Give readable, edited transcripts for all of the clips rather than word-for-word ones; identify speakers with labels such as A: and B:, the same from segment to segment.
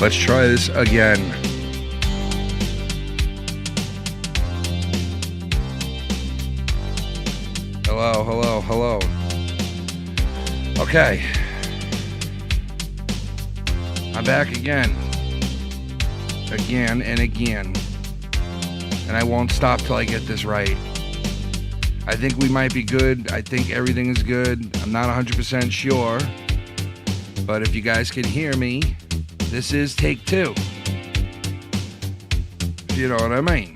A: Let's try this again. Hello, hello, hello. Okay. I'm back again. Again and again. And I won't stop till I get this right. I think we might be good. I think everything is good. I'm not 100% sure. But if you guys can hear me, this is take 2. If you know what I mean.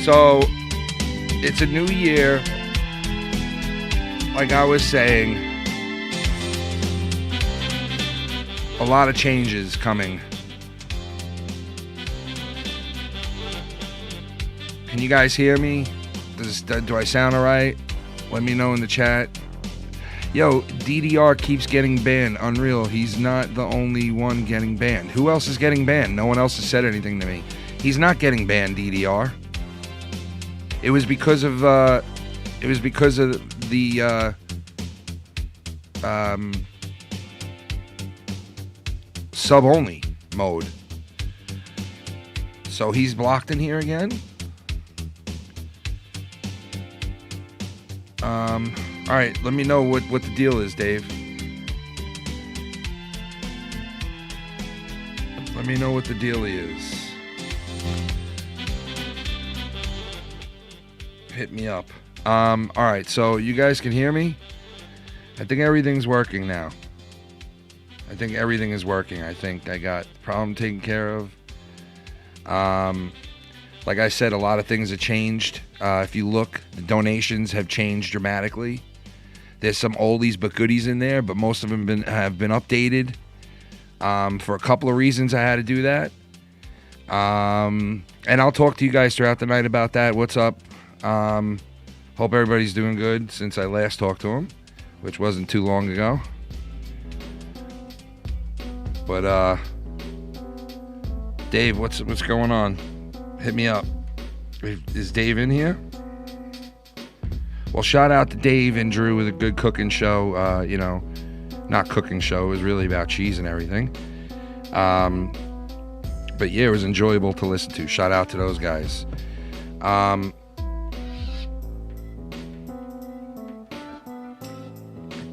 A: So, it's a new year. Like I was saying, a lot of changes coming. Can you guys hear me? Do I sound alright? Let me know in the chat. Yo, DDR keeps getting banned. Unreal. He's not the only one getting banned. Who else is getting banned? No one else has said anything to me. He's not getting banned, DDR. It was because of the sub only mode. So he's blocked in here again. All right, let me know what the deal is, Dave. Let me know what the deal is. Hit me up. All right, so you guys can hear me? I think everything's working now. I think everything is working. I think I got the problem taken care of. Like I said, a lot of things have changed. If you look, the donations have changed dramatically. There's some oldies but goodies in there, but most of them have been updated. For a couple of reasons I had to do that. And I'll talk to you guys throughout the night about that. What's up? Hope everybody's doing good since I last talked to him, which wasn't too long ago. But Dave, what's going on? Hit me up. Is Dave in here? Well, shout out to Dave and Drew with a good cooking show. Not cooking show. It was really about cheese and everything. But yeah, it was enjoyable to listen to. Shout out to those guys.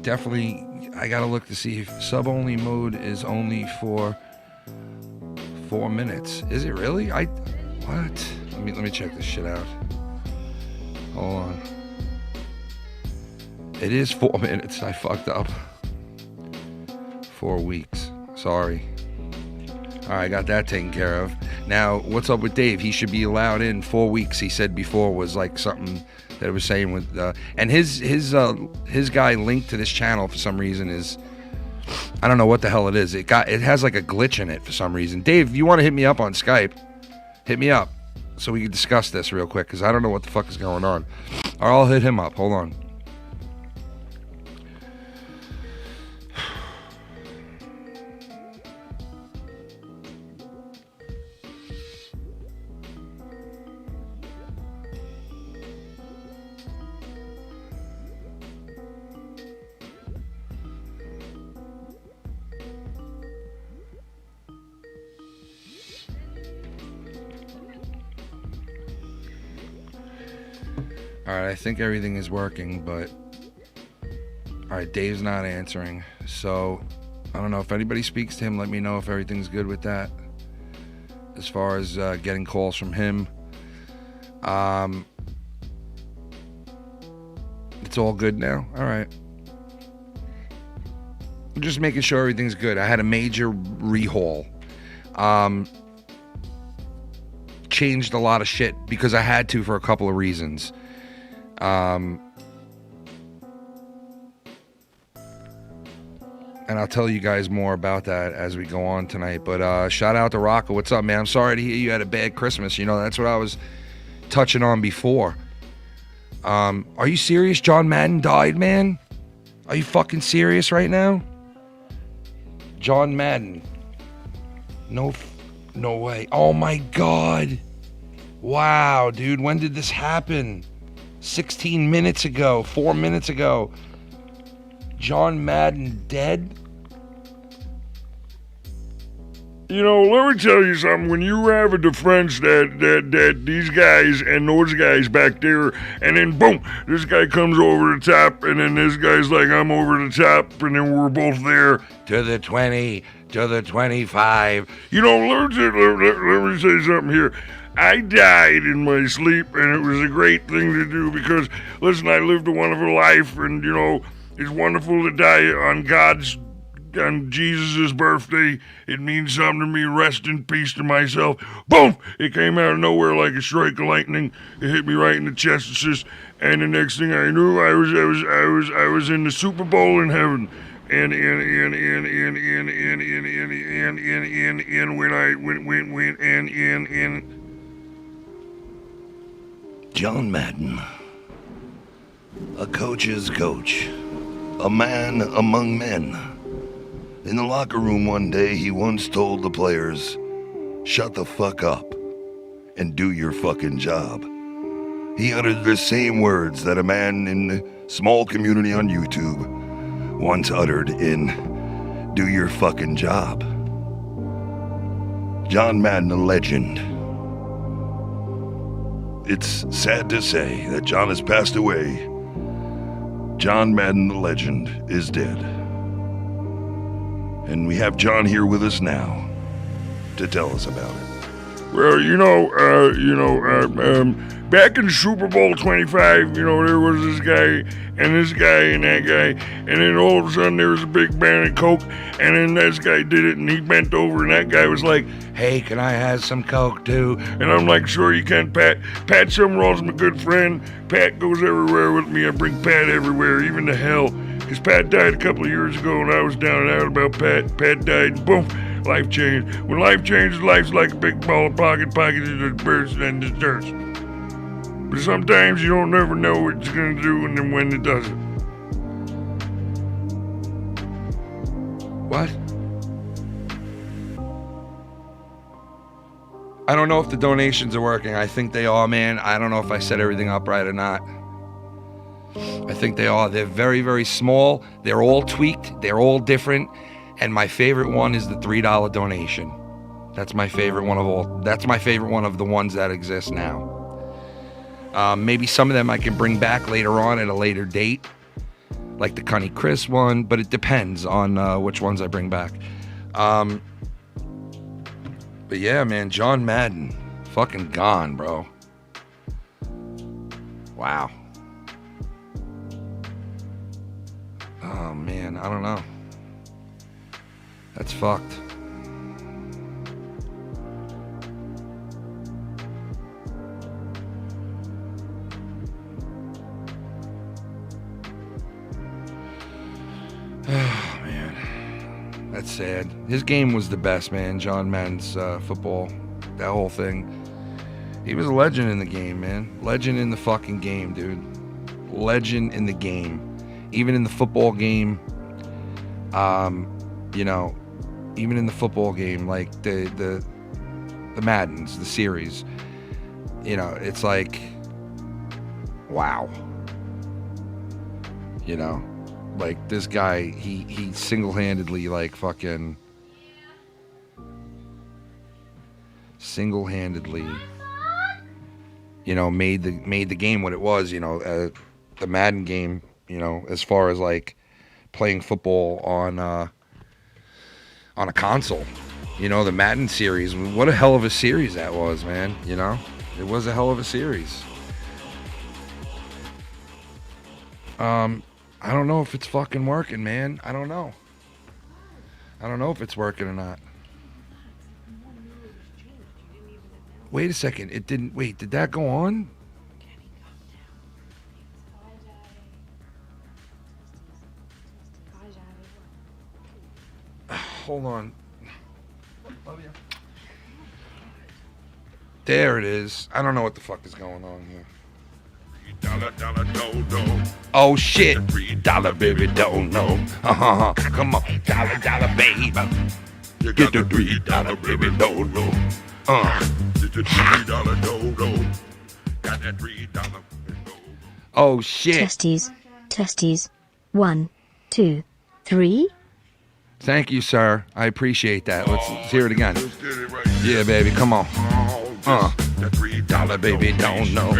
A: Definitely, I gotta look to see if sub-only mode is only for 4 minutes. Is it really? What? Let me check this shit out. Hold on. It is 4 minutes. I fucked up. 4 weeks. Sorry. All right, I got that taken care of. Now, what's up with Dave? He should be allowed in 4 weeks. He said before was like something that I was saying with, and his guy linked to this channel for some reason is, I don't know what the hell it is. It has like a glitch in it for some reason. Dave, if you want to hit me up on Skype, hit me up so we can discuss this real quick because I don't know what the fuck is going on. Or I'll hit him up. Hold on. Alright, I think everything is working, but alright, Dave's not answering. So, I don't know if anybody speaks to him, let me know if everything's good with that. As far as getting calls from him. It's all good now? Alright. I'm just making sure everything's good. I had a major rehaul. Changed a lot of shit because I had to for a couple of reasons. And I'll tell you guys more about that as we go on tonight. But shout out to Rocco. What's up, man? I'm sorry to hear you had a bad Christmas. You know, that's what I was touching on before. Are you serious? John Madden died, man? Are you fucking serious right now? John Madden. No way. Oh my God. Wow, dude. When did this happen? 16 minutes ago. 4 minutes ago. John Madden dead?
B: You know, let me tell you something. When you have a defense that these guys and those guys back there, and then boom, this guy comes over the top, and then this guy's like, I'm over the top, and then we're both there.
A: To the 20, to the 25.
B: You know, let me say something here. I died in my sleep, and it was a great thing to do because, listen, I lived a wonderful life, and, you know, it's wonderful to die on Jesus' birthday. It means something to me. Rest in peace to myself. Boom! It came out of nowhere like a strike of lightning. It hit me right in the chest, and the next thing I knew, I was in the Super Bowl in heaven. And
C: John Madden, a coach's coach, a man among men. In the locker room one day, he once told the players, "Shut the fuck up and do your fucking job." He uttered the same words that a man in the small community on YouTube once uttered in "Do your fucking job." John Madden, a legend. It's sad to say that John has passed away. John Madden, the legend, is dead. And we have John here with us now to tell us about it.
B: Well, back in Super Bowl 25, there was this guy and that guy, and then all of a sudden there was a big band of Coke, and then this guy did it, and he bent over, and that guy was like,
A: Hey, can I have some Coke too?
B: and I'm like, sure you can, Pat. Pat Summerall's my good friend. Pat goes everywhere with me. I bring Pat everywhere, even to hell, because Pat died a couple of years ago, and I was down and out about Pat. Pat died, and boom, life changed. When life changes, life's like a big ball of pocket that bursts and it dirts. But sometimes you don't never know what it's going to do and then when it doesn't.
A: What? I don't know if the donations are working. I think they are, man. I don't know if I set everything up right or not. I think they are. They're very, very small. They're all tweaked. They're all different. And my favorite one is the $3 donation. That's my favorite one of all. That's my favorite one of the ones that exist now. Maybe some of them I can bring back later on at a later date, like the Cunny Chris one, but it depends on which ones I bring back. But yeah, man, John Madden, fucking gone, bro. Wow. Oh, man, I don't know. That's fucked. Oh, man. That's sad. His game was the best, man. John Madden's football. That whole thing. He was a legend in the game, man. Legend in the fucking game, dude. Legend in the game. Even in the football game, even in the football game, like the Maddens, the series, it's like, wow. Like this guy, he single-handedly, like, fucking single-handedly, made the game what it was, the Madden game, as far as like playing football on a console. The Madden series, what a hell of a series that was, man. It was a hell of a series. I don't know if it's fucking working, man. I don't know if it's working or not. Wait a second. It didn't. Wait, did that go on? Hold on. There it is. I don't know what the fuck is going on here. Oh shit. $3 baby don't know. Come on. $1 baby. Get the $3 baby don't know. Got that $3. Oh shit.
D: Testes. 1. 2, 3.
A: Thank you, sir. I appreciate that. Let's hear it again.
B: Let's get it right.
A: Yeah, baby, come on.
B: Oh, that $3
A: baby, don't know.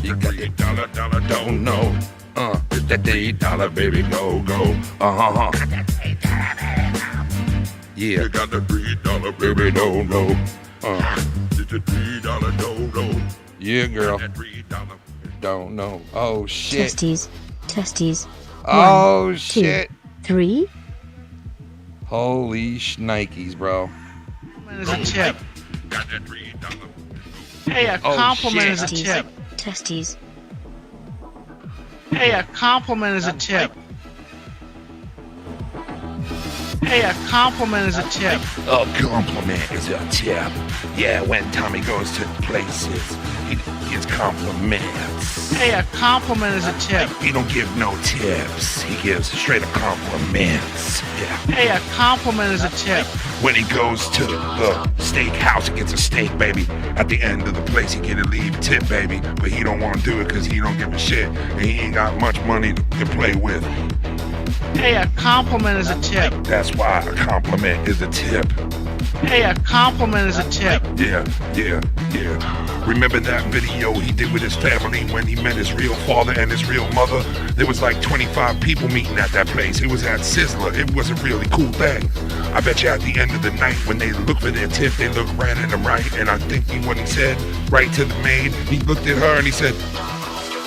A: You got
B: $3
A: don't know. That $3 baby, go, go. Yeah.
B: You got the $3
A: Baby, don't know.
B: It's a $3 no-no.
A: Yeah, girl.
B: That $3.
A: Don't know. Oh, shit.
D: Testes.
A: Oh,
D: 1,
A: shit.
D: 2, 3.
A: Holy shnikes, bro.
E: Is a tip.
B: Got that $3.
E: Hey, a compliment is a tip.
D: Testes.
E: Hey, a compliment is a tip. Hey, a compliment is a tip.
C: A compliment is a tip. Yeah, when Tommy goes to places, he gets compliments.
E: Hey, a compliment is a tip.
C: He don't give no tips. He gives straight up compliments. Yeah.
E: Hey, a compliment is a tip.
C: When he goes to the steakhouse, he gets a steak, baby. At the end of the place, he get a leave tip, baby. But he don't want to do it because he don't give a shit. And he ain't got much money to play with.
E: Hey, a compliment is a tip.
C: That's why a compliment is a tip.
E: Hey, a compliment is a tip.
C: Yeah. Remember that video he did with his family when he met his real father and his real mother? There was like 25 people meeting at that place. It was at Sizzler. It was a really cool thing. I bet you at the end of the night when they look for their tip, they look right at him, right? And I think what he said, right to the maid, he looked at her and he said,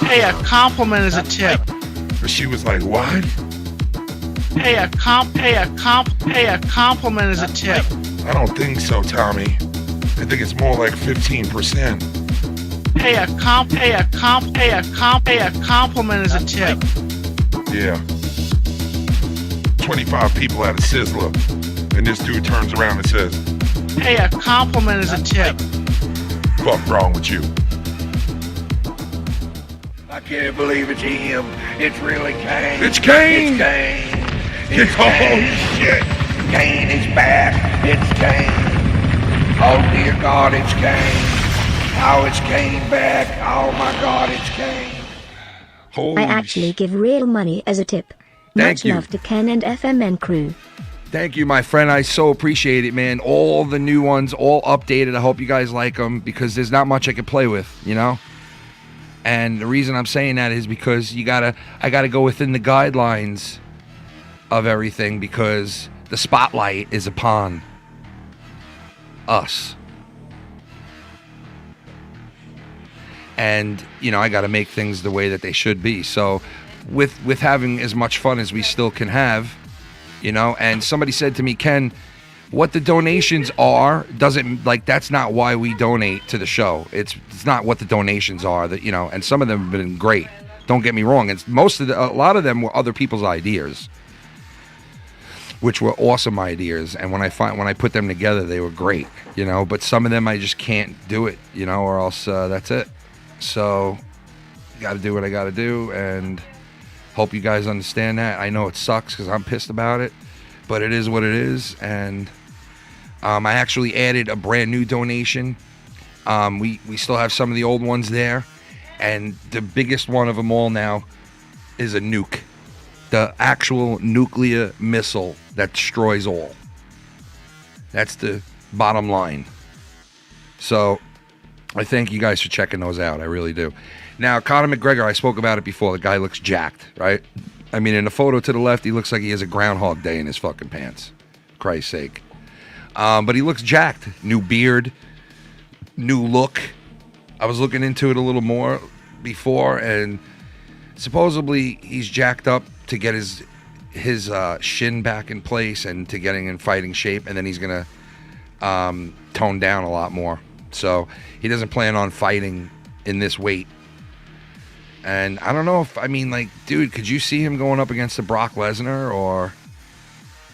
E: Hey, a compliment is a tip.
C: but she was like, what?
E: Hey, a compliment is a tip.
C: I don't think so, Tommy. I think it's more like 15%.
E: Hey, a compliment is a tip.
C: Yeah. 25 people at a Sizzler. And this dude turns around and says,
E: Hey, a compliment is a tip.
C: fuck wrong with you?
B: I can't believe it's him. It's really Kane.
C: It's Kane!
B: It's Kane.
C: It's oh shit!
B: Kane is back. It's Kane. Oh dear God, it's Kane. Oh, it's Kane back. Oh my God, it's Kane.
A: Holy
D: I actually give real money as a tip.
A: Thank
D: Much
A: you.
D: love to Ken and FMN crew.
A: Thank you, my friend. I so appreciate it, man. All the new ones, all updated. I hope you guys like them because there's not much I can play with, you know? And the reason I'm saying that is because I gotta go within the guidelines of everything because the spotlight is upon us. And, you know, I gotta make things the way that they should be. So with having as much fun as we still can have, you know, and somebody said to me, Ken, what the donations are doesn't, like, that's not why we donate to the show. It's not what the donations are, that, you know, and some of them have been great. Don't get me wrong. It's a lot of them were other people's ideas, which were awesome ideas. And when I put them together, they were great, you know, but some of them I just can't do it, you know, or else that's it. So got to do what I got to do, and hope you guys understand that. I know it sucks because I'm pissed about it, but it is what it is. And I actually added a brand new donation. We still have some of the old ones there, and the biggest one of them all now is a nuke, the actual nuclear missile that destroys all. That's the bottom line. So I thank you guys for checking those out. I really do. Now, Conor McGregor, I spoke about it before. The guy looks jacked, right? I mean, in the photo to the left, he looks like he has a Groundhog Day in his fucking pants. Christ's sake. But he looks jacked. New beard, new look. I was looking into it a little more before, and supposedly he's jacked up to get his shin back in place and to getting in fighting shape, and then he's going to tone down a lot more. So he doesn't plan on fighting in this weight. And I don't know if, I mean, like, dude, could you see him going up against a Brock Lesnar or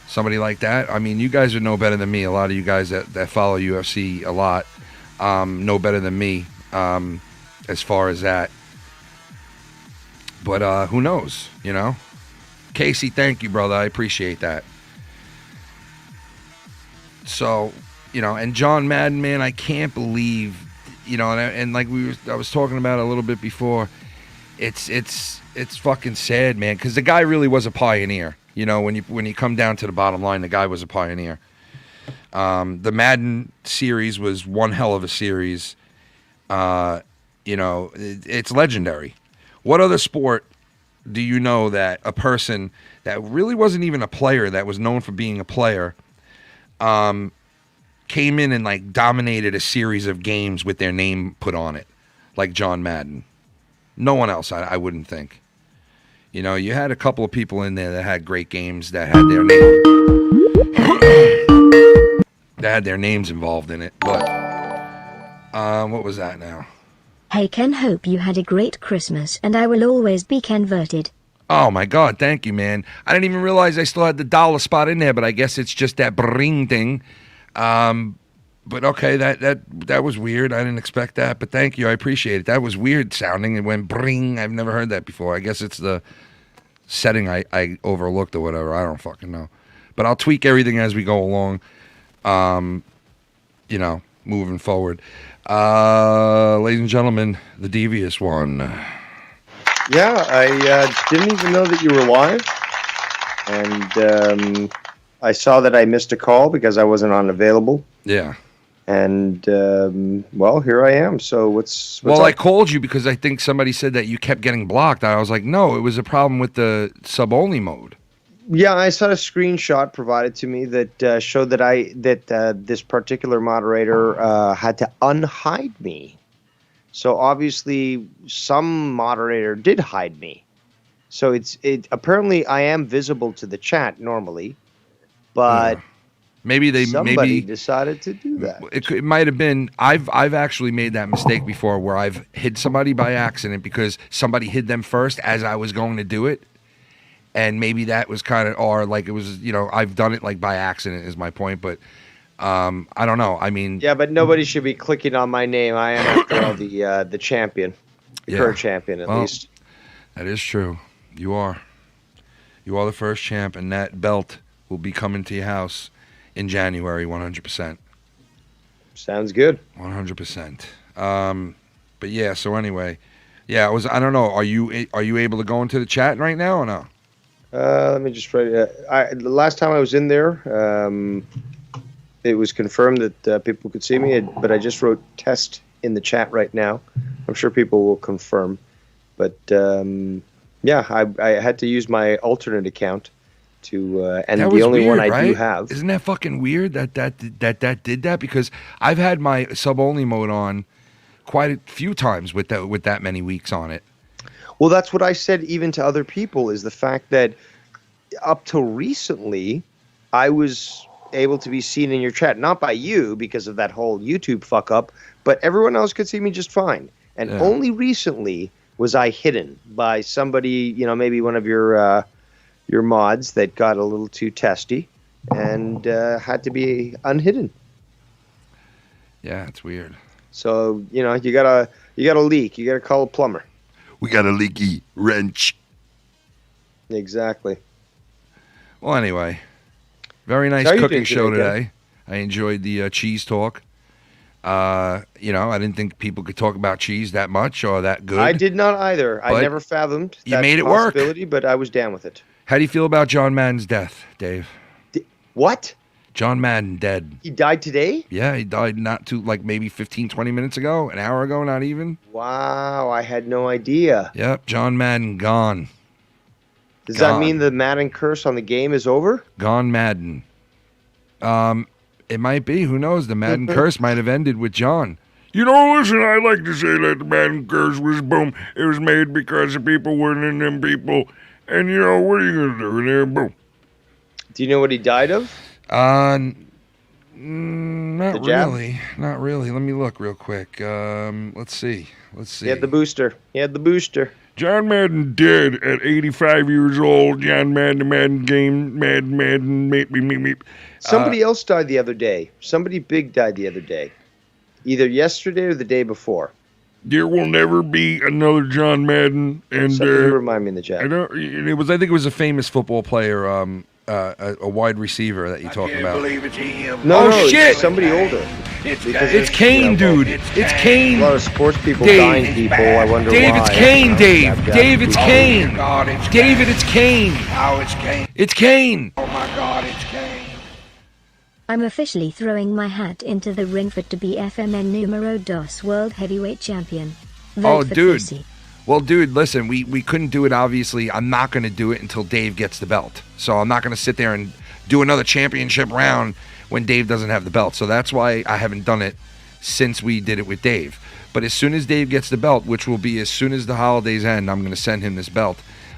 A: somebody like that? I mean, you guys would know better than me. A lot of you guys that follow UFC a lot know better than me as far as that. But who knows, you know? Casey, thank you, brother. I appreciate that. So, you know, and John Madden, man, I can't believe, you know, and like I was talking about a little bit before, it's fucking sad, man, because the guy really was a pioneer. You know, when you come down to the bottom line, the guy was a pioneer. The Madden series was one hell of a series. You know, it's legendary. What other sport do you know that a person that really wasn't even a player, that was known for being a player, came in and like dominated a series of games with their name put on it, like John Madden? No one else, I wouldn't think. You know, you had a couple of people in there that had great games that had their name, that had their names involved in it. But what was that now?
D: Hey Ken, hope you had a great Christmas, and I will always be Kenverted.
A: Oh my God, thank you, man. I didn't even realize I still had the dollar spot in there, but I guess it's just that bring thing. But okay, that was weird. I didn't expect that, but thank you. I appreciate it. That was weird sounding. It went bring. I've never heard that before. I guess it's the setting I overlooked or whatever. I don't fucking know. But I'll tweak everything as we go along, you know, moving forward. Ladies and gentlemen, the devious one.
F: Yeah, I didn't even know that you were live. And I saw that I missed a call because I wasn't unavailable.
A: Yeah.
F: And, well, here I am. So what's
A: well,
F: up?
A: I called you because I think somebody said that you kept getting blocked. I was like, no, it was a problem with the sub-only mode.
F: Yeah, I saw a screenshot provided to me that showed that this particular moderator had to unhide me. So obviously, some moderator did hide me. So apparently I am visible to the chat normally, but
A: maybe
F: somebody decided to do that.
A: It might have been. I've actually made that mistake before, where I've hid somebody by accident because somebody hid them first as I was going to do it. And maybe that was kind of, or like it was, you know, I've done it like by accident is my point, but I don't know. I mean,
F: yeah, but nobody should be clicking on my name. I am after all the champion, the current champion at least.
A: That is true. You are the first champ, and that belt will be coming to your house in January, 100%.
F: Sounds good.
A: 100%. But yeah. So anyway, yeah, I don't know. Are you able to go into the chat right now or no?
F: Let me just write. The last time I was in there, it was confirmed that people could see me, but I just wrote test in the chat right now. I'm sure people will confirm. But yeah, I had to use my alternate account to, and the only
A: weird,
F: one I
A: right?
F: do have.
A: Isn't that fucking weird that did that? Because I've had my sub-only mode on quite a few times with that many weeks on it.
F: Well, that's what I said even to other people, is the fact that up till recently, I was able to be seen in your chat, not by you because of that whole YouTube fuck up, but everyone else could see me just fine. And only recently was I hidden by somebody, you know, maybe one of your mods that got a little too testy and had to be unhidden.
A: Yeah, it's weird.
F: So, you know, you gotta leak. You gotta call a plumber.
C: We got a leaky wrench.
F: Exactly.
A: Well, anyway, very nice cooking show today. I enjoyed the cheese talk. You know, I didn't think people could talk about cheese that much or that good.
F: I did not either. I never fathomed that
A: made it work.
F: possibility, but I was down with it.
A: How do you feel about John Madden's death, Dave?
F: What?
A: John Madden dead.
F: He died today?
A: Yeah, he died not too, like maybe 15, 20 minutes ago, an hour ago, not even.
F: Wow, I had no idea.
A: Yep, John Madden gone.
F: Does that mean the Madden curse on the game is over?
A: Gone Madden. It might be. Who knows? The Madden curse might have ended with John.
B: You know, listen, I like to say that the Madden curse was boom. It was made because the people weren't in them people. And, you know, what are you going to do there? Boom.
F: Do you know what he died of?
A: Not really. Not really. Let me look real quick. Let's see.
F: He had the booster.
B: John Madden dead at 85 years old. John Madden, the Madden game, Madden, meep.
F: Somebody else died the other day. Somebody big died the other day. Either yesterday or the day before.
B: There will never be another John Madden. And
F: somebody remind me in the chat.
A: I think it was a famous football player, a wide receiver that you're talking about.
F: No,
A: shit!
F: Somebody older.
A: It's Kane, dude. It's Kane.
F: A lot of sports people
A: Dave.
F: dying people. I wonder
A: Dave,
F: why.
A: it's Kane, Dave.
F: Jab, jab,
A: Dave, it's
F: jab.
A: Kane.
C: God, it's
A: David, it's Kane.
C: Now it's Kane.
A: It's Kane.
C: Oh my God, it's Kane.
D: I'm officially throwing my hat into the ring for to be FMN numero dos world heavyweight champion. Vote
A: Oh,
D: for
A: dude.
D: Pussy.
A: Well, dude, listen, we couldn't do it, obviously. I'm not going to do it until Dave gets the belt. So I'm not going to sit there and do another championship round when Dave doesn't have the belt. So that's why I haven't done it since we did it with Dave. But as soon as Dave gets the belt, which will be as soon as the holidays end, I'm going to send him this belt.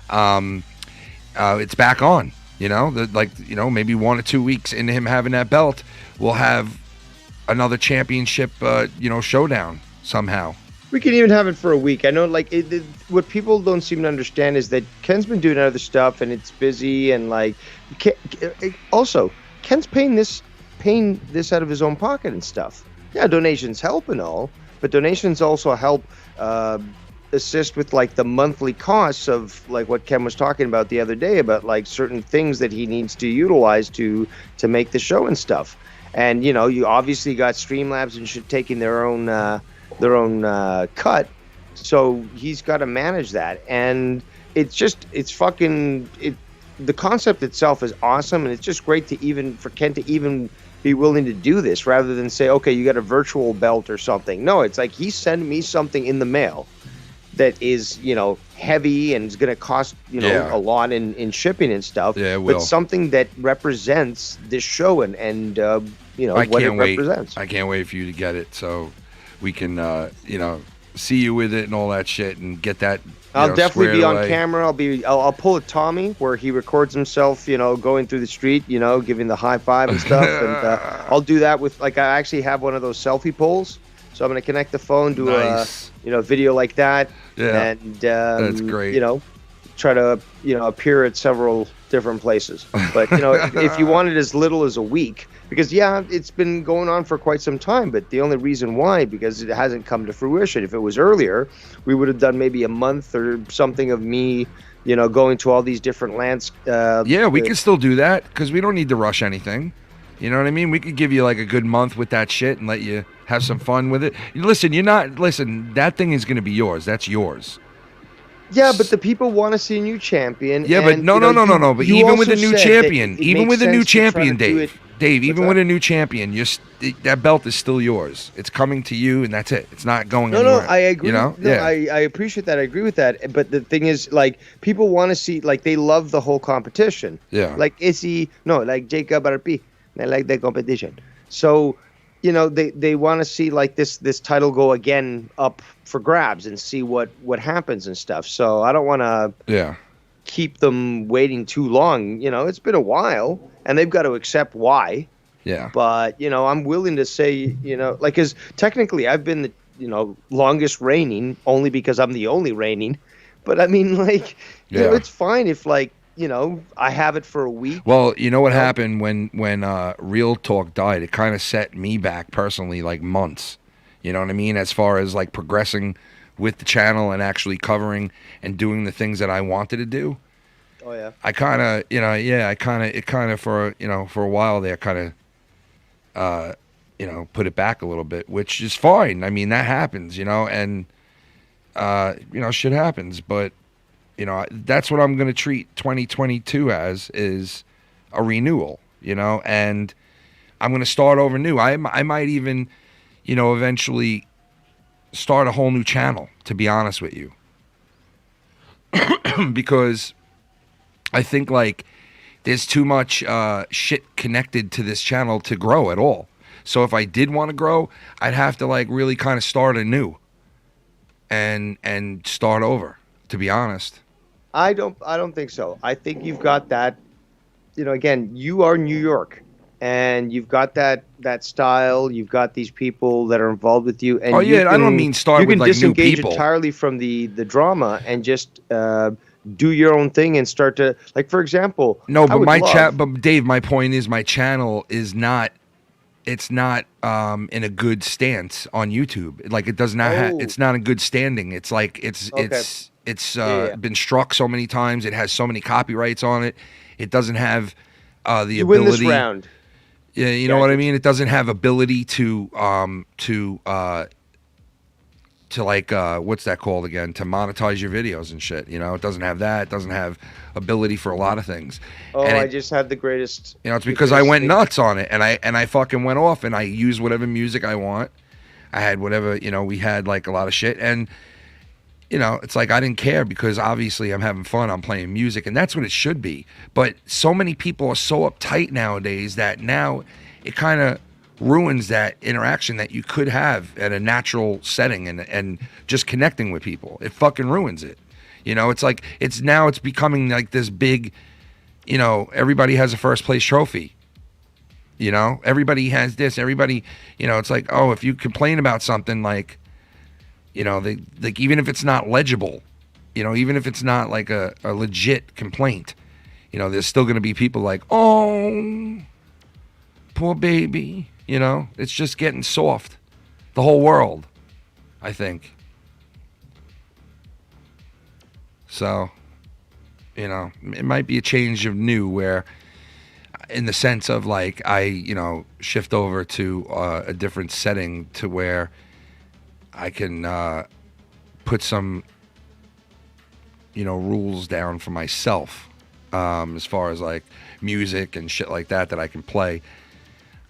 A: It's back on, maybe 1 or 2 weeks into him having that belt, we'll have another championship, showdown somehow.
F: We can even have it for a week. I know, what people don't seem to understand is that Ken's been doing other stuff and it's busy, and also Ken's paying this out of his own pocket and stuff. Yeah, donations help and all, but donations also help assist with the monthly costs of what Ken was talking about the other day about certain things that he needs to utilize to make the show and stuff. And you obviously got Streamlabs and shit taking their own cut, so he's got to manage that. And the concept itself is awesome, and it's just great for Ken to even be willing to do this rather than say, okay, you got a virtual belt or something. No, it's like he sent me something in the mail that is heavy and is going to cost a lot in shipping and stuff.
A: Yeah, it will.
F: But something that represents this show and what it represents.
A: I can't wait for you to get it so we can see you with it and all that shit and get that.
F: I'll definitely be on
A: away.
F: camera. I'll pull a Tommy where he records himself, going through the street, giving the high five and stuff. And I'll do that with I actually have one of those selfie poles, so I'm gonna connect the phone, do
A: Nice.
F: a video like that.
A: Yeah,
F: and
A: that's great.
F: Try to appear at several different places. But if you want it as little as a week, because it's been going on for quite some time, but the only reason why, because it hasn't come to fruition. If it was earlier, we would have done maybe a month or something of me going to all these different lands.
A: We could still do that because we don't need to rush anything. You know what I mean? We could give you a good month with that shit and let you have some fun with it. Listen, that thing is going to be yours. That's yours.
F: Yeah, but the people want to see a new champion.
A: Yeah, but no. But even with a new champion, Dave, even with a new champion, that belt is still yours. It's coming to you, and that's it. It's not going anywhere.
F: No, I agree.
A: Yeah.
F: I appreciate that. I agree with that. But the thing is, people want to see, they love the whole competition.
A: Yeah.
F: Jacob RP. They like the competition. So, they want to see this title go again up for grabs and see what happens and stuff. So I don't want to keep them waiting too long. It's been a while, and they've got to accept why.
A: Yeah.
F: But I'm willing to say, because technically I've been the longest reigning only because I'm the only reigning. But I mean, it's fine if I have it for a week.
A: Well, you know what happened when Real Talk died? It kind of set me back personally, months. You know what I mean? As far as progressing with the channel and actually covering and doing the things that I wanted to do.
F: Oh yeah.
A: I kind of for a while there kind of put it back a little bit, which is fine. I mean, that happens, and shit happens, but that's what I'm going to treat 2022 as, is a renewal, and I'm going to start over new. I might even, eventually start a whole new channel, to be honest with you. Because I think there's too much shit connected to this channel to grow at all. So if I did want to grow, I'd have to really kind of start anew and start over, to be honest.
F: I don't think so. I think you've got that, again, you are New York, and you've got that style. You've got these people that are involved with you. And
A: I don't mean start with new people.
F: You can disengage entirely from the drama and just do your own thing and start to, for example.
A: No, but but Dave, my point is my channel is not. It's not in a good stance on YouTube. It does not. It's not in good standing. It's It's been struck so many times. It has so many copyrights on it. It doesn't have the ability.
F: You win this round.
A: Yeah, you know what I mean? It doesn't have ability to like what's that called again? To monetize your videos and shit. You know, it doesn't have that. It doesn't have ability for a lot of things.
F: Oh,
A: and
F: I just had the greatest.
A: You know, it's because I went nuts on it, and I fucking went off, and I used whatever music I want. I had whatever, you know, we had like a lot of shit, and you know, it's like I didn't care because obviously I'm having fun. I'm playing music, and that's what it should be. But so many people are so uptight nowadays that now it kind of ruins that interaction that you could have at a natural setting and just connecting with people. It fucking ruins it. You know, it's like it's becoming like this big, you know, everybody has a first place trophy. You know, everybody has this. Everybody, you know, it's like, oh, if you complain about something like, you know, like even if it's not legible, you know, even if it's not like a legit complaint, you know, there's still going to be people like, oh, poor baby. You know, it's just getting soft. The whole world, I think. So, you know, it might be a change of new where, in the sense of like, I, you know, shift over to a different setting to where I can put some, you know, rules down for myself as far as like music and shit like that I can play.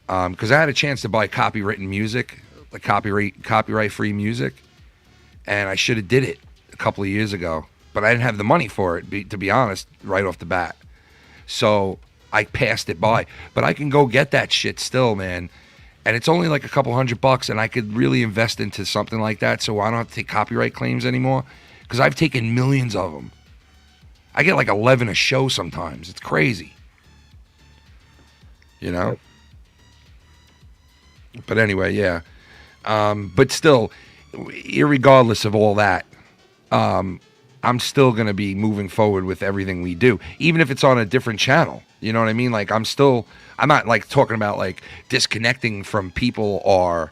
A: Because I had a chance to buy copywritten music, like copyright-free music, and I should have did it a couple of years ago, but I didn't have the money for it, to be honest, right off the bat. So I passed it by. But I can go get that shit still, man, and it's only like a couple $100, and I could really invest into something like that so I don't have to take copyright claims anymore, because I've taken millions of them. I get like 11 a show sometimes. It's crazy. You know? But anyway, yeah. But still, irregardless of all that, I'm still going to be moving forward with everything we do, even if it's on a different channel. You know what I mean? Like, I'm not like talking about like disconnecting from people or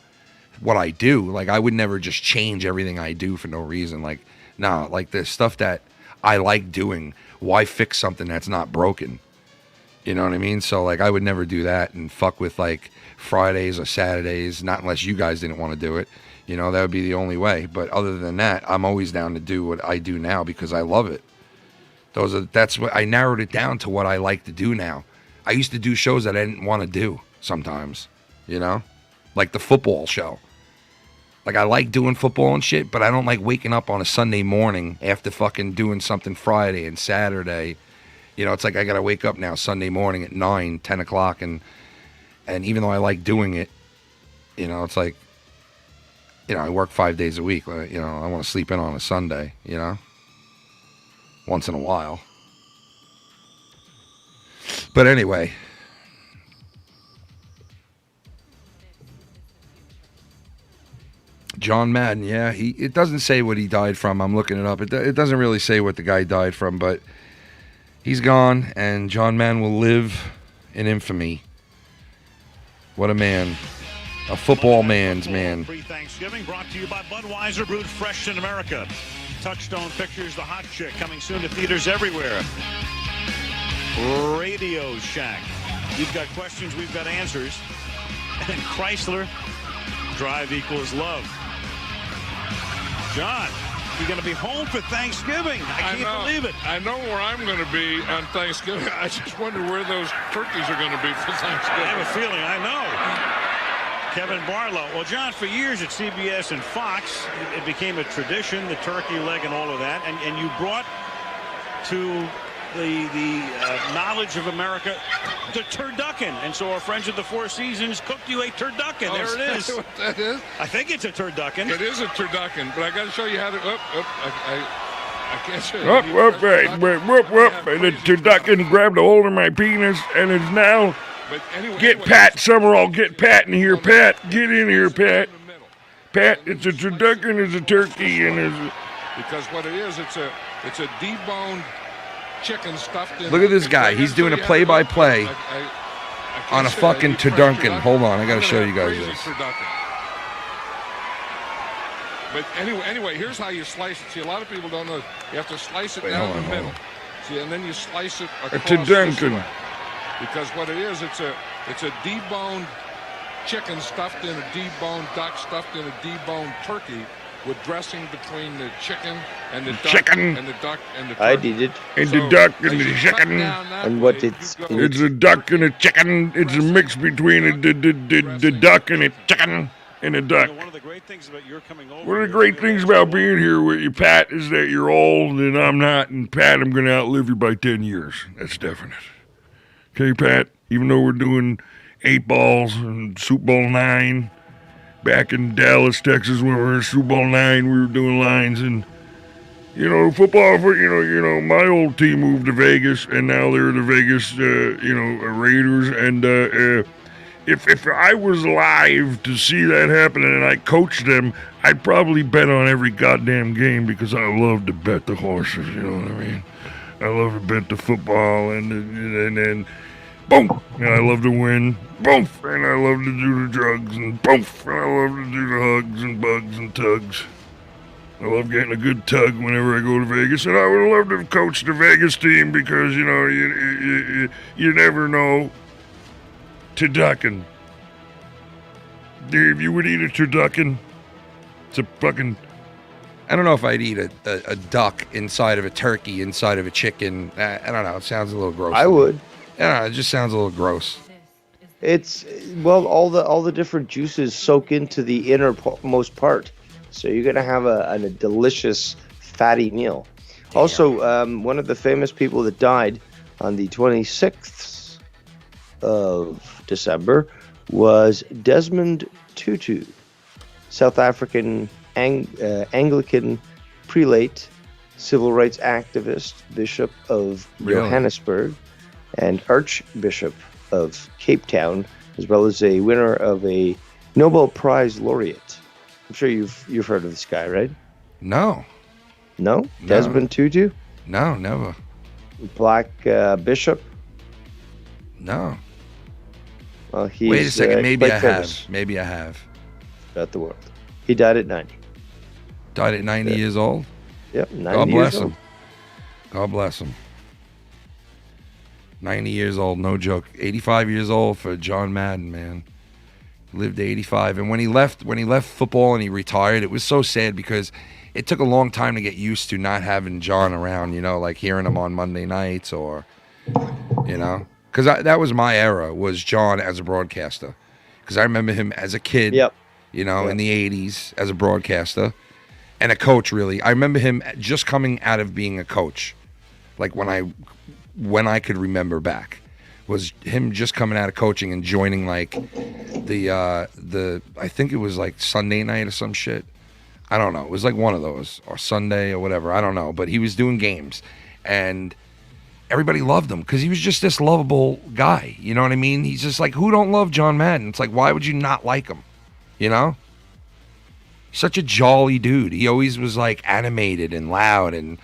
A: what I do. Like, I would never just change everything I do for no reason. Like, nah, like there's stuff that I like doing. Why fix something that's not broken? You know what I mean? So like, I would never do that and fuck with like Fridays or Saturdays, not unless you guys didn't want to do it. You know, that would be the only way. But other than that, I'm always down to do what I do now because I love it. That's what I narrowed it down to what I like to do now. I used to do shows that I didn't want to do sometimes, you know, like the football show. Like, I like doing football and shit, but I don't like waking up on a Sunday morning after fucking doing something Friday and Saturday. You know, it's like I got to wake up now Sunday morning at 9, 10 o'clock. And even though I like doing it, you know, it's like, you know, I work 5 days a week. You know, I want to sleep in on a Sunday, you know, once in a while. But anyway. John Madden, yeah, it doesn't say what he died from. I'm looking it up. It doesn't really say what the guy died from, but he's gone, and John Madden will live in infamy. What a man. A football man's man.
G: Pre-Thanksgiving brought to you by Budweiser, brewed fresh in America. Touchstone Pictures, The Hot Chick, coming soon to theaters everywhere. Radio Shack. You've got questions, we've got answers. And Chrysler, drive equals love. John, you're going to be home for Thanksgiving. I can't believe it.
B: I know where I'm going to be on Thanksgiving. I just wonder where those turkeys are going to be for Thanksgiving.
G: I have a feeling, I know. Kevin Barlow. Well, John, for years at CBS and Fox, it became a tradition, the turkey leg and all of that. And you brought to the knowledge of America the turducken. And so our friends at the Four Seasons cooked you a turducken.
B: Oh,
G: there it is.
B: What that is?
G: I think it's a turducken.
B: It is a turducken, but I got to show you how to. I can't show you.
H: And the turducken grabbed a hold of my penis and is now.
B: But anyway,
H: Get Pat Summerall, get Pat in here, Pat. Get in here, Pat. Pat, it's a turducken, it's a turkey, and it's
B: because what it is, it's a deboned chicken stuffed in.
A: Look at this guy. He's doing a play-by-play on a fucking turducken. Hold on, I gotta show you guys this.
B: But anyway, here's how you slice it. See, a lot of people don't know. You have to slice it down the middle. See, and then you slice it across this way. Because what it is, it's
I: It's a deboned chicken stuffed in a deboned duck, stuffed in a deboned turkey, with dressing between the chicken and the duck
B: Chicken.
I: and the duck and the turkey.
F: I did it.
B: And the
I: So
B: duck
I: as
B: and the
I: you cut
B: chicken.
I: down that
F: And what
I: way,
F: it's
I: you've got-
F: in
B: It's a duck and a chicken. It's a mix between the duck and a chicken and a duck.
G: One of the great things about your coming over.
B: One of the great things about being here with you, Pat, is that you're old and I'm not. And Pat, I'm going to outlive you by 10 years. That's definite. Okay, Pat? Even though we're doing 8 balls and Super Bowl 9. Back in Dallas, Texas, when we were in Super Bowl 9, we were doing lines. And, football, my old team moved to Vegas. And now they're the Vegas, Raiders. And if I was alive to see that happen and I coached them, I'd probably bet on every goddamn game because I love to bet the horses, you know what I mean? I love to bet the football and then boom, and I love to win, boom, and I love to do the drugs and boom, and I love to do the hugs and bugs and tugs. I love getting a good tug whenever I go to Vegas, and I would love to coach the Vegas team because, you never know. Turducken. Dave, you would eat a turducken? It's a fucking...
A: I don't know if I'd eat a duck inside of a turkey, inside of a chicken. I don't know. It sounds a little gross.
F: I would.
A: I don't know. It just sounds a little gross.
F: It's all the different juices soak into the innermost part, so you're gonna have a delicious fatty meal. Damn. Also, one of the famous people that died on the 26th of December was Desmond Tutu, South African Anglican prelate, civil rights activist, Bishop of Johannesburg, and Archbishop of Cape Town, as well as a winner of a Nobel Prize laureate. I'm sure you've heard of this guy, right?
A: No.
F: No? Desmond Tutu?
A: No, never.
F: Black bishop?
A: No.
F: Well, he's
A: wait a second. Maybe I
F: famous
A: have. Maybe I have.
F: throughout the world. He died at 90.
A: Died at 90 years old?
F: Yep, 90
A: God bless
F: years
A: him.
F: old.
A: God bless him. 90 years old, no joke. 85 years old for John Madden, man. Lived to 85. And when he left football and he retired, it was so sad because it took a long time to get used to not having John around, like hearing him on Monday nights or, because that was my era, was John as a broadcaster. Because I remember him as a kid, in the 80s as a broadcaster and a coach, really. I remember him just coming out of being a coach, like when I could remember back, was him just coming out of coaching and joining like the I think it was like Sunday night or some shit. I don't know. It was like one of those, or Sunday or whatever. I don't know. But he was doing games and everybody loved him because he was just this lovable guy. You know what I mean? He's just like, who don't love John Madden? It's like, why would you not like him? Such a jolly dude. He always was like animated and loud. And,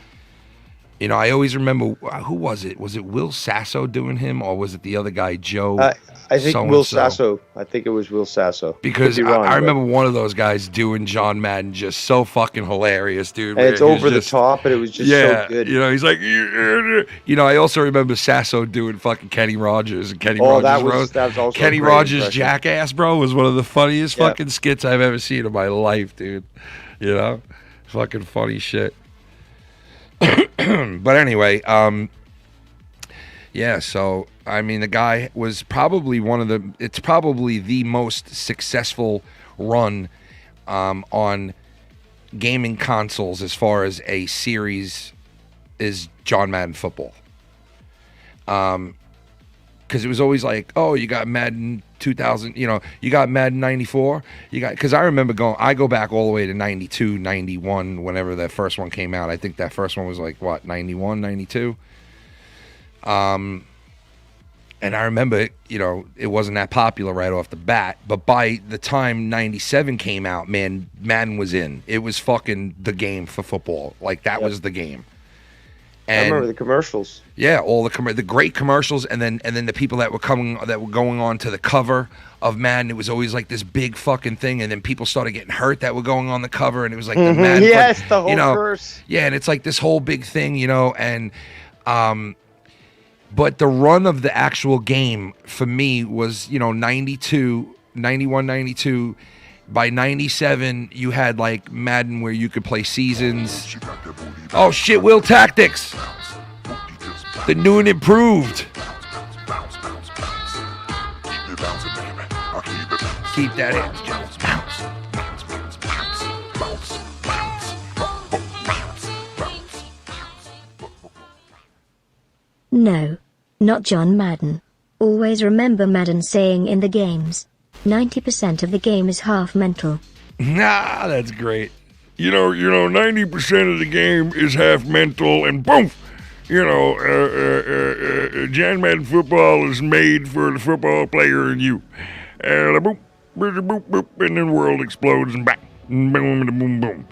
A: I always remember, who was it? Was it Will Sasso doing him, or was it the other guy, Joe?
F: I think
A: so-and-so?
F: Will Sasso. I think it was Will Sasso.
A: Because
F: Could be wrong,
A: I remember one of those guys doing John Madden just so fucking hilarious, dude.
F: And it's over the top, and it was just so good.
A: He's like, I also remember Sasso doing fucking Kenny Rogers and Kenny Rogers
F: that
A: roast.
F: was also
A: Kenny
F: a great
A: Rogers
F: impression.
A: Jackass, bro, was one of the funniest fucking skits I've ever seen in my life, dude. Fucking funny shit. But anyway, so I mean, the guy was probably it's probably the most successful run on gaming consoles as far as a series is John Madden football. Because it was always like, oh, you got Madden 2000, you got Madden 94, because I remember I go back all the way to 92, 91, whenever that first one came out. I think that first one was like, 91, 92? And I remember, it wasn't that popular right off the bat, but by the time 97 came out, man, Madden was in. It was fucking the game for football. Like, that was the game. And
F: I remember the commercials.
A: Yeah, all the great commercials, and then the people that were going on to the cover of Madden. It was always like this big fucking thing, and then people started getting hurt that were going on the cover, and it was like the Madden.
F: Yes, the whole verse.
A: Yeah, and it's like this whole big thing, and But the run of the actual game for me was, 92, 91, 92. By 97, you had like Madden where you could play seasons. Oh shit, Will Tactics. The new and improved. Keep that in.
D: No, not John Madden. Always remember Madden saying in the games, 90% of the game is half mental.
A: Nah, that's great.
H: 90% of the game is half mental, and boom, John Madden football is made for the football player and you. Boop, boop, boop, boop, and then the world explodes and bang, boom, boom, boom.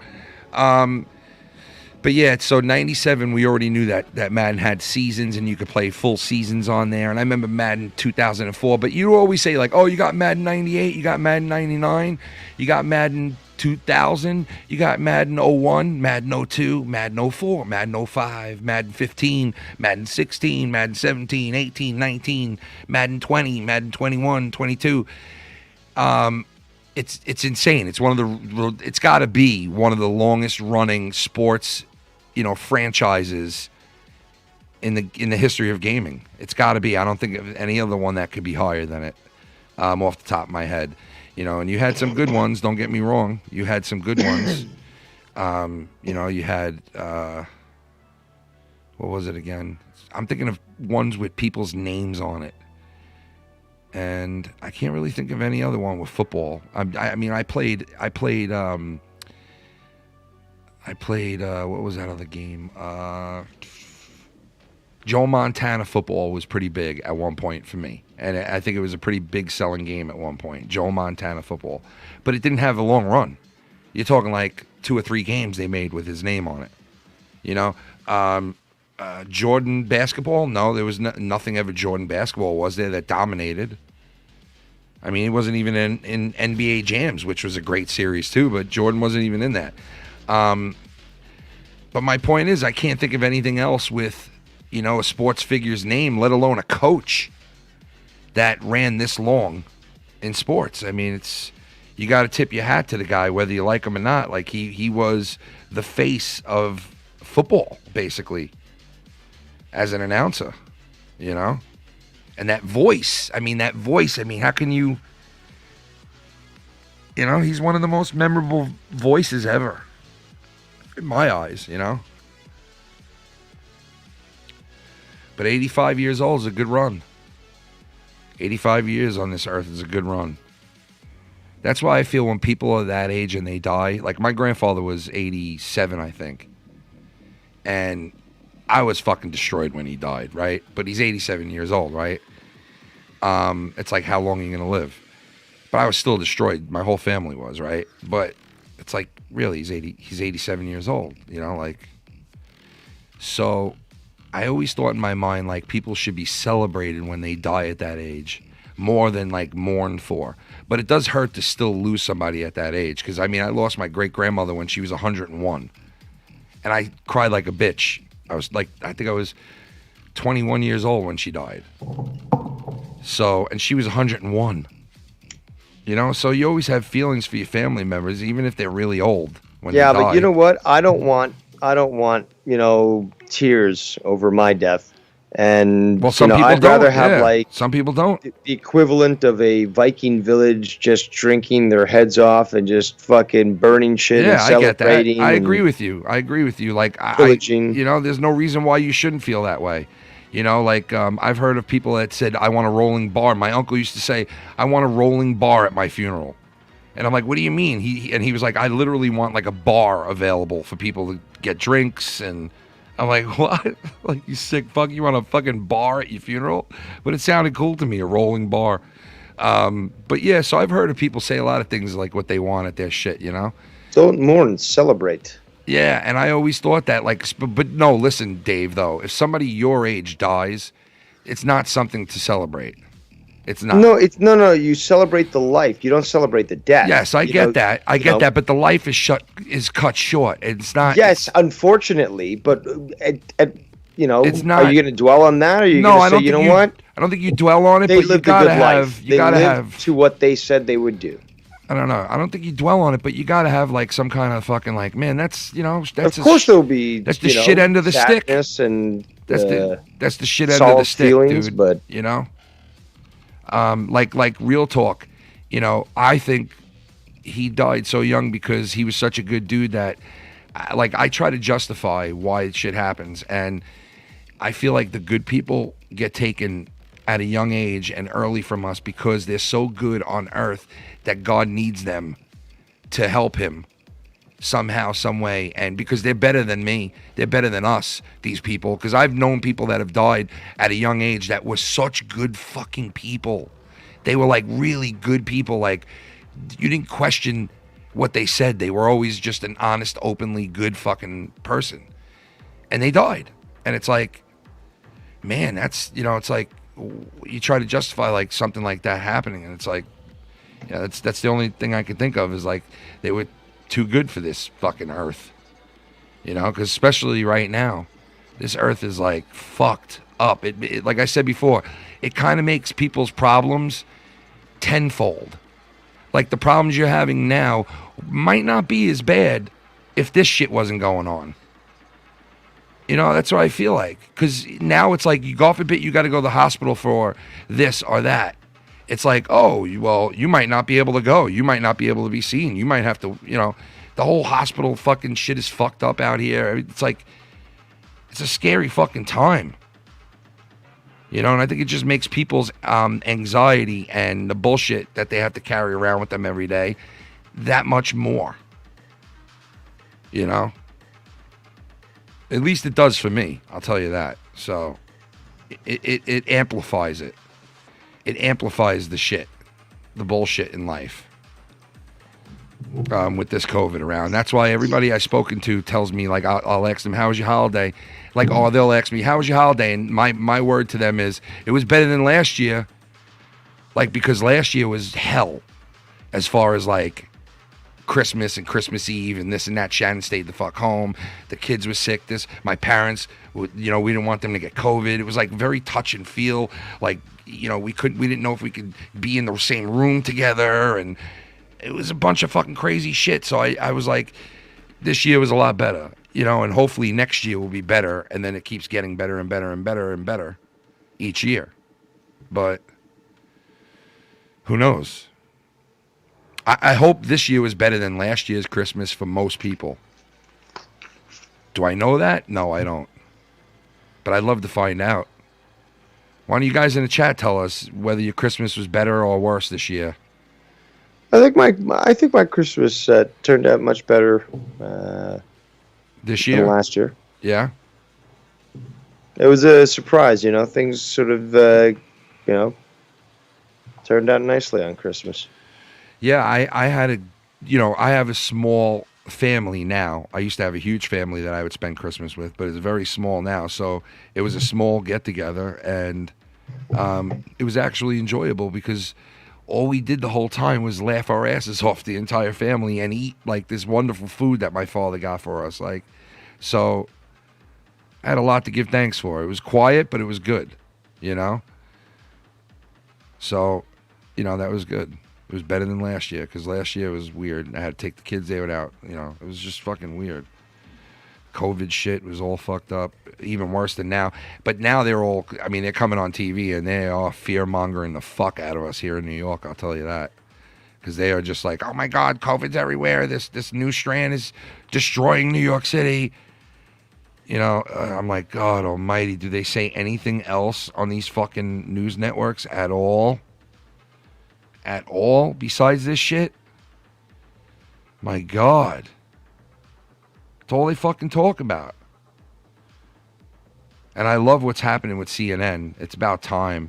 A: But yeah, so 97, we already knew that Madden had seasons and you could play full seasons on there. And I remember Madden 2004, but you always say like, oh, you got Madden 98, you got Madden 99, you got Madden 2000, you got Madden 01, Madden 02, Madden 04, Madden 05, Madden 15, Madden 16, Madden 17, 18, 19, Madden 20, Madden 21, 22. It's insane. It's got to be one of the longest running sports franchises in the history of gaming. It's got to be. I don't think of any other one that could be higher than it, off the top of my head. And you had some good ones. Don't get me wrong. You had some good ones. You had what was it again? I'm thinking of ones with people's names on it, and I can't really think of any other one with football. I played. What was that other game? Joe Montana football was pretty big at one point for me. And I think it was a pretty big selling game at one point, Joe Montana football. But it didn't have a long run. You're talking like 2 or 3 games they made with his name on it. Jordan basketball? No, there was nothing ever Jordan basketball was there that dominated. I mean, it wasn't even in NBA Jams, which was a great series too, but Jordan wasn't even in that. But my point is, I can't think of anything else with, a sports figure's name, let alone a coach that ran this long in sports. I mean, you got to tip your hat to the guy, whether you like him or not. Like he was the face of football, basically, as an announcer, and that voice. I mean, how can you, he's one of the most memorable voices ever. In my eyes, But 85 years old is a good run. 85 years on this earth is a good run. That's why I feel when people are that age and they die, like my grandfather was 87, I think. And I was fucking destroyed when he died, right? But he's 87 years old, right? It's like, how long are you going to live? But I was still destroyed. My whole family was, right? But it's like, really, he's 87 years old, So I always thought in my mind, like, people should be celebrated when they die at that age more than, like, mourned for. But it does hurt to still lose somebody at that age. Because, I lost my great-grandmother when she was 101. And I cried like a bitch. I think I was 21 years old when she died. So, and she was 101. So you always have feelings for your family members, even if they're really old when they die.
F: But you know what? I don't want tears over my death. And
A: some people
F: I'd rather have
A: some people don't.
F: The equivalent of a Viking village just drinking their heads off and just fucking burning shit and celebrating.
A: I get that. I agree with you. Like there's no reason why you shouldn't feel that way. I've heard of people that said, I want a rolling bar. My uncle used to say, I want a rolling bar at my funeral. And I'm like, what do you mean? He was like, I literally want like a bar available for people to get drinks. And I'm like, what? Like, you sick fuck? You want a fucking bar at your funeral? But it sounded cool to me, a rolling bar. But yeah, so I've heard of people say a lot of things like what they want at their shit,
F: Don't mourn, celebrate.
A: Yeah, and I always thought that, but no, listen, Dave, though. If somebody your age dies, it's not something to celebrate. It's not.
F: No, you celebrate the life. You don't celebrate the death.
A: Yes, I get that. I get that, but the life is cut short. It's not.
F: Yes, unfortunately, but
A: It's not.
F: Are you going to dwell on that? Or are you
A: No,
F: going
A: I
F: to
A: don't
F: say, you
A: think
F: know what?
A: I don't think you dwell on it,
F: They
A: but you
F: lived a
A: gotta
F: good
A: have.
F: life.
A: You
F: They
A: gotta
F: lived
A: have.
F: to what they said they would do.
A: I don't know. I don't think you dwell on it, but you gotta have like some kind of fucking like, man, that's that's.
F: Of course, there'll be.
A: That's the shit end of the stick.
F: Sadness and
A: That's the shit end of the
F: solid
A: stick,
F: feelings,
A: dude.
F: but
A: like real talk, I think he died so young because he was such a good dude that, like, I try to justify why shit happens, and I feel like the good people get taken at a young age and early from us because they're so good on earth that God needs them to help him somehow, some way, and because they're better than me, they're better than us, these people, because I've known people that have died at a young age that were such good fucking people. They were like really good people. Like, you didn't question what they said. They were always just an honest, openly good fucking person, and they died. And it's like, man, that's, it's like you try to justify like something like that happening, and it's like, that's the only thing I can think of is like they were too good for this fucking earth, because especially right now, this earth is like fucked up. It like I said before, it kind of makes people's problems tenfold. Like the problems you're having now might not be as bad if this shit wasn't going on. That's what I feel like. Because now it's like, you go off a bit, you got to go to the hospital for this or that. It's like, oh, well, you might not be able to go. You might not be able to be seen. You might have to, the whole hospital fucking shit is fucked up out here. It's like, it's a scary fucking time. And I think it just makes people's anxiety and the bullshit that they have to carry around with them every day that much more. At least it does for me, I'll tell you that. So it amplifies it. It amplifies the shit, the bullshit in life with this COVID around. That's why everybody I've spoken to tells me, like, I'll ask them, how was your holiday? Like, they'll ask me, how was your holiday? And my word to them is, it was better than last year. Like, because last year was hell as far as, like, Christmas and Christmas Eve and this and that. Shannon stayed the fuck home. The kids were sick. My parents, we didn't want them to get COVID. It was like very touch and feel. Like, we didn't know if we could be in the same room together, and it was a bunch of fucking crazy shit. So I was like, this year was a lot better, and hopefully next year will be better. And then it keeps getting better and better and better and better each year. But who knows? I hope this year was better than last year's Christmas for most people. Do I know that? No, I don't. But I'd love to find out. Why don't you guys in the chat tell us whether your Christmas was better or worse this year?
F: I think my Christmas turned out much better
A: this year
F: than last year.
A: Yeah.
F: It was a surprise, Things sort of, turned out nicely on Christmas.
A: Yeah, I had I have a small family now. I used to have a huge family that I would spend Christmas with, but it's very small now. So it was a small get together, and it was actually enjoyable because all we did the whole time was laugh our asses off, the entire family, and eat like this wonderful food that my father got for us. Like, so I had a lot to give thanks for. It was quiet, but it was good, So, that was good. It was better than last year, because last year was weird. I had to take the kids out. It was just fucking weird. COVID shit was all fucked up, even worse than now. But now they're coming on TV, and they are fear-mongering the fuck out of us here in New York, I'll tell you that. Because they are just like, oh my God, COVID's everywhere. This new strand is destroying New York City. I'm like, God almighty, do they say anything else on these fucking news networks at all? At all besides this shit? My God. It's all they fucking talk about. And I love what's happening with CNN. It's about time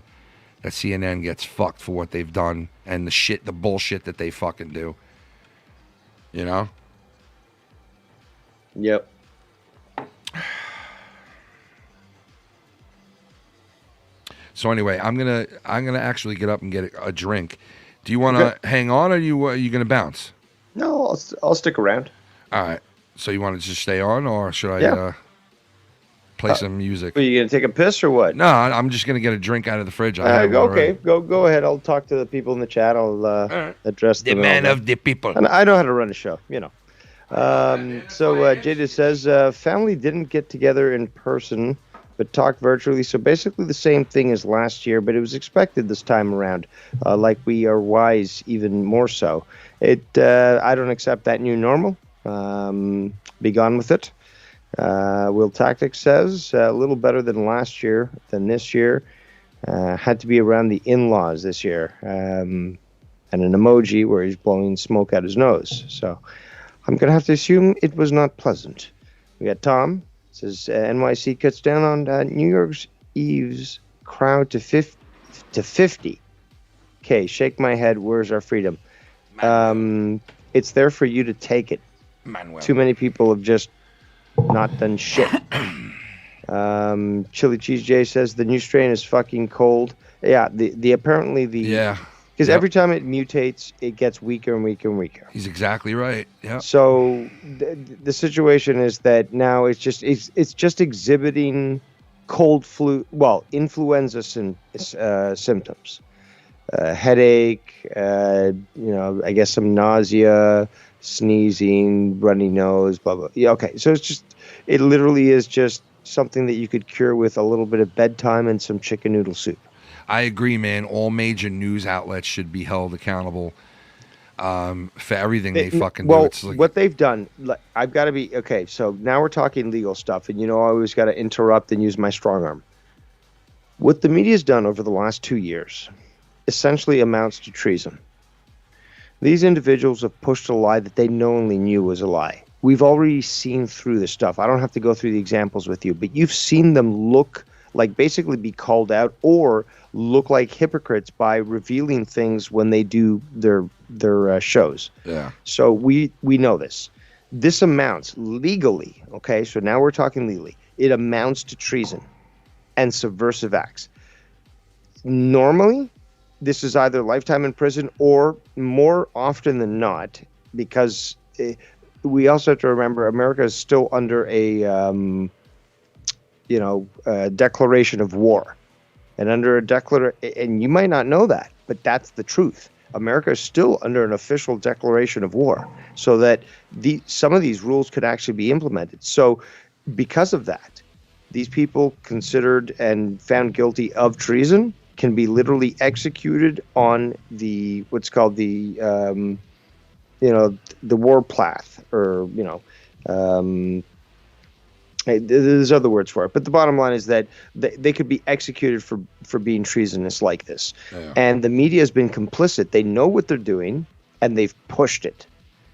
A: that CNN gets fucked for what they've done and the bullshit that they fucking do.
F: Yep.
A: So anyway, I'm gonna actually get up and get a drink. Do you want to hang on, or are you gonna bounce?
F: No, I'll stick around.
A: All right. So you want to just stay on, or should I?
F: Yeah.
A: play some music.
F: Are you gonna take a piss or what?
A: No, I'm just gonna get a drink out of the fridge. I have one
F: Okay,
A: already.
F: go ahead. I'll talk to the people in the chat. I'll address
A: The
F: them.
A: man of the people.
F: And I know how to run a show, you know. So Jada says family didn't get together in person, but talked virtually. So basically the same thing as last year, but it was expected this time around. Like we are wise, even more so. I don't accept that new normal. Be gone with it. Will Tactics says a little better than last year, than this year. Had to be around the in-laws this year. And an emoji where he's blowing smoke out his nose. So I'm going to have to assume it was not pleasant. We got Tom. Says NYC cuts down on New Year's Eve's crowd to 50. Okay, shake my head. Where's our freedom? It's there for you to take it.
A: Manuel.
F: Too many people have just not done shit. Chili Cheese J says the new strain is fucking cold. Yeah, the apparently the because every time it mutates, it gets weaker and weaker and weaker.
A: He's exactly right. Yeah.
F: So the situation is that now it's just exhibiting cold flu, well, influenza symptoms, headache, I guess some nausea, sneezing, runny nose, blah blah. Yeah, okay. So it literally is just something that you could cure with a little bit of bedtime and some chicken noodle soup.
A: I agree, man. All major news outlets should be held accountable for everything they fucking do. It's like,
F: what they've done, I've got to be, okay, so now we're talking legal stuff, and I always got to interrupt and use my strong arm. What the media's done over the last 2 years essentially amounts to treason. These individuals have pushed a lie that they knowingly knew was a lie. We've already seen through this stuff. I don't have to go through the examples with you, but you've seen them look like basically be called out or look like hypocrites by revealing things when they do their shows.
A: Yeah.
F: So we know this. This amounts legally, okay? So now we're talking legally. It amounts to treason and subversive acts. Normally, this is either lifetime in prison or more often than not, because we also have to remember America is still under a declaration of war, and under a and you might not know that, but that's the truth. America is still under an official declaration of war, so that some of these rules could actually be implemented. So, because of that, these people considered and found guilty of treason can be literally executed on what's called the war path, or there's other words for it, but the bottom line is that they could be executed for being treasonous like this.
A: Yeah.
F: And the media has been complicit. They know what they're doing, and they've pushed it.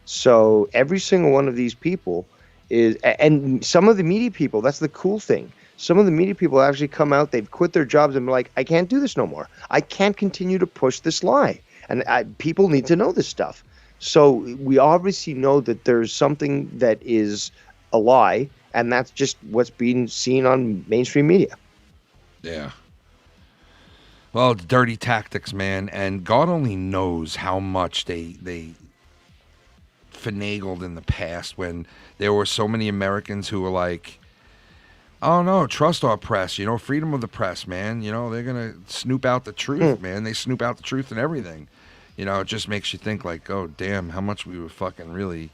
F: So every single one of these people and some of the media people, that's the cool thing. Some of the media people actually come out, they've quit their jobs and be like, I can't do this no more. I can't continue to push this lie. And people need to know this stuff. So we obviously know that there's something that is a lie, and that's just what's being seen on mainstream media.
A: Yeah. Well, it's dirty tactics, man, and God only knows how much they finagled in the past when there were so many Americans who were like, oh no, trust our press, freedom of the press, man. They're gonna snoop out the truth, man. They snoop out the truth and everything. It just makes you think like, oh damn, how much we were fucking really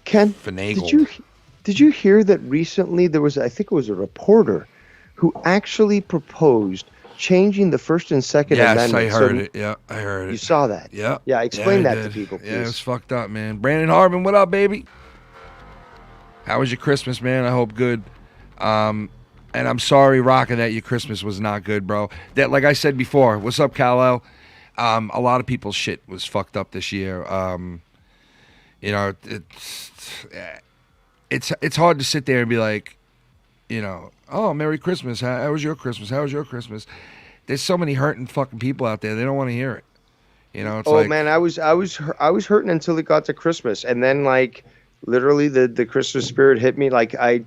A: finagled.
F: Did you hear that recently there was, I think it was a reporter who actually proposed changing the First and Second Amendment?
A: Yes, I heard it. Yeah, I heard it.
F: You saw that?
A: Yeah.
F: Yeah, explain
A: I
F: that
A: did.
F: to people, please.
A: Yeah, it was fucked up, man. Brandon Harbin, what up, baby? How was your Christmas, man? I hope good. And I'm sorry, Rocker, that your Christmas was not good, bro. That, like I said before, what's up, Kal-El? A lot of people's shit was fucked up this year. It's hard to sit there and be like, oh, Merry Christmas. How was your Christmas? How was your Christmas? There's so many hurting fucking people out there. They don't want to hear it. It's
F: man, I was hurting until it got to Christmas, and then literally the Christmas spirit hit me. Like I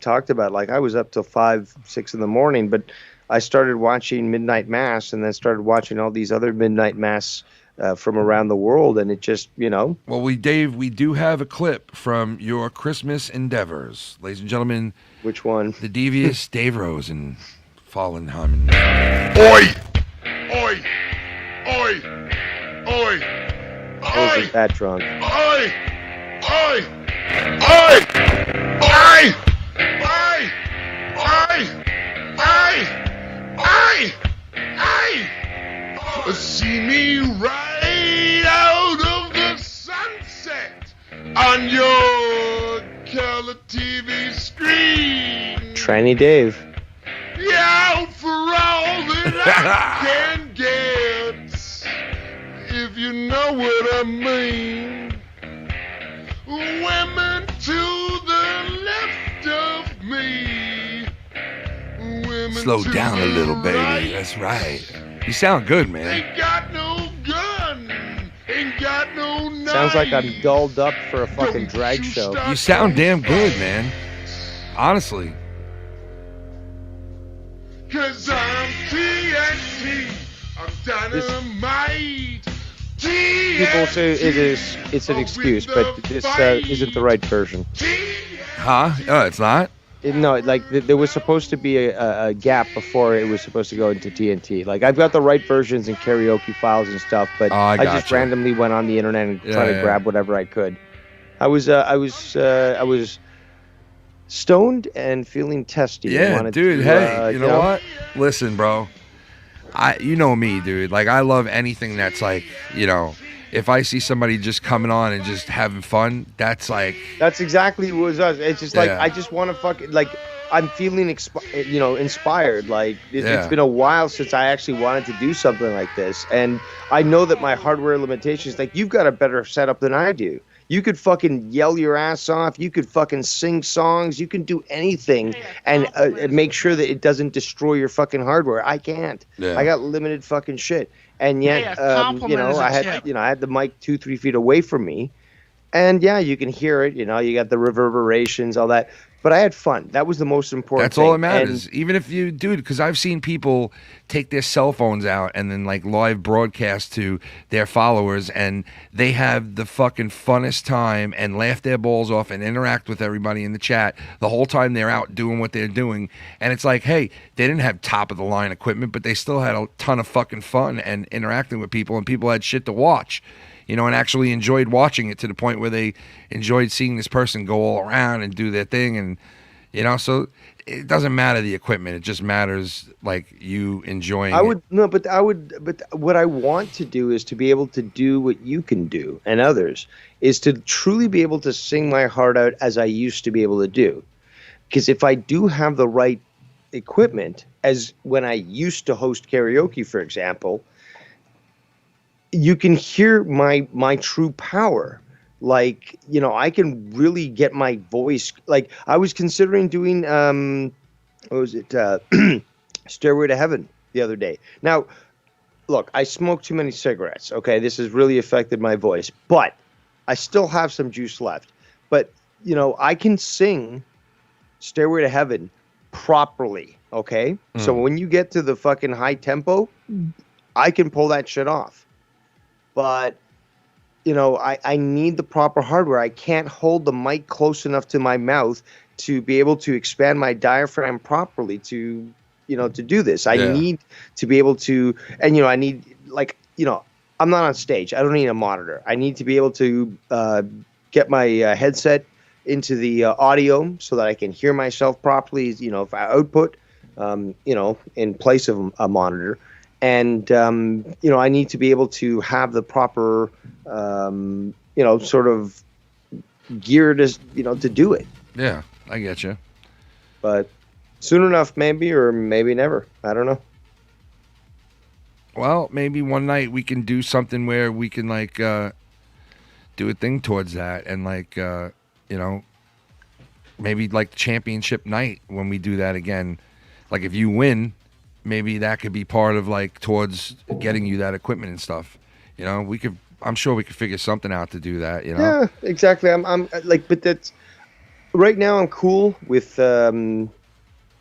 F: talked about, I was up till 5, 6 in the morning, but I started watching Midnight Mass, and then started watching all these other Midnight Mass from around the world, and it just,
A: Well, Dave, we do have a clip from your Christmas endeavors, ladies and gentlemen.
F: Which one?
A: The devious Dave Rose and Fallen Harmon.
H: Oi! Oi! Oi! Oi!
F: I wasn't that drunk.
H: Oi! Oi! Oi! Oi! Oi! Oi! Oi! See me right out of the sunset on your color TV screen.
F: Tranny Dave.
H: Yeah, for all that I can get, if you know what I mean. Women to the left of me. Women
A: Slow
H: to
A: down a
H: the
A: little, baby.
H: right.
A: That's right. You sound good, man.
H: Ain't got no gun, ain't got no knife.
F: Sounds like I'm dolled up for a fucking drag show.
A: You sound damn good, man. Honestly.
H: 'Cause I'm TNT, I'm dynamite.
F: People say it's an excuse, but this isn't the right version.
A: Huh? Oh, it's not?
F: No, like there was supposed to be a gap before it was supposed to go into TNT. Like I've got the right versions and karaoke files and stuff, but I just
A: gotcha.
F: randomly went on the internet and tried to grab whatever I could. I was stoned and feeling testy.
A: Yeah,
F: Wanted
A: dude.
F: to,
A: Hey, you know what? Listen, bro. You know me, dude. Like I love anything that's like, you know, if I see somebody just coming on and just having fun, that's like.
F: That's exactly what it was. It's just like
A: Yeah.
F: I just want to fucking like. I'm feeling inspired. Like it's
A: Yeah.
F: been a while since I actually wanted to do something like this, and I know that my hardware limitations. Like you've got a better setup than I do. You could fucking yell your ass off. You could fucking sing songs. You can do anything and make sure that it doesn't destroy your fucking hardware. I can't.
A: Yeah.
F: I got limited fucking shit. And yet,
E: compliment is a
F: I had,
E: tip.
F: I had the mic 2-3 feet away from me, and yeah, you can hear it. You got the reverberations, all that. But I had fun. That was the most important.
A: That's all that
F: thing.
A: matters.
F: And
A: Even if you, dude, because I've seen people take their cell phones out and then like live broadcast to their followers, and they have the fucking funnest time and laugh their balls off and interact with everybody in the chat the whole time they're out doing what they're doing. And it's like, hey, they didn't have top of the line equipment, but they still had a ton of fucking fun and interacting with people, and people had shit to watch. And actually enjoyed watching it to the point where they enjoyed seeing this person go all around and do their thing. And, so it doesn't matter the equipment. It just matters, like, you enjoying it.
F: But what I want to do is to be able to do what you can do and others, is to truly be able to sing my heart out as I used to be able to do. Because if I do have the right equipment, as when I used to host karaoke, for example, you can hear my true power. Like, I can really get my voice. Like, I was considering doing, what was it? Stairway to Heaven the other day. Now, look, I smoke too many cigarettes. Okay. This has really affected my voice, but I still have some juice left. But, I can sing Stairway to Heaven properly. Okay. So when you get to the fucking high tempo, I can pull that shit off. But, I need the proper hardware. I can't hold the mic close enough to my mouth to be able to expand my diaphragm properly to do this. I need to be able to, and, I need, like, I'm not on stage. I don't need a monitor. I need to be able to get my headset into the audio so that I can hear myself properly, if I output, in place of a monitor. And, I need to be able to have the proper, sort of gear to do it.
A: Yeah, I get you.
F: But soon enough, maybe, or maybe never. I don't know.
A: Well, maybe one night we can do something where we can, like, do a thing towards that. And, like, maybe, like, championship night when we do that again. Like, if you win, maybe that could be part of, like, towards getting you that equipment and stuff. I'm sure we could figure something out to do that,
F: Yeah, exactly. I'm like, but that's right now I'm cool with doing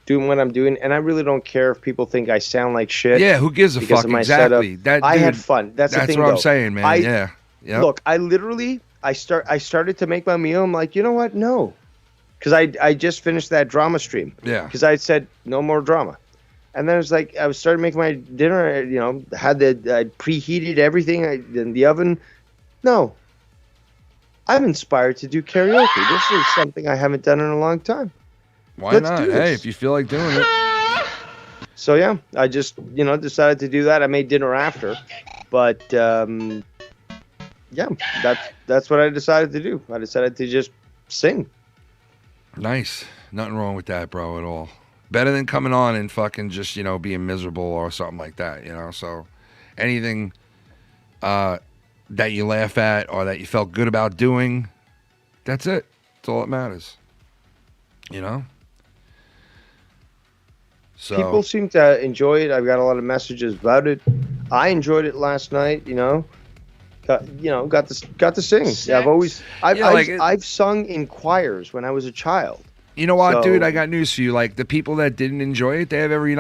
F: what I'm doing, and I really don't care if people think I sound like shit.
A: Yeah, who gives a
F: because
A: fuck?
F: of my
A: Exactly.
F: setup. I had fun. That's the thing,
A: what I'm
F: though.
A: saying, man. Yeah.
F: Look, I literally, I started to make my meal. I'm like, you know what? No. because I just finished that drama stream.
A: Yeah.
F: Because I said no more drama, and then it was like I was starting making my dinner. You know, had I preheated everything in the oven. No. I'm inspired to do karaoke. This is something I haven't done in a long time.
A: Why
F: Let's
A: not?
F: do
A: Hey,
F: this.
A: if you feel like doing it.
F: So yeah, I just decided to do that. I made dinner after, but yeah, that's what I decided to do. I decided to just sing.
A: Nice. Nothing wrong with that, bro, at all. Better than coming on and fucking just, being miserable or something like that, So anything that you laugh at or that you felt good about doing, that's it. That's all that matters. So
F: People seem to enjoy it. I've got a lot of messages about it. I enjoyed it last night. Got to sing. Yeah, I've sung in choirs when I was a child.
A: you know what,
F: So-
A: dude? I got news for you. Like the people that didn't enjoy it, they have every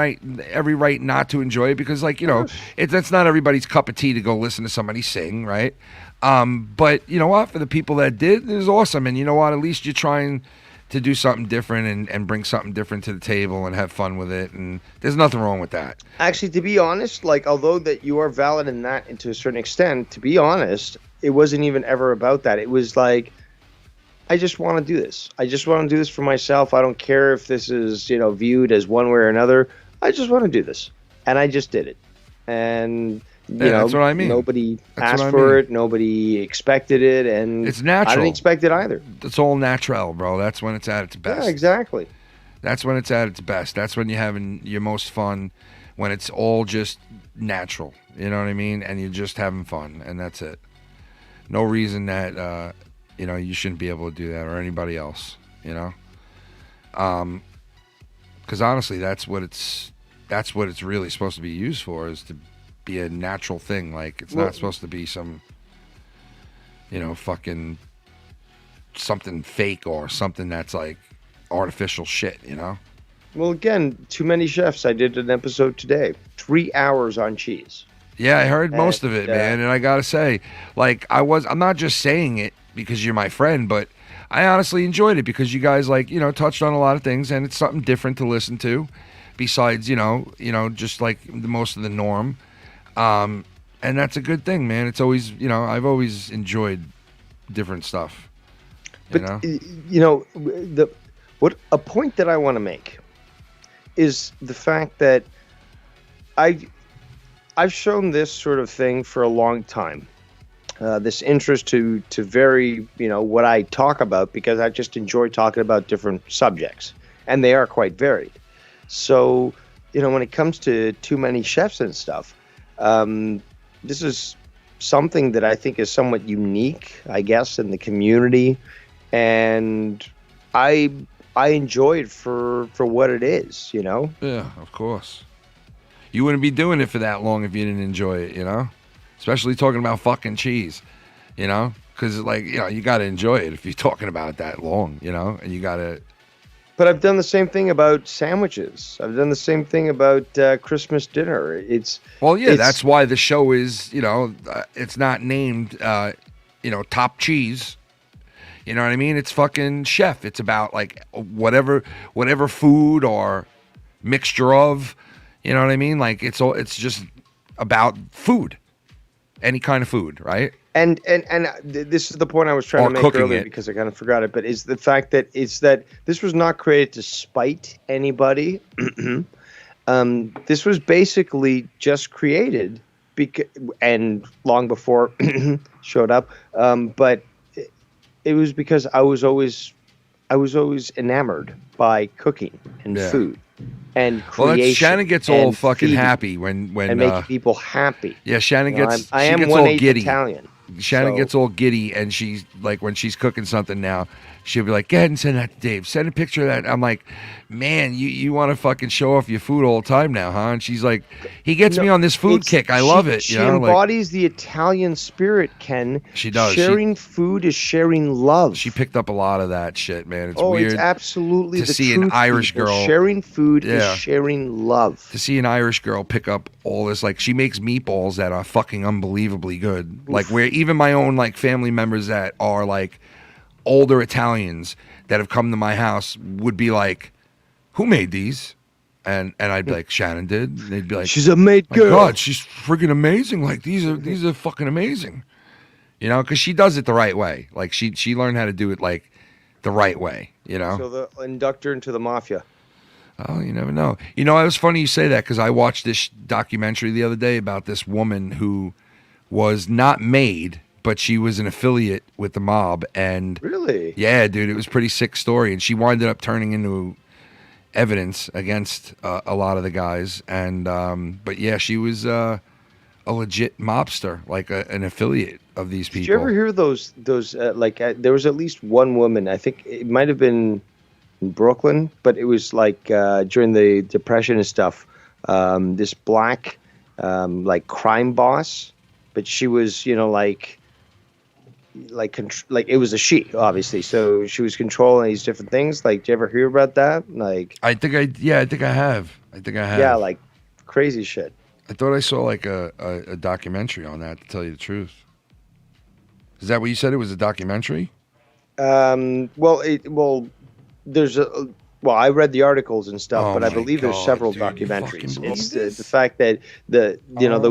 A: right not to enjoy it because, that's not everybody's cup of tea to go listen to somebody sing, right? But you know what? For the people that did, it was awesome. And you know what? At least you're trying to do something different and bring something different to the table and have fun with it. And there's nothing wrong with that.
F: Actually, to be honest, although that you are valid in that and to a certain extent, to be honest, it wasn't even ever about that. It was like, I just want to do this. I just want to do this for myself. I don't care if this is, viewed as one way or another. I just want to do this. And I just did it. And,
A: that's what I mean.
F: Nobody
A: That's
F: asked
A: what I
F: for
A: mean.
F: it. Nobody expected it. And
A: It's natural.
F: I didn't expect it either.
A: It's all natural, bro. That's when it's at its best.
F: Yeah, exactly.
A: That's when it's at its best. That's when you're having your most fun, when it's all just natural. You know what I mean? And you're just having fun, and that's it. No reason that you shouldn't be able to do that or anybody else. Because honestly, that's what it's really supposed to be used for, is to be a natural thing. Like it's not supposed to be some, fucking something fake or something that's like artificial shit.
F: Well, again, too many chefs. I did an episode today. 3 hours on cheese.
A: Yeah, I heard most
F: And,
A: of it, man. And I gotta say, I'm not just saying it because you're my friend, but I honestly enjoyed it because you guys touched on a lot of things, and it's something different to listen to, besides just like most of the norm, and that's a good thing, man. It's always I've always enjoyed different stuff.
F: But a point that I want to make is the fact that I've shown this sort of thing for a long time. This interest to vary, what I talk about, because I just enjoy talking about different subjects, and they are quite varied. So, when it comes to too many chefs and stuff, this is something that I think is somewhat unique, I guess, in the community, and I enjoy it for what it is,
A: Yeah, of course. You wouldn't be doing it for that long if you didn't enjoy it, Especially talking about fucking cheese, Because, you got to enjoy it if you're talking about it that long, And you got to...
F: But I've done the same thing about sandwiches. I've done the same thing about Christmas dinner.
A: That's why the show is, it's not named, Top Cheese. You know what I mean? It's fucking chef. It's about, whatever food or mixture of... You know what I mean? It's just about food, any kind of food, right?
F: And this is the point I was trying
A: Or
F: to make
A: cooking
F: earlier
A: it.
F: because I kind of forgot it. But is the fact that this was not created to spite anybody. This was basically just created and long before showed up. But it was because I was always enamored by cooking and food. And creation.
A: Shannon gets all
F: and
A: fucking
F: feeding
A: happy when
F: and making people happy.
A: Yeah, Shannon gets.
F: I
A: she
F: am
A: gets all
F: 1/8
A: giddy.
F: Italian.
A: Shannon
F: so-
A: gets all giddy, and she's like, when she's cooking something now, she'll be like, "Go ahead and send that to Dave. Send a picture of that." I'm like, "Man, you want to fucking show off your food all the time now, huh?" And she's like, "He gets me on this food kick. I love it."
F: She embodies the Italian spirit, Ken.
A: She does.
F: Sharing food is sharing love.
A: She picked up a lot of that shit, man. It's
F: oh,
A: weird.
F: it's absolutely
A: to
F: the
A: see an
F: truth,
A: Irish
F: people.
A: girl.
F: Sharing food
A: Yeah.
F: is sharing love.
A: To see an Irish girl pick up all this, she makes meatballs that are fucking unbelievably good. Where even my own family members that are older Italians, that have come to my house would be like, "Who made these?" And I'd be like, "Shannon did." And they'd be like,
F: She's a made
A: "My
F: girl.
A: God, she's freaking amazing! Like these are fucking amazing." You know, because she does it the right way. Like she learned how to do it like the right way. You know.
F: So the inductor into the mafia.
A: Oh, you never know. You know, it was funny you say that because I watched this documentary the other day about this woman who was not made, but she was an affiliate with the mob. And
F: Really?
A: yeah, dude, it was a pretty sick story. And she wound up turning into evidence against a lot of the guys. And but yeah, she was a legit mobster, like an affiliate of these people.
F: Did you ever hear those there was at least one woman, I think it might have been in Brooklyn, but it was like during the Depression and stuff, this black like crime boss, but she was, you know, like it was a she, obviously, so she was controlling these different things. Like, did you ever hear about that? Like,
A: I think I have.
F: yeah, like crazy shit.
A: I thought I saw like a documentary on that, to tell you the truth. Is that what you said? It was a documentary?
F: There's I read the articles and stuff,
A: Oh
F: but I
A: my
F: believe there's
A: God,
F: several
A: dude, you
F: documentaries.
A: fucking
F: It's
A: believe
F: the fact that there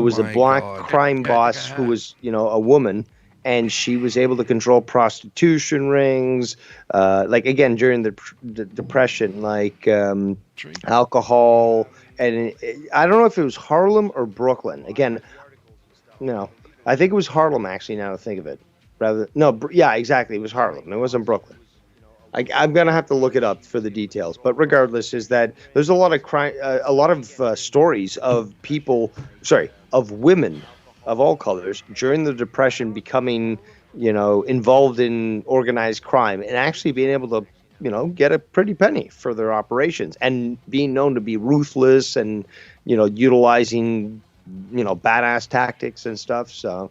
F: was a
A: my
F: black
A: God.
F: crime boss who was, you know, a woman, and she was able to control prostitution rings, like again during the Depression, like alcohol, and I don't know if it was Harlem or Brooklyn. Again, no, I think it was Harlem actually. Now to think of it, exactly, it was Harlem. It wasn't Brooklyn. I'm gonna have to look it up for the details, but regardless, is that there's a lot of crime, stories of of women of all colors during the Depression becoming, you know, involved in organized crime and actually being able to, you know, get a pretty penny for their operations and being known to be ruthless and, you know, utilizing, you know, badass tactics and stuff. So,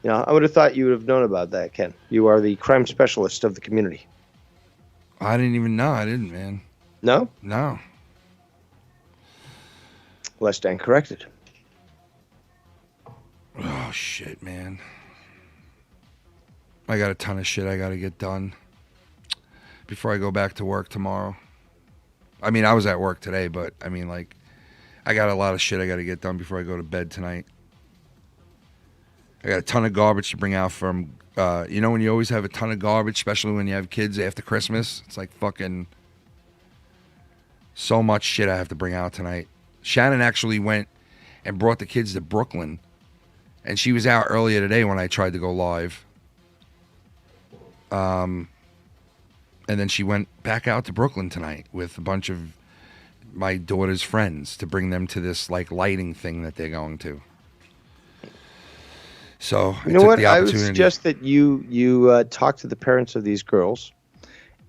F: you know, I would have thought you would have known about that, Ken. You are the crime specialist of the community.
A: I didn't even know. I didn't, man.
F: No?
A: No.
F: Well, I stand corrected.
A: Oh, shit, man. I got a ton of shit I got to get done before I go back to work tomorrow. I mean, I was at work today, but I mean, like, I got a lot of shit I got to get done before I go to bed tonight. I got a ton of garbage to bring out from, you know, when you always have a ton of garbage, especially when you have kids after Christmas. It's like fucking so much shit I have to bring out tonight. Shannon actually went and brought the kids to Brooklyn, and she was out earlier today when I tried to go live. And then she went back out to Brooklyn tonight with a bunch of my daughter's friends to bring them to this like lighting thing that they're going to. So
F: you know what? I would suggest that you talk to the parents of these girls,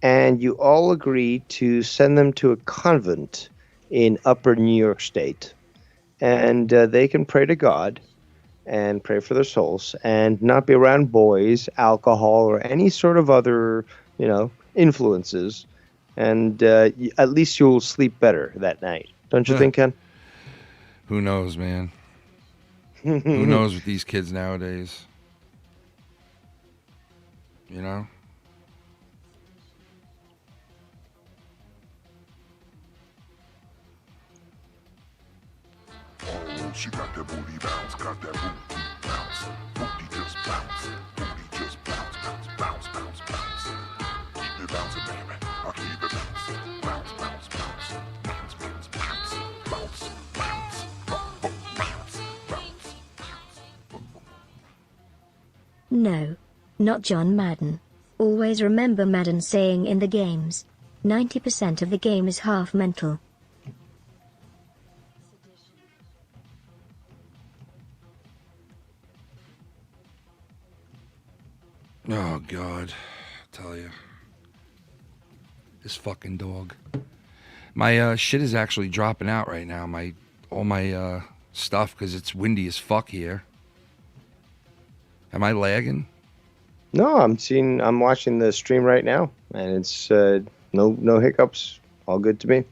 F: and you all agree to send them to a convent in Upper New York State, and they can pray to God and pray for their souls, and not be around boys, alcohol, or any sort of other, you know, influences, and at least you'll sleep better that night. Don't you think, Ken?
A: Who knows, man? Who knows with these kids nowadays? You know?
H: Oh, she got that booty bounce, got that booty bounce. Booty just bounce, booty just bounce, bounce, bounce, bounce, bounce. Keep it bouncing, baby. I'll keep it bouncing. Bounce, bounce, bounce, bounce, bounce, bounce, bounce, bounce, bounce, bounce, bounce.
D: No, not John Madden. Always remember Madden saying in the games, 90% of the game is half mental.
A: Oh, God. I tell you. This fucking dog. My shit is actually dropping out right now. All my stuff, because it's windy as fuck here. Am I lagging?
F: No, I'm watching the stream right now, and it's no hiccups. All good to me.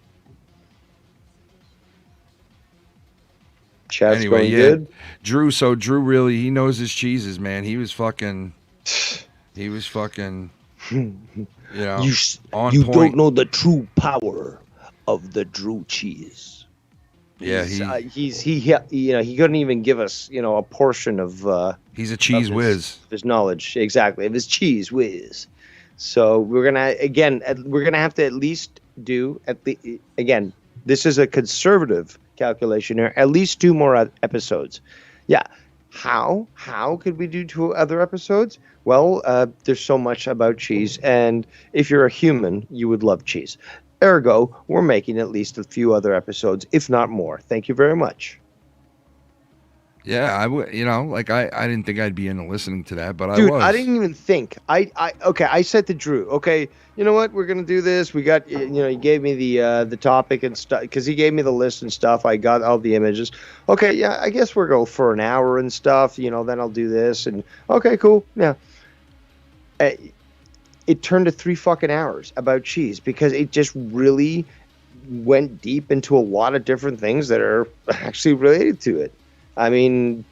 F: Chat's going good.
A: Drew really, he knows his cheeses, man. He was fucking You know,
F: You
A: on point.
F: don't know the true power of the Drew cheese.
A: Yeah,
F: he couldn't even give us, a portion of
A: he's a cheese whiz.
F: His knowledge, exactly, of his cheese whiz. So we're gonna have to at least do again. This is a conservative calculation here. At least 2 more episodes. Yeah. How could we do 2 other episodes? Well, there's so much about cheese, and if you're a human, you would love cheese. Ergo, we're making at least a few other episodes, if not more. Thank you very much.
A: Yeah, I would. I didn't think I'd be into listening to that, but
F: Dude,
A: I was.
F: I didn't even think. I said to Drew, okay, you know what? We're gonna do this. We got, he gave me the topic and stuff because he gave me the list and stuff. I got all the images. Okay, yeah, I guess we'll go for an hour and stuff. Then I'll do this and okay, cool, yeah. It turned to 3 fucking hours about cheese because it just really went deep into a lot of different things that are actually related to it. I mean,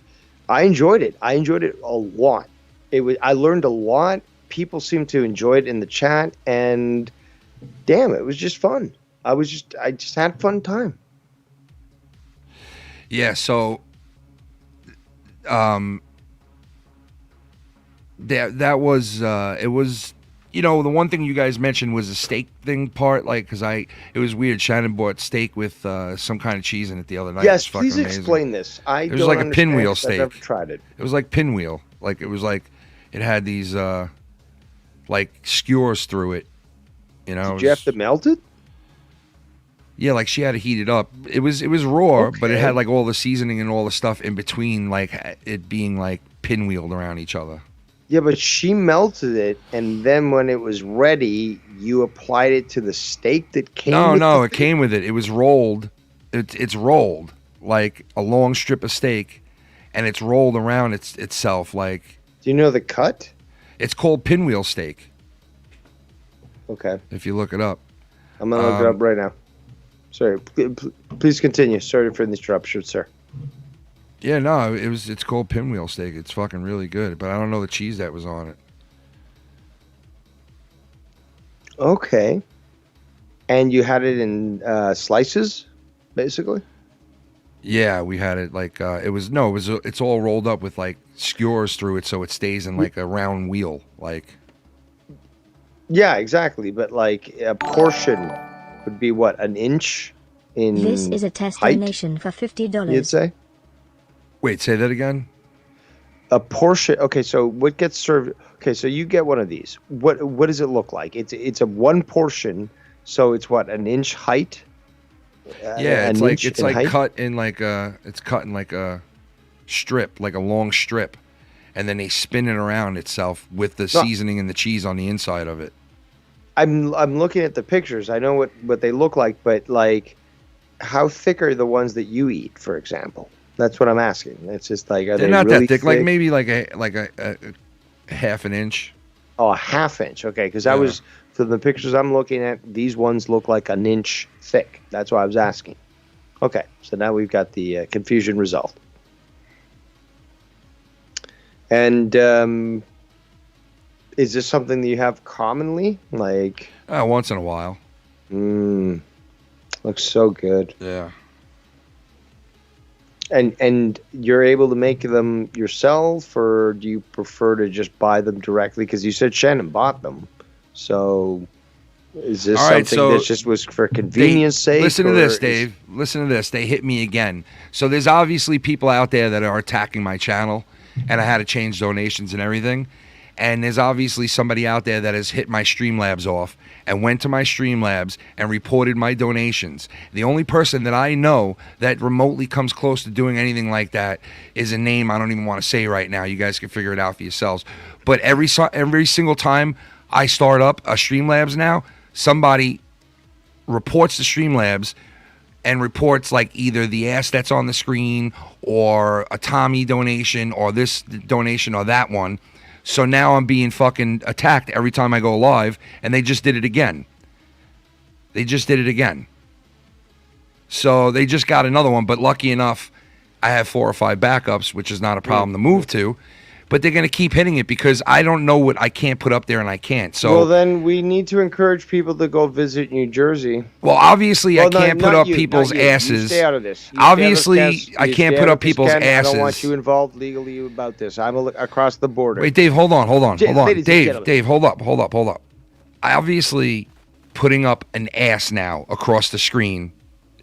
F: I enjoyed it. I enjoyed it a lot. I learned a lot. People seemed to enjoy it in the chat, and damn, it was just fun. I just had a fun time.
A: Yeah. So, that was it was. The one thing you guys mentioned was the steak thing part, because it was weird. Shannon bought steak with some kind of cheese in it the other night.
F: Yes,
A: it was
F: please
A: amazing.
F: explain this.
A: It was like a pinwheel steak.
F: I've never tried it.
A: It was like pinwheel. It had these skewers through it.
F: Did you have to melt it?
A: Yeah, she had to heat it up. It was raw,
F: Okay.
A: but it had all the seasoning and all the stuff in between, it being pinwheeled around each other.
F: Yeah, but she melted it, and then when it was ready, you applied it to the steak that came with
A: No,
F: the
A: it came with it. It was rolled. It's rolled like a long strip of steak, and it's rolled around itself
F: Do you know the cut?
A: It's called pinwheel steak.
F: Okay.
A: If you look it up.
F: I'm going to look it up right now. Sorry. Please continue. Sorry for the interruption, sir.
A: Yeah, no, it's called pinwheel steak. It's fucking really good, but I don't know the cheese that was on it.
F: Okay. And you had it in slices, basically?
A: Yeah, we had it it's all rolled up with skewers through it so it stays in a round wheel
F: Yeah, exactly, but a portion would be what, an inch in
D: This is a test
F: height,
D: donation for $50.
F: you'd say?
A: Wait, say that again?
F: A portion. Okay, so what gets served? Okay, so you get one of these. What does it look like? It's a one portion, so it's what, an inch height?
A: Yeah,
F: an inch in height?
A: cut in it's cut in a strip, a long strip, and then they spin it around itself with the seasoning and the cheese on the inside of it.
F: I'm looking at the pictures. I know what they look like, but how thick are the ones that you eat, for example? That's what I'm asking. It's just are
A: They're
F: they
A: not
F: really
A: that thick,
F: thick?
A: maybe a half an inch.
F: Oh, a half inch. Okay, because from the pictures I'm looking at, these ones look like an inch thick. That's why I was asking. Okay, so now we've got the confusion result. And is this something that you have commonly?
A: Once in a while.
F: Looks so good.
A: Yeah.
F: And you're able to make them yourself, or do you prefer to just buy them directly? Because you said Shannon bought them. So is this something that just was for convenience sake?
A: Listen to this, Dave. Listen to this. They hit me again. So there's obviously people out there that are attacking my channel, and I had to change donations and everything. And there's obviously somebody out there that has hit my Streamlabs off and went to my Streamlabs and reported my donations. The only person that I know that remotely comes close to doing anything like that is a name I don't even want to say right now. You guys can figure it out for yourselves. But every single time I start up a Streamlabs now, somebody reports to Streamlabs and reports either the ass that's on the screen or a Tommy donation or this donation or that one. So now I'm being fucking attacked every time I go live, and they just did it again. So they just got another one, but lucky enough, I have 4 or 5 backups, which is not a problem to move to. but they're going to keep hitting it because I don't know what I can't put up there and I can't. So
F: well, then we need to encourage people to go visit New Jersey.
A: Well, obviously I can't put up people's
F: You
A: asses.
F: stay out of this.
A: Obviously, I can't put up people's asses.
F: I don't want you involved legally about this. I'm across the border.
A: Wait, Dave, hold on.
F: Dave,
A: Dave, hold up. Obviously, putting up an ass now across the screen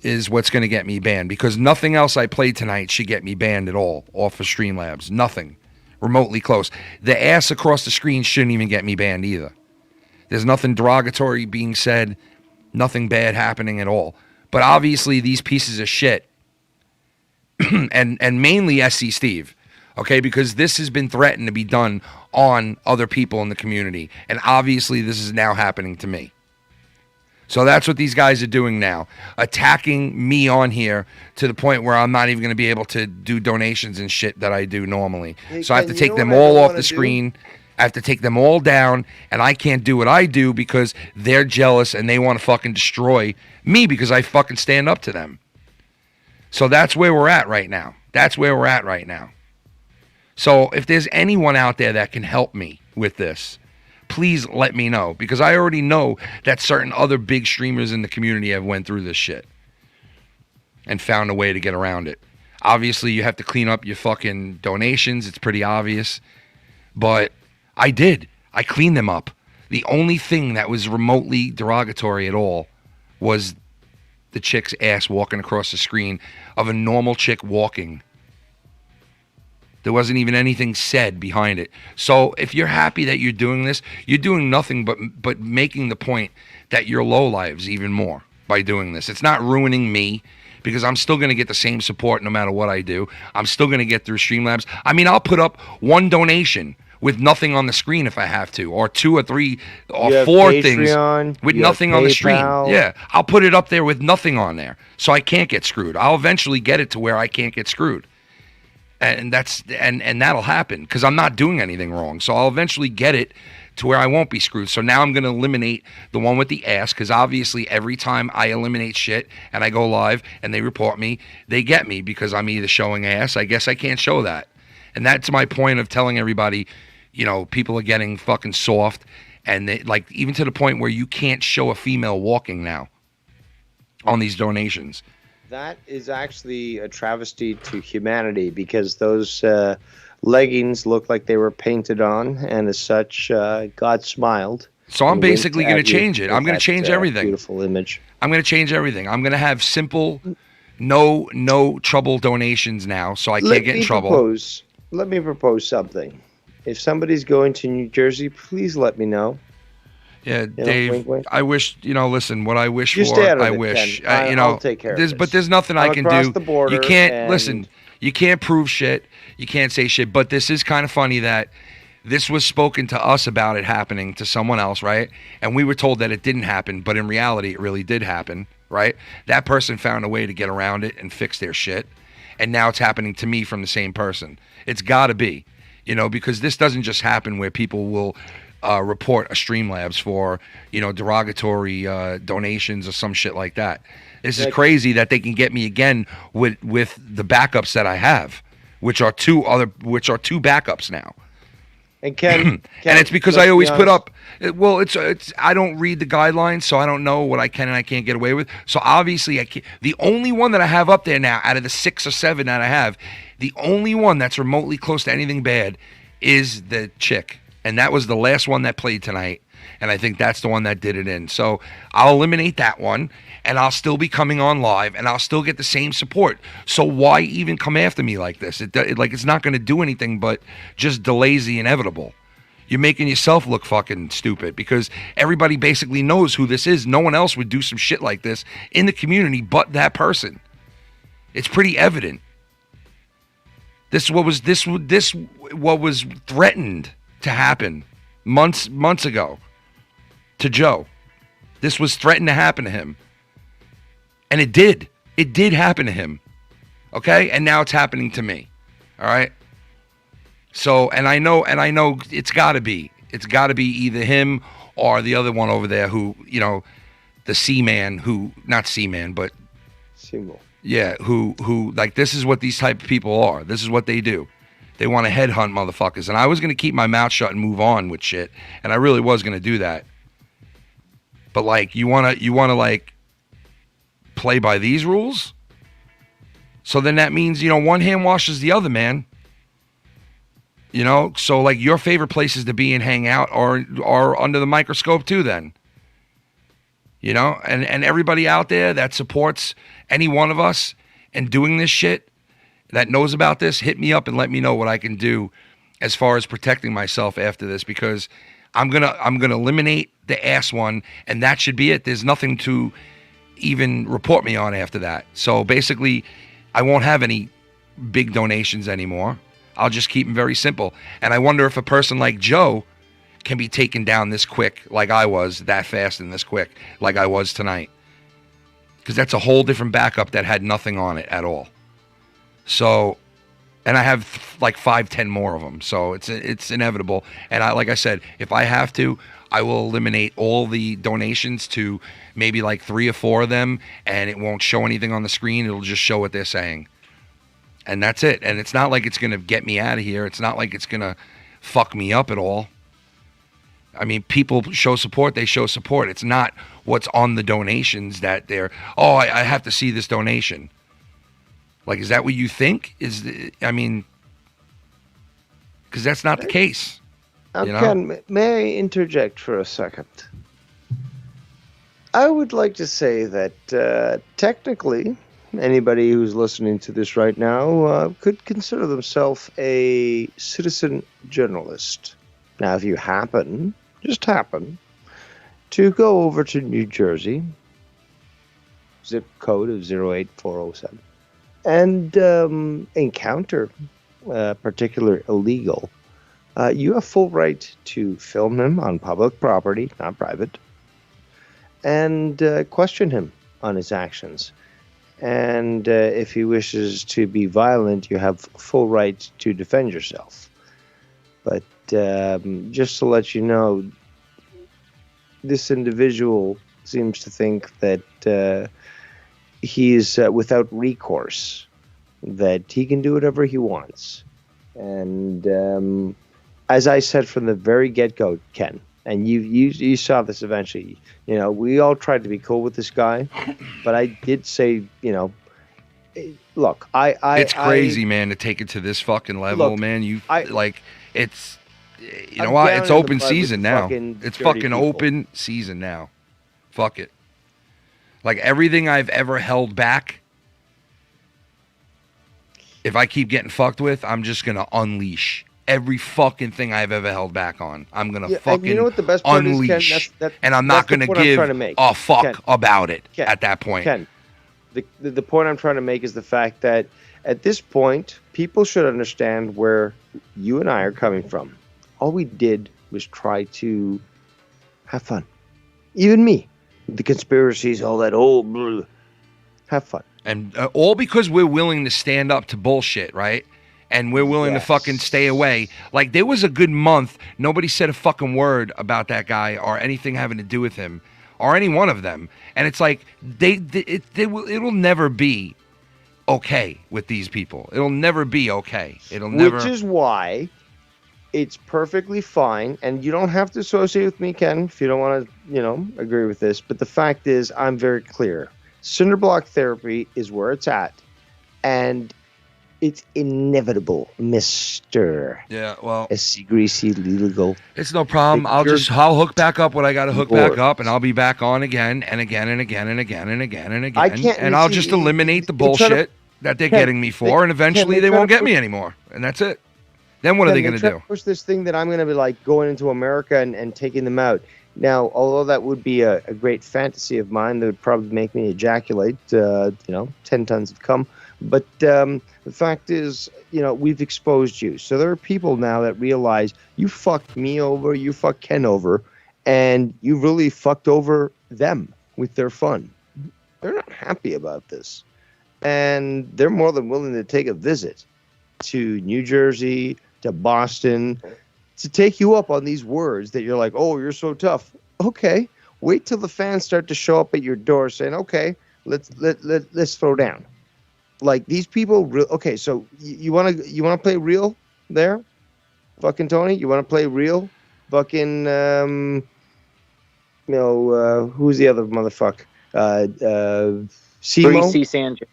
A: is what's going to get me banned because nothing else I played tonight should get me banned at all off of Streamlabs. Nothing remotely close. The ass across the screen shouldn't even get me banned either. There's nothing derogatory being said, nothing bad happening at all. But obviously these pieces of shit, and mainly SC Steve, okay, because this has been threatened to be done on other people in the community, and obviously this is now happening to me. So that's what these guys are doing now, attacking me on here to the point where I'm not even going to be able to do donations and shit that I do normally. So I have to take them all off the screen. I have to take them all down, and I can't do what I do because they're jealous and they want to fucking destroy me because I fucking stand up to them. So that's where we're at right now. So if there's anyone out there that can help me with this, please let me know because I already know that certain other big streamers in the community have went through this shit and found a way to get around it. Obviously, you have to clean up your fucking donations. It's pretty obvious. But I did. I cleaned them up. The only thing that was remotely derogatory at all was the chick's ass walking across the screen of a normal chick walking. There wasn't even anything said behind it. So if you're happy that you're doing this, you're doing nothing but making the point that you're lowlives even more by doing this. It's not ruining me because I'm still going to get the same support no matter what I do. I'm still going to get through Streamlabs. I mean, I'll put up one donation with nothing on the screen if I have to, or 2 or 3 or 4 things with nothing on the screen. Yeah, I'll put it up there with nothing on there so I can't get screwed. I'll eventually get it to where I can't get screwed. And that'll happen because I'm not doing anything wrong. So I'll eventually get it to where I won't be screwed. So now I'm going to eliminate the one with the ass because obviously every time I eliminate shit and I go live and they report me, they get me because I'm either showing ass. I guess I can't show that. And that's my point of telling everybody, you know, people are getting fucking soft and they, like, even to the point where you can't show a female walking now on these donations.
F: That is actually a travesty to humanity because those leggings look like they were painted on, and as such, God smiled.
A: So I'm basically going to change it. I'm going to change everything.
F: Beautiful image.
A: I'm going to change everything. I'm going to have simple, no trouble donations now, so I can't get in trouble.
F: Let me propose something. If somebody's going to New Jersey, please let me know.
A: Yeah, Dave,
F: wink, wink.
A: I wish, listen, what I wish
F: you
A: for,
F: stay out of
A: I
F: it,
A: wish.
F: Ken. I'll take care of this.
A: But there's nothing I can
F: across
A: do.
F: The border
A: you can't, listen, you can't prove shit. You can't say shit. But this is kind of funny that this was spoken to us about it happening to someone else, right? And we were told that it didn't happen, but in reality, it really did happen, right? That person found a way to get around it and fix their shit. And now it's happening to me from the same person. It's got to be, because this doesn't just happen where people will report a Streamlabs for, derogatory donations or some shit like that. This is crazy that they can get me again with the backups that I have, which are two backups now.
F: And Ken,
A: and it's because I always put up. Well, it's I don't read the guidelines, so I don't know what I can and I can't get away with. So obviously, I can't, the only one that I have up there now, out of the 6 or 7 that I have, the only one that's remotely close to anything bad is the chick. And that was the last one that played tonight. And I think that's the one that did it in. So I'll eliminate that one. And I'll still be coming on live. And I'll still get the same support. So why even come after me like this? It's not going to do anything but just delays the inevitable. You're making yourself look fucking stupid. Because everybody basically knows who this is. No one else would do some shit like this in the community but that person. It's pretty evident. This what was threatened to happen months ago to Joe. This was threatened to happen to him. And it did. It did happen to him. Okay? And now it's happening to me. All right? So, and I know it's got to be either him or the other one over there who, the C-man who, not C-man, but
F: Seymour.
A: Yeah, who like, this is what these type of people are. This is what they do. They want to headhunt motherfuckers. And I was going to keep my mouth shut and move on with shit. And I really was going to do that. But, like, you want to like, play by these rules? So then that means, one hand washes the other, man. So, like, your favorite places to be and hang out are under the microscope too then. And everybody out there that supports any one of us and doing this shit, that knows about this, hit me up and let me know what I can do as far as protecting myself after this, because I'm gonna eliminate the ass one, and that should be it. There's nothing to even report me on after that. So basically, I won't have any big donations anymore. I'll just keep them very simple. And I wonder if a person like Joe can be taken down this quick, like I was, that fast and this quick, like I was tonight. Because that's a whole different backup that had nothing on it at all. So, and I have like 5-10 more of them. So it's inevitable. And like I said, if I have to, I will eliminate all the donations to maybe like 3 or 4 of them, and it won't show anything on the screen. It'll just show what they're saying. And that's it. And it's not like it's going to get me out of here. It's not like it's going to fuck me up at all. I mean, people show support, they show support. It's not what's on the donations that they're, I have to see this donation. Like, is that what you think? Because that's not the case.
F: Ken, may I interject for a second? I would like to say that technically, anybody who's listening to this right now could consider themselves a citizen journalist. Now, if you just happen, to go over to New Jersey, zip code of 08407, and encounter a particular illegal, you have full right to film him on public property, not private, and question him on his actions. And if he wishes to be violent, you have full right to defend yourself. But just to let you know, this individual seems to think that he's without recourse, that he can do whatever he wants. And as I said from the very get-go, Ken, and you saw this eventually, we all tried to be cool with this guy, but I did say, look,
A: it's crazy, man, to take it to this fucking level, look, man. It's, what? It's open season now. It's fucking open season now. Fuck it. Like, everything I've ever held back, if I keep getting fucked with, I'm just going to unleash every fucking thing I've ever held back on. I'm going to fucking what the best part unleash. Is, Ken? And I'm not going to give a fuck Ken, about it Ken, at that point.
F: Ken, the point I'm trying to make is the fact that at this point, people should understand where you and I are coming from. All we did was try to have fun. Even me. The conspiracies, all that old blah, have fun.
A: And all because we're willing to stand up to bullshit, right? And we're willing to fucking stay away. Like, there was a good month, nobody said a fucking word about that guy or anything having to do with him or any one of them. And it's like, it'll never be okay with these people. It'll never be okay.
F: Which is why it's perfectly fine, and you don't have to associate with me, Ken, if you don't want to, agree with this. But the fact is, I'm very clear. Cinderblock therapy is where it's at, and it's inevitable, Mr.
A: Yeah, well,
F: greasy legal.
A: It's no problem. I'll hook back up what I got to hook back up, and I'll be back on again and again and again and again and again and again. And I'll just eliminate the bullshit that they're getting me for, and eventually they won't get me anymore, and that's it. Then what are they going to do?
F: Push this thing that I'm going to be like going into America and taking them out. Now, although that would be a great fantasy of mine, that would probably make me ejaculate, 10 tons of cum. But the fact is, we've exposed you. So there are people now that realize you fucked me over, you fucked Ken over, and you really fucked over them with their fun. They're not happy about this. And they're more than willing to take a visit to New Jersey, to Boston, to take you up on these words that you're like, oh, you're so tough. Okay, wait till the fans start to show up at your door saying, okay, let's throw down. Like, these people, okay, so you want to play real? there? Fucking Tony, you want to play real? Fucking, who's the other motherfucker? Simo.
J: C. Sanchez.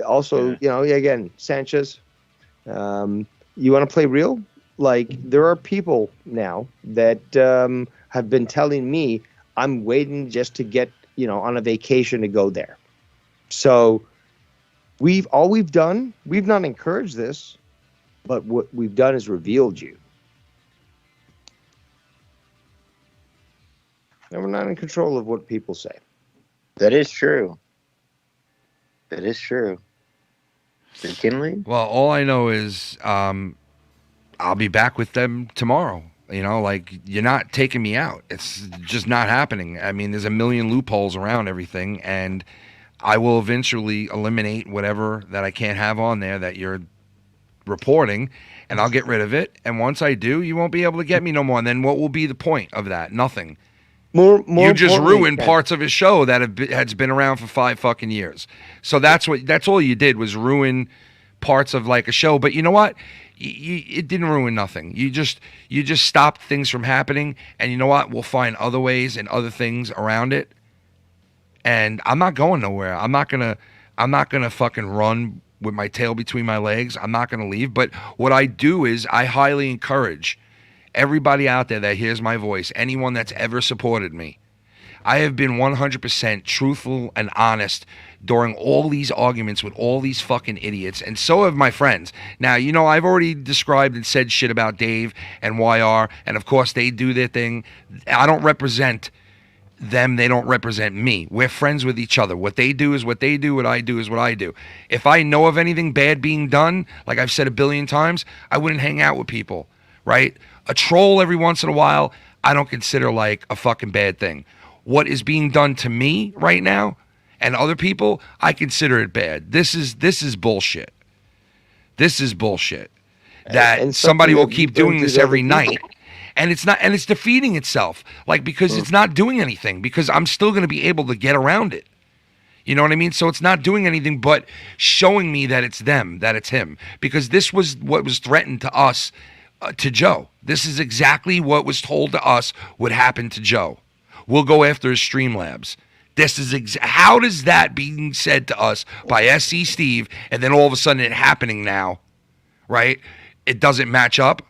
F: Also, again, Sanchez. You want to play real? Like, there are people now that have been telling me I'm waiting just to get, on a vacation to go there. So we've not encouraged this, but what we've done is revealed you. And we're not in control of what people say.
J: That is true. That is true. McKinley?
A: Well, all I know is I'll be back with them tomorrow. You're not taking me out. It's just not happening. I mean, there's a million loopholes around everything, and I will eventually eliminate whatever that I can't have on there that you're reporting, and I'll get rid of it. And once I do, you won't be able to get me no more. And then what will be the point of that? Nothing.
F: More
A: you just ruined parts of his show that has been around for 5 fucking years. So that's all you did was ruin parts of like a show. But you know what? It didn't ruin nothing. You just stopped things from happening. And you know what? We'll find other ways and other things around it. And I'm not going nowhere. I'm not gonna fucking run with my tail between my legs. I'm not gonna leave. But what I do is I highly encourage everybody out there that hears my voice, anyone that's ever supported me, I have been 100% truthful and honest during all these arguments with all these fucking idiots, and so have my friends. Now, I've already described and said shit about Dave and YR, and of course they do their thing. I don't represent them, they don't represent me. We're friends with each other. What they do is what they do, what I do is what I do. If I know of anything bad being done, like I've said a billion times, I wouldn't hang out with people, right? A troll every once in a while, I don't consider like a fucking bad thing. What is being done to me right now and other people, I consider it bad. This is bullshit. This is bullshit. That and somebody will keep doing this every night. And it's not, and it's defeating itself. Like, because it's not doing anything, because I'm still going to be able to get around it. You know what I mean? So it's not doing anything but showing me that it's them, that it's him. Because this was what was threatened to us, to Joe. This is exactly what was told to us would happen to Joe. We'll go after his Streamlabs. This is how does that being said to us by SC Steve, and then all of a sudden it happening now, right? It doesn't match up.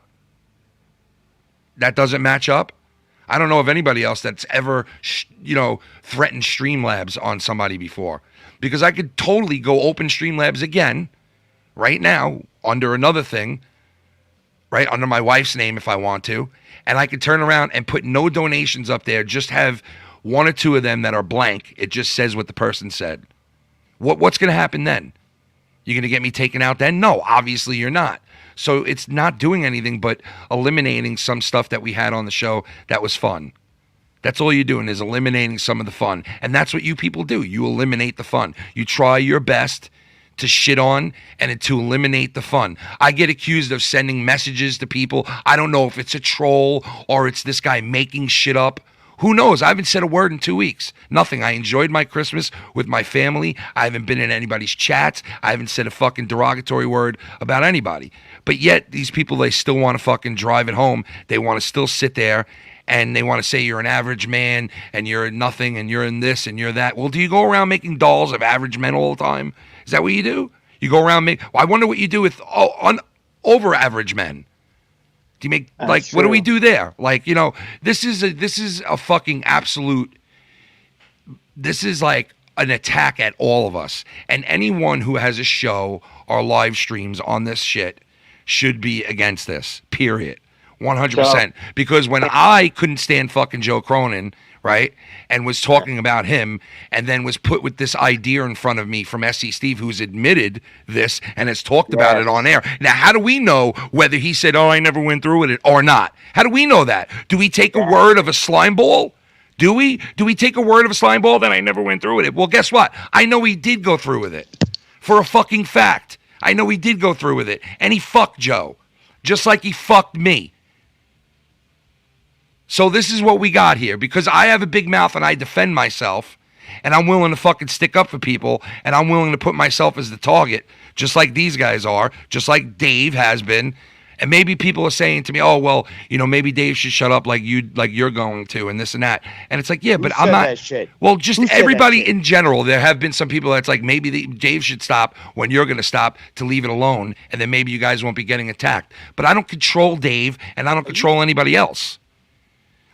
A: That doesn't match up. I don't know of anybody else that's ever, threatened Streamlabs on somebody before, because I could totally go open Streamlabs again, right now under another thing. Right, under my wife's name if I want to, and I could turn around and put no donations up there, just have 1 or 2 of them that are blank. It just says what the person said. What's going to happen then? You're going to get me taken out then? No, obviously you're not. So it's not doing anything but eliminating some stuff that we had on the show that was fun. That's all you're doing is eliminating some of the fun. And that's what you people do. You eliminate the fun. You try your best to shit on and to eliminate the fun. I get accused of sending messages to people. I don't know if it's a troll or it's this guy making shit up. Who knows? I haven't said a word in 2 weeks. Nothing. I enjoyed my Christmas with my family. I haven't been in anybody's chats. I haven't said a fucking derogatory word about anybody. But yet these people, they still want to fucking drive it home. They want to still sit there and they want to say you're an average man and you're nothing and you're in this and you're that. Well, do you go around making dolls of average men all the time? Is that what you do? You go around I wonder what you do with over average men. Do you make what do we do there? This is a fucking absolute. This is like an attack at all of us, and anyone who has a show or live streams on this shit should be against this. Period. 100%. Because when I couldn't stand fucking Joe Cronin, right, and was talking about him, and then was put with this idea in front of me from SC Steve, who's admitted this and has talked about it on air. Now, how do we know whether he said, I never went through with it, or not? How do we know that? Do we take a word of a slime ball? Do we? Do we take a word of a slime ball that I never went through with it? Well, guess what? I know he did go through with it. For a fucking fact. I know he did go through with it. And he fucked Joe. Just like he fucked me. So this is what we got here, because I have a big mouth and I defend myself, and I'm willing to fucking stick up for people, and I'm willing to put myself as the target, just like these guys are, just like Dave has been, And maybe people are saying to me, "Oh, well, maybe Dave should shut up like you're going to, and this and that." And it's like, yeah, but I'm not.
F: That shit?
A: Well, just
F: Who said
A: everybody
F: that shit?
A: in general. There have been some people that's like, maybe Dave should stop when you're going to stop to leave it alone, and then maybe you guys won't be getting attacked. But I don't control Dave, and I don't control anybody else.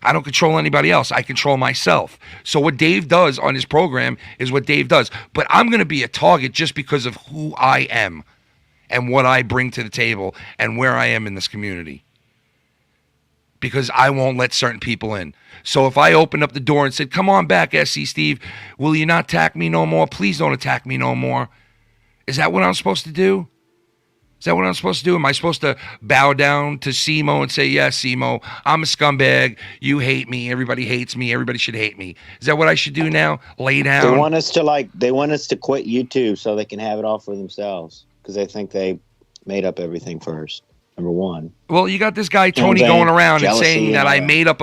A: I don't control anybody else. I control myself. So what Dave does on his program is what Dave does. But I'm going to be a target just because of who I am and what I bring to the table and where I am in this community. Because I won't let certain people in. So if I opened up the door and said, "Come on back, SC Steve, will you not attack me no more? Please don't attack me no more." Is that what I'm supposed to do? Is that what I'm supposed to do? Am I supposed to bow down to Simo and say, "Yes, Simo, I'm a scumbag. You hate me. Everybody hates me. Everybody should hate me"? Is that what I should do now? Lay down?
J: They want us to quit YouTube so they can have it all for themselves because they think they made up everything first. Number one.
A: Well, you got this guy Tony going around and saying that I made up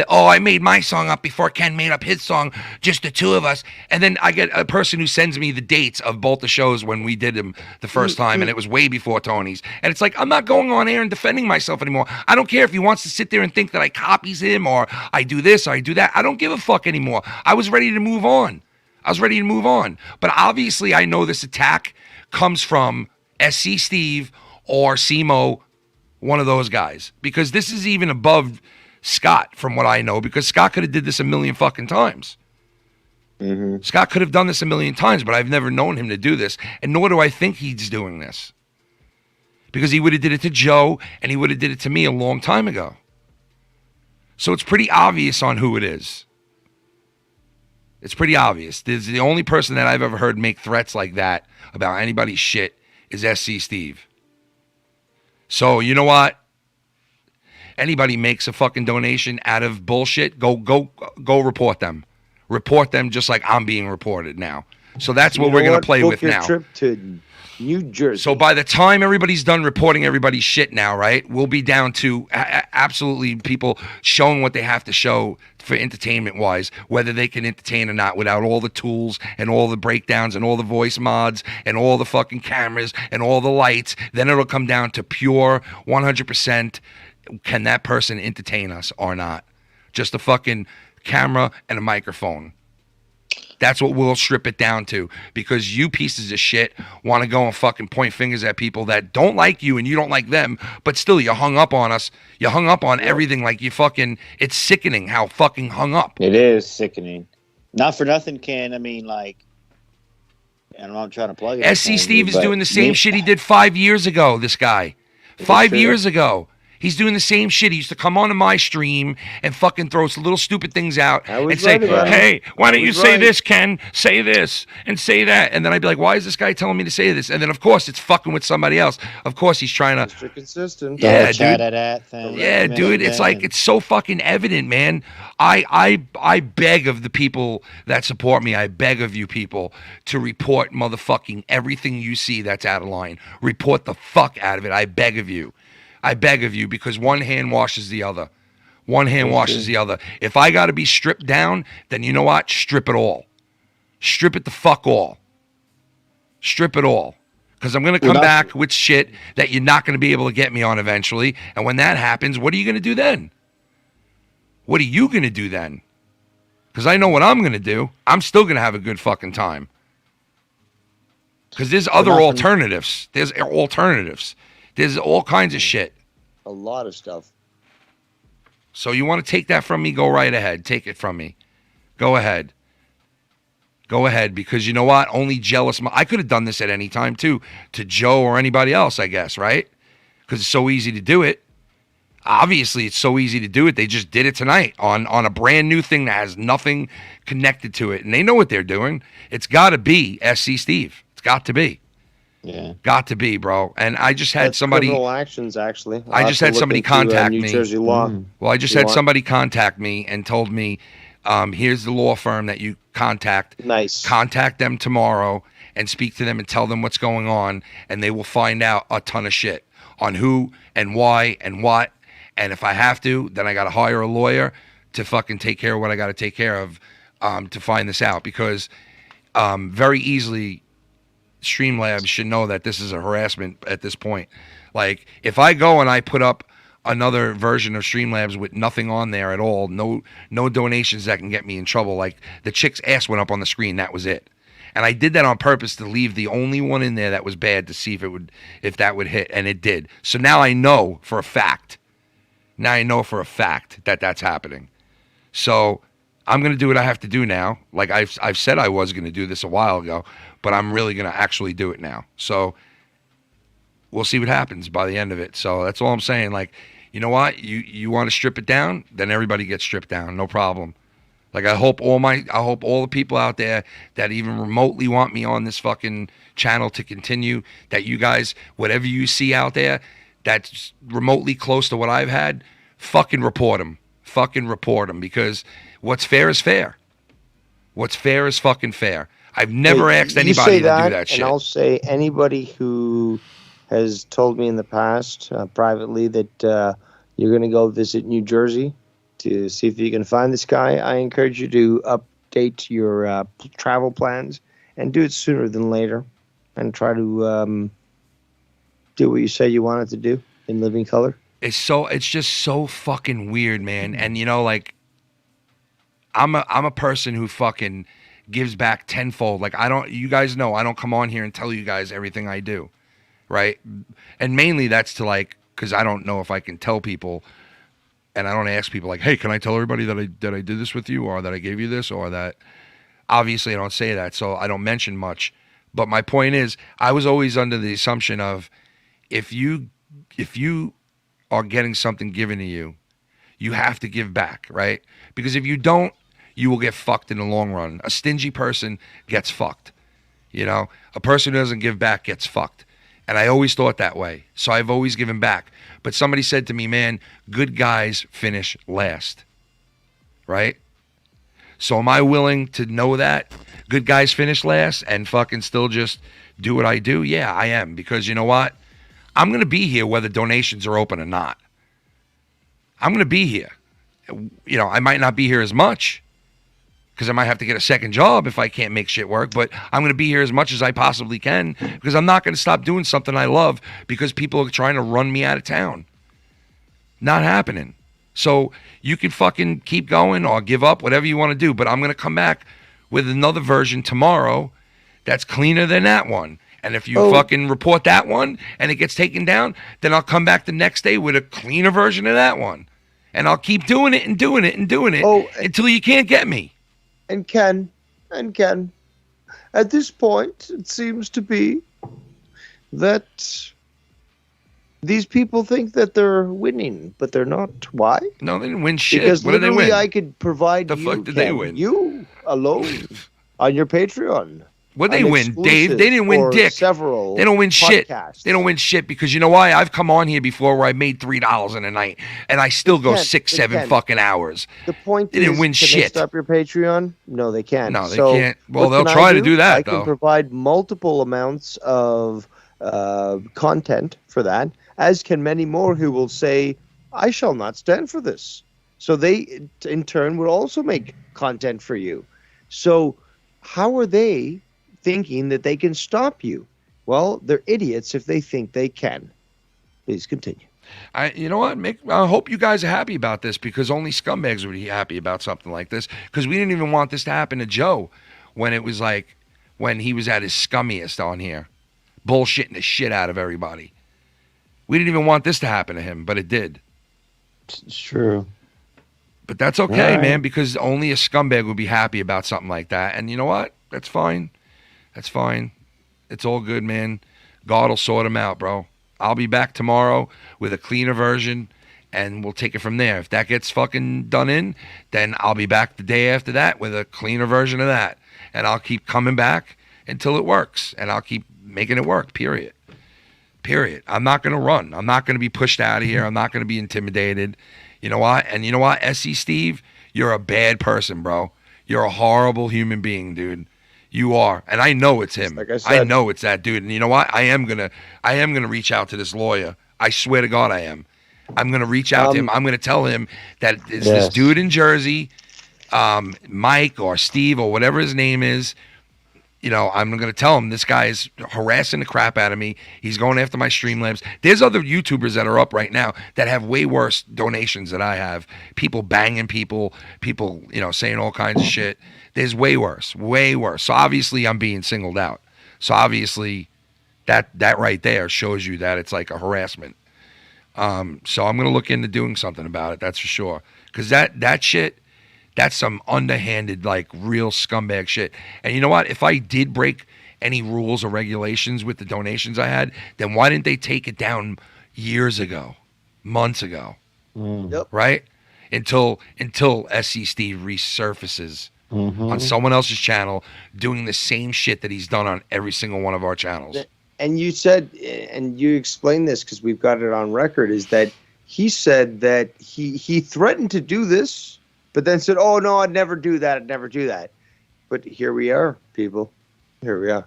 A: I made my song up before Ken made up his song, just the two of us. And then I get a person who sends me the dates of both the shows when we did them the first time, and it was way before Tony's. And it's like, I'm not going on air and defending myself anymore. I don't care if he wants to sit there and think that I copies him or I do this or I do that. I don't give a fuck anymore. I was ready to move on. But obviously I know this attack comes from SC Steve or Simo, one of those guys. Because this is even above Scott, from what I know, because Scott could have did this a million fucking times.
J: Mm-hmm.
A: Scott could have done this a million times, but I've never known him to do this, and nor do I think he's doing this. Because he would have did it to Joe, and he would have did it to me a long time ago. So it's pretty obvious on who it is. It's pretty obvious. There's the only person that I've ever heard make threats like that about anybody's shit is SC Steve. So, you know what? Anybody makes a fucking donation out of bullshit, go report them. Report them just like I'm being reported now. So that's what we're going to play with now.
F: Trip to New Jersey.
A: So by the time everybody's done reporting everybody's shit now, right, we'll be down to absolutely people showing what they have to show for entertainment-wise, whether they can entertain or not, without all the tools and all the breakdowns and all the voice mods and all the fucking cameras and all the lights. Then it'll come down to pure 100%, can that person entertain us or not? Just a fucking camera and a microphone. That's what we'll strip it down to, because you pieces of shit want to go and fucking point fingers at people that don't like you and you don't like them, but still you hung up on us. You hung up on everything like you fucking, it's sickening how fucking hung up.
J: It is sickening. Not for nothing, Ken. I mean, like, and I'm not trying to plug it.
A: SC Steve is doing the same shit he did 5 years ago, this guy. 5 years ago. He's doing the same shit. He used to come onto my stream and fucking throw little stupid things out and say, "Hey, why don't you say this, Ken? Say this and say that." And then I'd be like, "Why is this guy telling me to say this?" And then, of course, it's fucking with somebody else. Of course, he's trying to...
F: Mr. Consistent.
A: Yeah, dude.
J: Thing.
A: Yeah, dude. It's like, it's so fucking evident, man. I beg of the people that support me, I beg of you people to report motherfucking everything you see that's out of line. Report the fuck out of it. I beg of you. I beg of you, because one hand washes the other. One hand washes the other. If I got to be stripped down, then you know what? Strip it all. Strip it the fuck all. Strip it all. Because I'm going to come back with shit that you're not going to be able to get me on eventually. And when that happens, what are you going to do then? What are you going to do then? Because I know what I'm going to do. I'm still going to have a good fucking time. Because there's other alternatives. There's alternatives. There's all kinds of shit.
F: A lot of stuff.
A: So you want to take that from me? Go right ahead. Take it from me. Go ahead. Go ahead, because you know what? Only jealous... I could have done this at any time, too, to Joe or anybody else, I guess, right? Because it's so easy to do it. Obviously, it's so easy to do it. They just did it tonight on a brand new thing that has nothing connected to it. And they know what they're doing. It's got to be SC Steve. It's got to be.
J: Yeah.
A: Got to be, bro. And I just had somebody...
F: criminal actions, actually.
A: I just had somebody contact me.
F: New Jersey law.
A: Well, I just had somebody contact me and told me, here's the law firm that you contact.
F: Nice.
A: Contact them tomorrow and speak to them and tell them what's going on, and they will find out a ton of shit on who and why and what. And if I have to, then I got to hire a lawyer to fucking take care of what I got to take care of to find this out, because very easily Streamlabs should know that this is a harassment at this point. Like, if I go and I put up another version of Streamlabs with nothing on there at all, no donations that can get me in trouble. Like, the chick's ass went up on the screen, that was it. And I did that on purpose to leave the only one in there that was bad to see if that would hit, and it did. So now I know for a fact. That that's happening. So I'm gonna do what I have to do now. Like I've said I was gonna do this a while ago, but I'm really gonna actually do it now. So we'll see what happens by the end of it. So that's all I'm saying. Like, you know what? You want to strip it down? Then everybody gets stripped down. No problem. Like, I hope all the people out there that even remotely want me on this fucking channel to continue, that you guys, whatever you see out there that's remotely close to what I've had, fucking report them. Fucking report them, because what's fair is fair. What's fair is fucking fair. I've never asked anybody to do that shit.
F: And I'll say anybody who has told me in the past privately that you're going to go visit New Jersey to see if you can find this guy, I encourage you to update your travel plans and do it sooner than later, and try to do what you say you wanted to do in living color.
A: It's just so fucking weird, man. And you know, like, I'm a person who fucking gives back tenfold. Like, you guys know I don't come on here and tell you guys everything I do, right? And mainly that's to, like, because I don't know if I can tell people, and I don't ask people like, hey, can I tell everybody that I did this with you, or that I gave you this, or that. Obviously I don't say that, so I don't mention much. But my point is, I was always under the assumption of, if you are getting something given to you, you have to give back, right? Because if you don't, you will get fucked in the long run. A stingy person gets fucked. You know, a person who doesn't give back gets fucked. And I always thought that way. So I've always given back. But somebody said to me, man, good guys finish last, right? So am I willing to know that good guys finish last and fucking still just do what I do? Yeah, I am. Because you know what? I'm going to be here whether donations are open or not. I'm going to be here. You know, I might not be here as much because I might have to get a second job if I can't make shit work, but I'm going to be here as much as I possibly can, because I'm not going to stop doing something I love because people are trying to run me out of town. Not happening. So you can fucking keep going or give up, whatever you want to do, but I'm going to come back with another version tomorrow that's cleaner than that one. And if you fucking report that one and it gets taken down, then I'll come back the next day with a cleaner version of that one. And I'll keep doing it and doing it and doing it until you can't get me.
F: And Ken, at this point, it seems to be that these people think that they're winning, but they're not. Why?
A: No, they didn't win shit.
F: Because
A: what did they win?
F: I could provide
A: the fuck did they win?
F: You alone on your Patreon.
A: What they win, Dave? They didn't win dick. They don't win shit. They don't win shit, because you know why? I've come on here before where I made $3 in a night, and I still go 6-7 fucking hours.
F: The point
A: they didn't win shit.
F: Can they stop your Patreon? No, they can't.
A: No, they can't. Well, they'll try to do that.
F: I can provide multiple amounts of content for that, as can many more who will say, "I shall not stand for this." So they, in turn, will also make content for you. So how are they thinking that they can stop you? Well, they're idiots if they think they can. Please continue.
A: You know what? I hope you guys are happy about this, because only scumbags would be happy about something like this. Because we didn't even want this to happen to Joe when it was like, when he was at his scummiest on here, bullshitting the shit out of everybody. We didn't even want this to happen to him, but it did.
F: It's true.
A: But that's okay, man, because only a scumbag would be happy about something like that. And you know what? That's fine. That's fine. It's all good, man. God will sort them out, bro. I'll be back tomorrow with a cleaner version, and we'll take it from there. If that gets fucking done in, then I'll be back the day after that with a cleaner version of that. And I'll keep coming back until it works, and I'll keep making it work, period. Period. I'm not going to run. I'm not going to be pushed out of here. I'm not going to be intimidated. You know what? And you know what, SC Steve? You're a bad person, bro. You're a horrible human being, dude. You are, and I know it's him.
F: Like I said,
A: I know it's that dude. And you know what? I am gonna reach out to this lawyer. I swear to God, I am. I'm gonna reach out to him. I'm gonna tell him that it's this dude in Jersey, Mike or Steve or whatever his name is. I'm going to tell him this guy is harassing the crap out of me. He's going after my Streamlabs. There's other YouTubers that are up right now that have way worse donations than I have. People banging people, saying all kinds of shit. There's way worse. So obviously I'm being singled out. So obviously that right there shows you that it's like a harassment. So I'm going to look into doing something about it. That's for sure. Because that shit, that's some underhanded, like, real scumbag shit. And you know what? If I did break any rules or regulations with the donations I had, then why didn't they take it down years ago, months ago?
F: Yep.
A: Right? Until SC Steve resurfaces on someone else's channel doing the same shit that he's done on every single one of our channels.
F: And you said, and you explained this because we've got it on record, is that he said that he threatened to do this, but then said, "Oh no, I'd never do that. I'd never do that." But here we are, people. Here we are.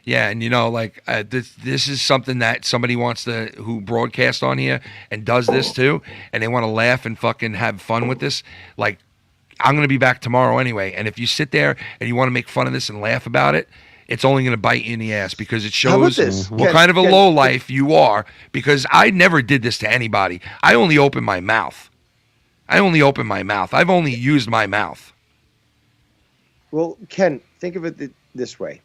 A: Yeah, and this is something that somebody who broadcasts on here and does this too, and they want to laugh and fucking have fun with this. Like, I'm gonna be back tomorrow anyway, and if you sit there and you want to make fun of this and laugh about it, it's only going to bite you in the ass because it shows what kind of a lowlife you are. Because I never did this to anybody. I only opened my mouth. I've only used my mouth.
F: Well, Ken, think of it this way.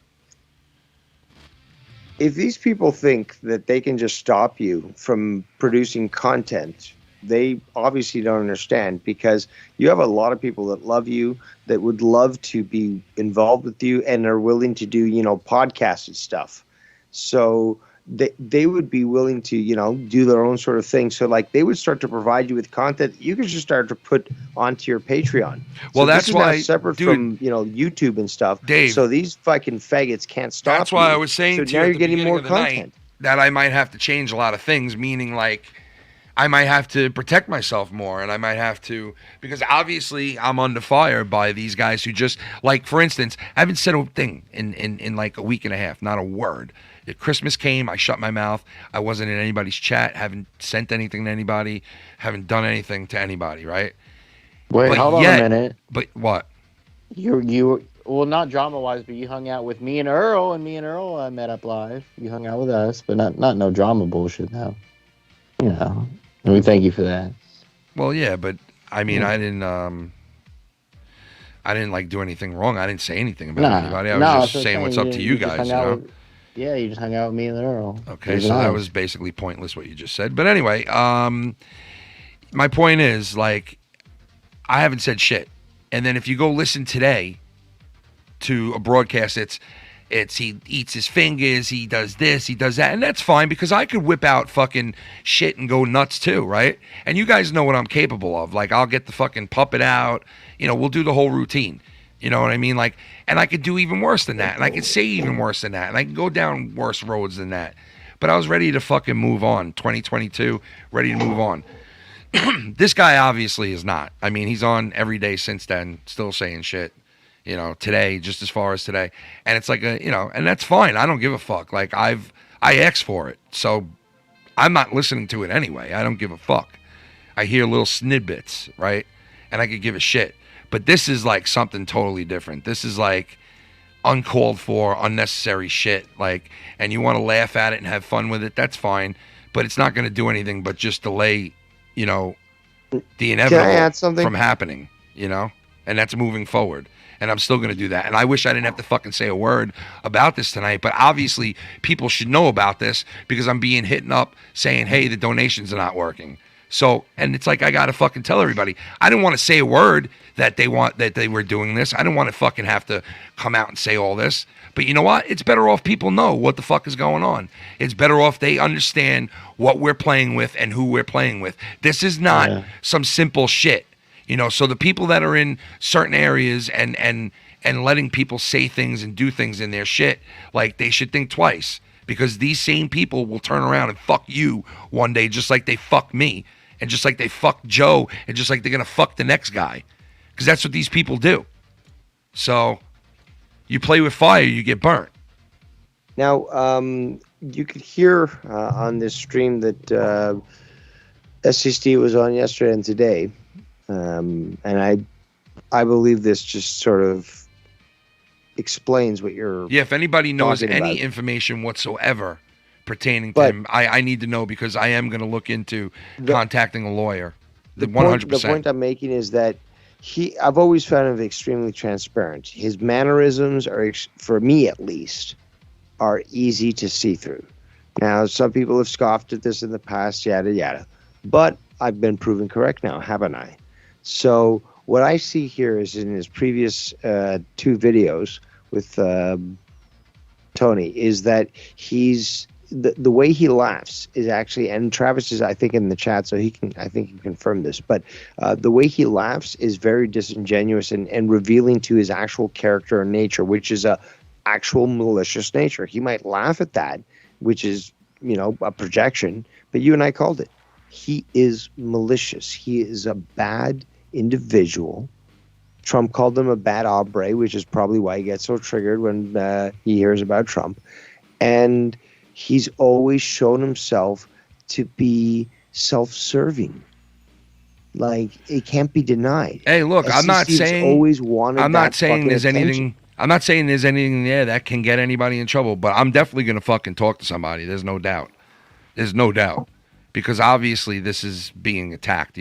F: If these people think that they can just stop you from producing content, they obviously don't understand, because you have a lot of people that love you, that would love to be involved with you and are willing to do, podcasts and stuff. So they would be willing to, do their own sort of thing. So like they would start to provide you with content you could just start to put onto your Patreon.
A: Well,
F: so
A: that's
F: this is
A: why,
F: now separate from, YouTube and stuff.
A: Dave,
F: so these fucking faggots can't stop.
A: That's why I was saying
F: so
A: to
F: now
A: you
F: you're
A: at the
F: getting
A: beginning
F: more
A: of the
F: content.
A: night that I might have to change a lot of things, meaning like I might have to protect myself more, and I might have to, because obviously I'm under fire by these guys who just, like, for instance, I haven't said a thing in like a week and a half, not a word. Christmas came, I shut my mouth. I wasn't in anybody's chat, haven't sent anything to anybody, haven't done anything to anybody, right?
K: Wait, hold on a minute.
A: But what?
K: You well, not drama-wise, but you hung out with me and Earl, I met up live. You hung out with us, but not no drama bullshit now. And we thank you for that.
A: Well, yeah, but I mean, I didn't like do anything wrong. I didn't say anything about anybody. I was just saying what's up to you guys,
K: Yeah, you just hung out with me and Earl.
A: Okay, so that was basically pointless what you just said. But anyway, my point is, like, I haven't said shit. And then if you go listen today to a broadcast, it's he eats his fingers, he does this, he does that, and that's fine, because I could whip out fucking shit and go nuts too, right? And you guys know what I'm capable of. Like, I'll get the fucking puppet out, we'll do the whole routine. You know what I mean? Like, and I could do even worse than that, and I could say even worse than that, and I can go down worse roads than that. But I was ready to fucking move on. 2022, ready to move on. This guy obviously is not. I mean, he's on every day since then, still saying shit. Today, just as far as today. And it's like and that's fine. I don't give a fuck. Like, I asked for it. So I'm not listening to it anyway. I don't give a fuck. I hear little snippets, right? And I could give a shit. But this is like something totally different. This is like uncalled for, unnecessary shit. Like, and you want to laugh at it and have fun with it, that's fine. But it's not going to do anything but just delay, the inevitable from happening, and that's moving forward. And I'm still going to do that. And I wish I didn't have to fucking say a word about this tonight. But obviously, people should know about this, because I'm being hit up saying, hey, the donations are not working. So, and it's like, I got to fucking tell everybody. I didn't want to say a word that they were doing this. I didn't want to fucking have to come out and say all this. But you know what? It's better off people know what the fuck is going on. It's better off they understand what we're playing with and who we're playing with. This is not some simple shit. So the people that are in certain areas and letting people say things and do things in their shit, like, they should think twice, because these same people will turn around and fuck you one day, just like they fuck me, and just like they fuck Joe, and just like they're going to fuck the next guy, because that's what these people do. So you play with fire, you get burnt.
F: Now, you could hear on this stream that SCSD was on yesterday and today. And I believe this just sort of explains what you're.
A: Yeah, if anybody knows
F: talking
A: any
F: about.
A: information whatsoever pertaining to
F: But-
A: him, I need to know, because I am going to look into contacting a lawyer.
F: The
A: 100%.
F: point I'm making is that I've always found him extremely transparent. His mannerisms are, for me at least, are easy to see through. Now, some people have scoffed at this in the past, yada, yada. But I've been proven correct now, haven't I? So what I see here is in his previous 2 videos with Tony, is that he's the way he laughs is actually, and Travis is, I think, in the chat, so I think he can confirm this, but the way he laughs is very disingenuous and revealing to his actual character and nature, which is a actual malicious nature. He might laugh at that, which is, a projection, but you and I called it. He is malicious. He is a bad individual. Trump called him a bad hombre, which is probably why he gets so triggered when he hears about Trump. And he's always shown himself to be self-serving. Like, it can't be denied.
A: Hey, look, I'm not saying
F: always wanted.
A: I'm not saying there's
F: attention.
A: anything. I'm not saying there's anything there that can get anybody in trouble, but I'm definitely gonna fucking talk to somebody. There's no doubt. There's no doubt, because obviously this is being attacked,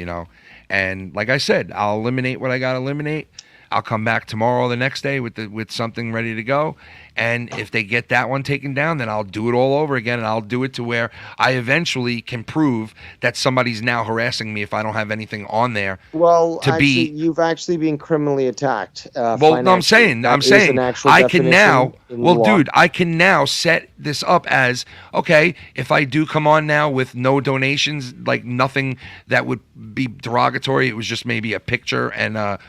A: And like I said, I'll eliminate what I gotta eliminate. I'll come back tomorrow or the next day with something ready to go. And if they get that one taken down, then I'll do it all over again, and I'll do it to where I eventually can prove that somebody's now harassing me if I don't have anything on there.
F: Well, you've actually been criminally attacked.
A: Well, no, I'm saying I can now. Well, dude, I can now set this up as, okay, if I do come on now with no donations, like nothing that would be derogatory, it was just maybe a picture and a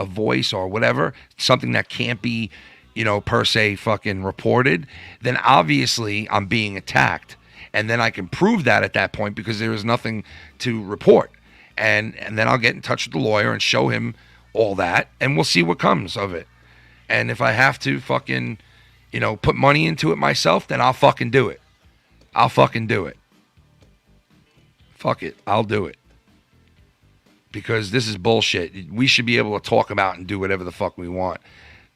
A: voice or whatever, something that can't be, per se fucking reported, then obviously I'm being attacked. And then I can prove that at that point, because there is nothing to report. And then I'll get in touch with the lawyer and show him all that, and we'll see what comes of it. And if I have to fucking, put money into it myself, then I'll fucking do it. I'll fucking do it. Fuck it. I'll do it. Because this is bullshit. We should be able to talk about and do whatever the fuck we want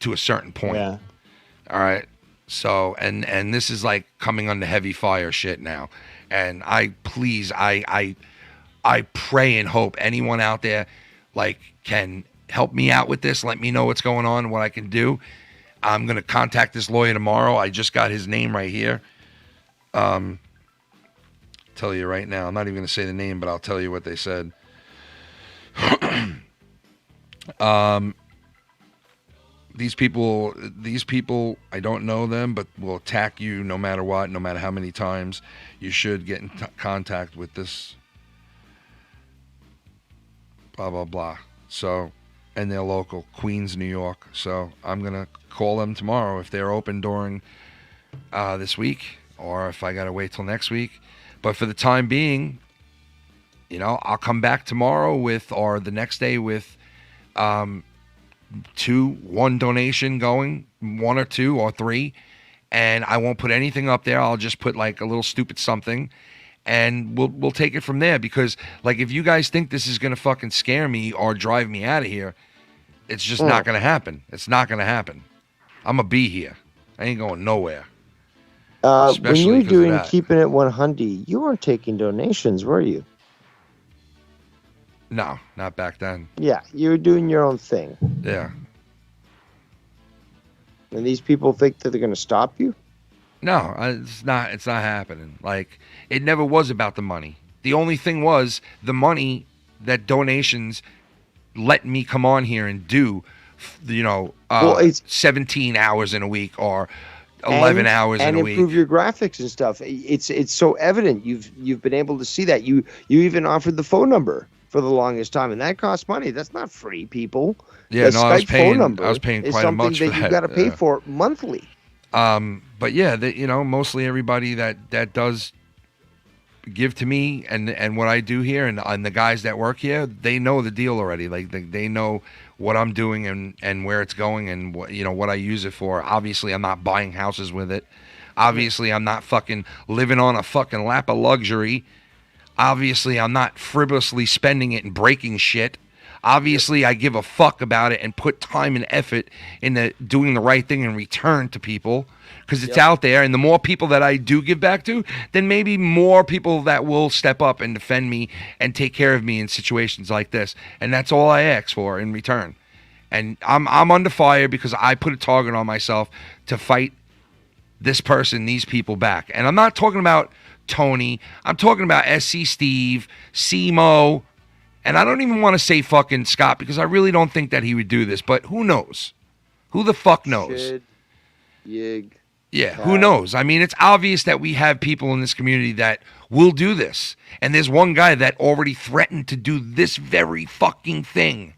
A: to a certain point.
K: Yeah.
A: All right. So, and this is like coming under heavy fire shit now. And I pray and hope anyone out there like can help me out with this. Let me know what's going on and what I can do. I'm going to contact this lawyer tomorrow. I just got his name right here. Tell you right now. I'm not even going to say the name, but I'll tell you what they said. These people, I don't know them, but will attack you no matter what, no matter how many times. You should get in contact with this blah, blah, blah. So, and they're local, Queens, New York. So I'm going to call them tomorrow if they're open during this week, or if I got to wait till next week. But for the time being, I'll come back tomorrow or the next day with one donation going, 1 or 2 or 3, and I won't put anything up there. I'll just put like a little stupid something, and we'll take it from there. Because like, if you guys think this is gonna fucking scare me or drive me out of here, it's just not gonna happen. It's not gonna happen. I'm gonna be here. I ain't going nowhere.
F: When you were doing Keeping It 100, you weren't taking donations, were you?
A: No, not back then.
F: Yeah, you were doing your own thing.
A: Yeah.
F: And these people think that they're going to stop you?
A: No, it's not. It's not happening. Like, it never was about the money. The only thing was the money that donations let me come on here and do, 17 hours in a week or 11 hours in a week.
F: And improve your graphics and stuff. It's so evident. You've been able to see that. You even offered the phone number for the longest time, and that costs money. That's not free, people.
A: Yeah,
F: the
A: no,
F: Skype
A: I was paying.
F: phone number
A: I was paying
F: is
A: quite a
F: something
A: much for
F: that you got to pay for monthly.
A: But yeah, mostly everybody that does give to me and what I do here, and the guys that work here, they know the deal already. Like they know what I'm doing and where it's going and what I use it for. Obviously, I'm not buying houses with it. Obviously, I'm not fucking living on a fucking lap of luxury. Obviously, I'm not frivolously spending it and breaking shit. Obviously, I give a fuck about it and put time and effort into doing the right thing in return to people because it's out there. And the more people that I do give back to, then maybe more people that will step up and defend me and take care of me in situations like this. And that's all I ask for in return. And I'm under fire because I put a target on myself to fight this person, these people back. And I'm not talking about Tony. I'm talking about SC Steve, CMO, and I don't even want to say fucking Scott because I really don't think that he would do this. But who knows? Who the fuck knows?
F: Shid, Yig.
A: Yeah, who knows? I mean, it's obvious that we have people in this community that will do this. And there's one guy that already threatened to do this very fucking thing.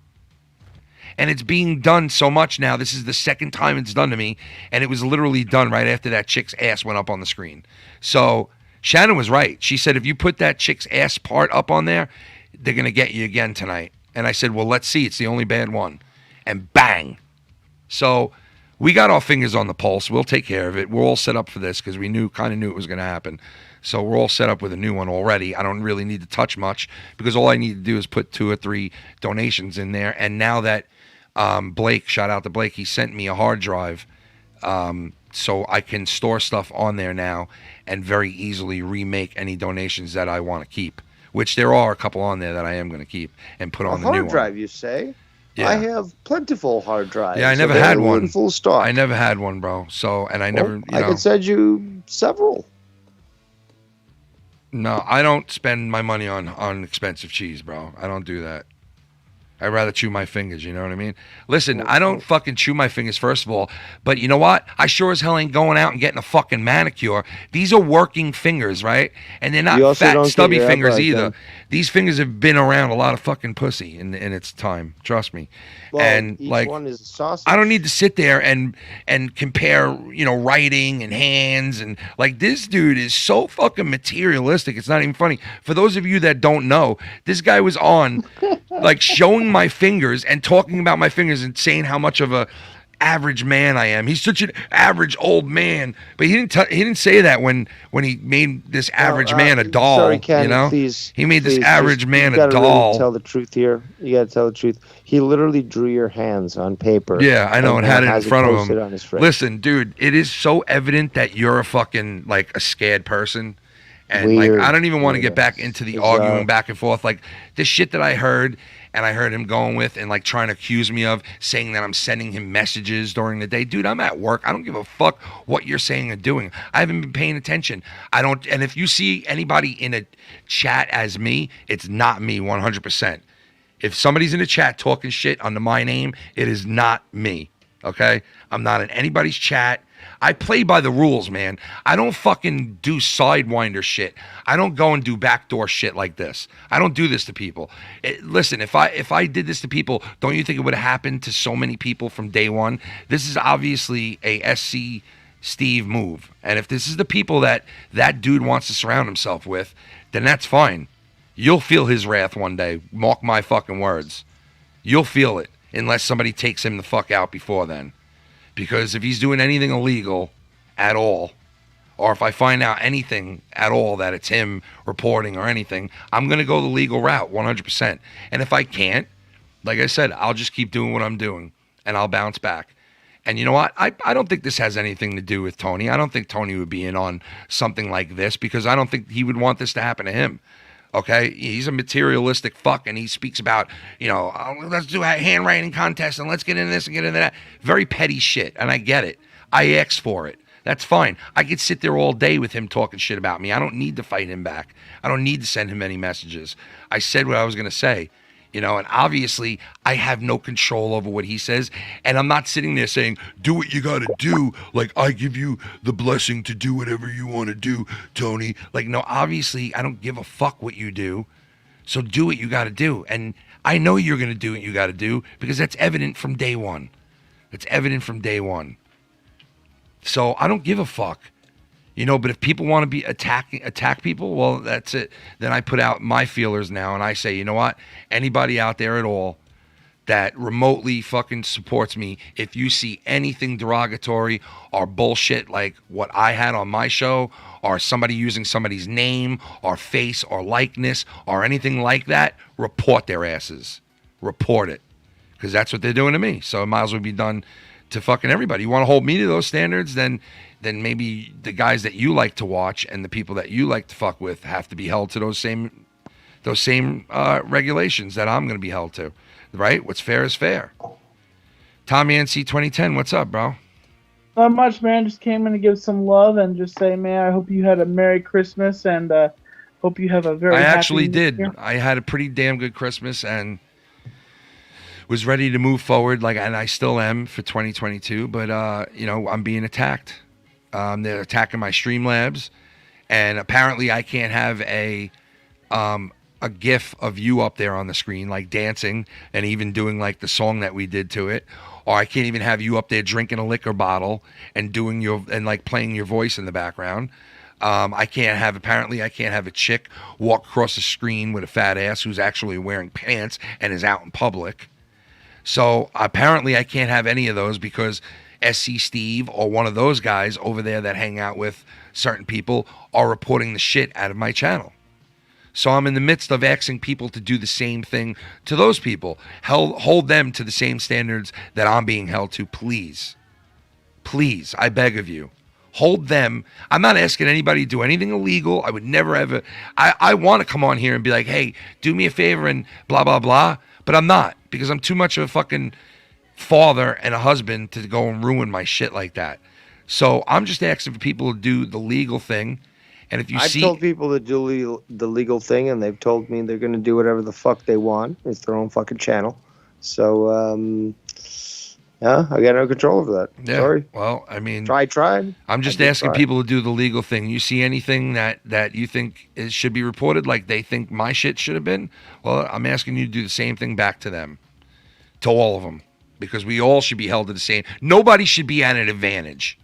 A: And it's being done so much now. This is the second time it's done to me. And it was literally done right after that chick's ass went up on the screen. So Shannon was right. She said, if you put that chick's ass part up on there, they're going to get you again tonight. And I said, well, let's see. It's the only bad one. And bang. So we got our fingers on the pulse. We'll take care of it. We're all set up for this because we kind of knew it was going to happen. So we're all set up with a new one already. I don't really need to touch much because all I need to do is put 2 or 3 donations in there. And now that Blake, shout out to Blake, he sent me a hard drive so I can store stuff on there now and very easily remake any donations that I want to keep, which there are a couple on there that I am going to keep and put on the new one.
F: Hard drive, you say?
A: Yeah.
F: I have plentiful hard drives.
A: Yeah, I never had one.
F: Full stock.
A: I never had one, bro. So, and I never,
F: I could send you several.
A: No, I don't spend my money on expensive cheese, bro. I don't do that. I'd rather chew my fingers, you know what I mean? Listen, I don't fucking chew my fingers, first of all. But you know what? I sure as hell ain't going out and getting a fucking manicure. These are working fingers, right? And they're not fat, stubby fingers either. These fingers have been around a lot of fucking pussy in its time. Trust me.
F: Well,
A: and
F: each
A: like,
F: one is a sausage.
A: I don't need to sit there and compare, writing and hands. And like, this dude is so fucking materialistic. It's not even funny. For those of you that don't know, this guy was on like showing my fingers and talking about my fingers and saying how much of a average man I am. He's such an average old man, but he didn't say that when he made this average man a doll.
F: Sorry, Ken, please,
A: he made this average man
F: you
A: a doll.
F: Really tell the truth here. You got to tell the truth. He literally drew your hands on paper.
A: Yeah, I know, and had it in front of him.
F: On his fridge.
A: Listen, dude, it is so evident that you're a fucking like a scared person. And
F: Weird.
A: like, I don't even want to get back into the arguing back and forth. Like this shit that I heard, and I heard him going with and like trying to accuse me of saying that I'm sending him messages during the day. Dude, I'm at work. I don't give a fuck what you're saying or doing. I haven't been paying attention. And if you see anybody in a chat as me, it's not me 100%. If somebody's in a chat talking shit under my name, it is not me. Okay? I'm not in anybody's chat. I play by the rules, man. I don't fucking do sidewinder shit. I don't go and do backdoor shit like this. I don't do this to people. Listen, if I did this to people, don't you think it would have happened to so many people from day one? This is obviously a SC Steve move. And if this is the people that dude wants to surround himself with, then that's fine. You'll feel his wrath one day. Mark my fucking words. You'll feel it unless somebody takes him the fuck out before then. Because if he's doing anything illegal at all, or if I find out anything at all that it's him reporting or anything, I'm going to go the legal route 100%. And if I can't, like I said, I'll just keep doing what I'm doing and I'll bounce back. And you know what? I don't think this has anything to do with Tony. I don't think Tony would be in on something like this because I don't think he would want this to happen to him. Okay, he's a materialistic fuck, and he speaks about, let's do a handwriting contest, and let's get into this and get into that. Very petty shit, and I get it. I asked for it. That's fine. I could sit there all day with him talking shit about me. I don't need to fight him back. I don't need to send him any messages. I said what I was going to say. And obviously I have no control over what he says. And I'm not sitting there saying, do what you got to do. Like, I give you the blessing to do whatever you want to do, Tony. Like, no, obviously I don't give a fuck what you do. So do what you got to do. And I know you're going to do what you got to do because that's evident from day one. It's evident from day one. So I don't give a fuck. But if people want to attack people, well, that's it. Then I put out my feelers now, and I say, you know what? Anybody out there at all that remotely fucking supports me, if you see anything derogatory or bullshit like what I had on my show, or somebody using somebody's name or face or likeness or anything like that, report their asses. report it, because that's what they're doing to me. So it might as well be done to fucking everybody. You want to hold me to those standards, then maybe the guys that you like to watch and the people that you like to fuck with have to be held to those same regulations that I'm going to be held to, right? What's fair is fair. Tommy NC 2010, what's up, bro?
L: Not much, man. Just came in to give some love and just say, man, I hope you had a Merry Christmas and hope you have a very
A: I
L: happy
A: actually
L: New
A: did.
L: Year.
A: I had a pretty damn good Christmas and was ready to move forward, and I still am for 2022. But I'm being attacked. They're attacking my Streamlabs, and apparently I can't have a GIF of you up there on the screen, like dancing and even doing like the song that we did to it. Or I can't even have you up there drinking a liquor bottle and like playing your voice in the background. I can't have a chick walk across the screen with a fat ass who's actually wearing pants and is out in public. So apparently I can't have any of those because SC Steve or one of those guys over there that hang out with certain people are reporting the shit out of my channel. So I'm in the midst of asking people to do the same thing to those people. Hold them to the same standards that I'm being held to, please. Please, I beg of you. Hold them. I'm not asking anybody to do anything illegal. I would never ever. I want to come on here and be like, hey, do me a favor and blah, blah, blah. But I'm not, because I'm too much of a fucking father and a husband to go and ruin my shit like that. So I'm just asking for people to do the legal thing. And if you
F: I've told people to do the legal thing, and they've told me they're going to do whatever the fuck they want. It's their own fucking channel. So, yeah, I got no control over that.
A: Yeah,
F: Sorry.
A: Well, I mean,
F: tried.
A: I'm just asking people to do the legal thing. You see anything that you think should be reported, like they think my shit should have been? Well, I'm asking you to do the same thing back to them, to all of them, because we all should be held to the same. Nobody should be at an advantage.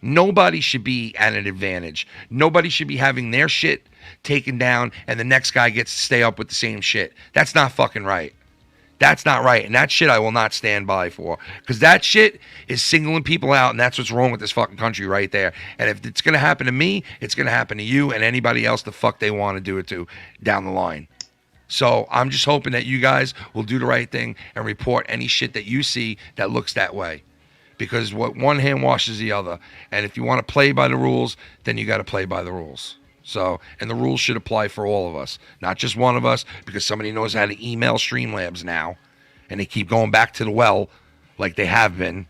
A: Nobody should be at an advantage. Nobody should be having their shit taken down and the next guy gets to stay up with the same shit. That's not fucking right. That's not right. And that shit I will not stand by for. Because that shit is singling people out, and that's what's wrong with this fucking country right there. And if it's going to happen to me, it's going to happen to you and anybody else the fuck they want to do it to down the line. So I'm just hoping that you guys will do the right thing and report any shit that you see that looks that way. Because what one hand washes the other. And if you want to play by the rules, then you got to play by the rules. So, and the rules should apply for all of us, not just one of us, because somebody knows how to email Streamlabs now, and they keep going back to the well like they have been.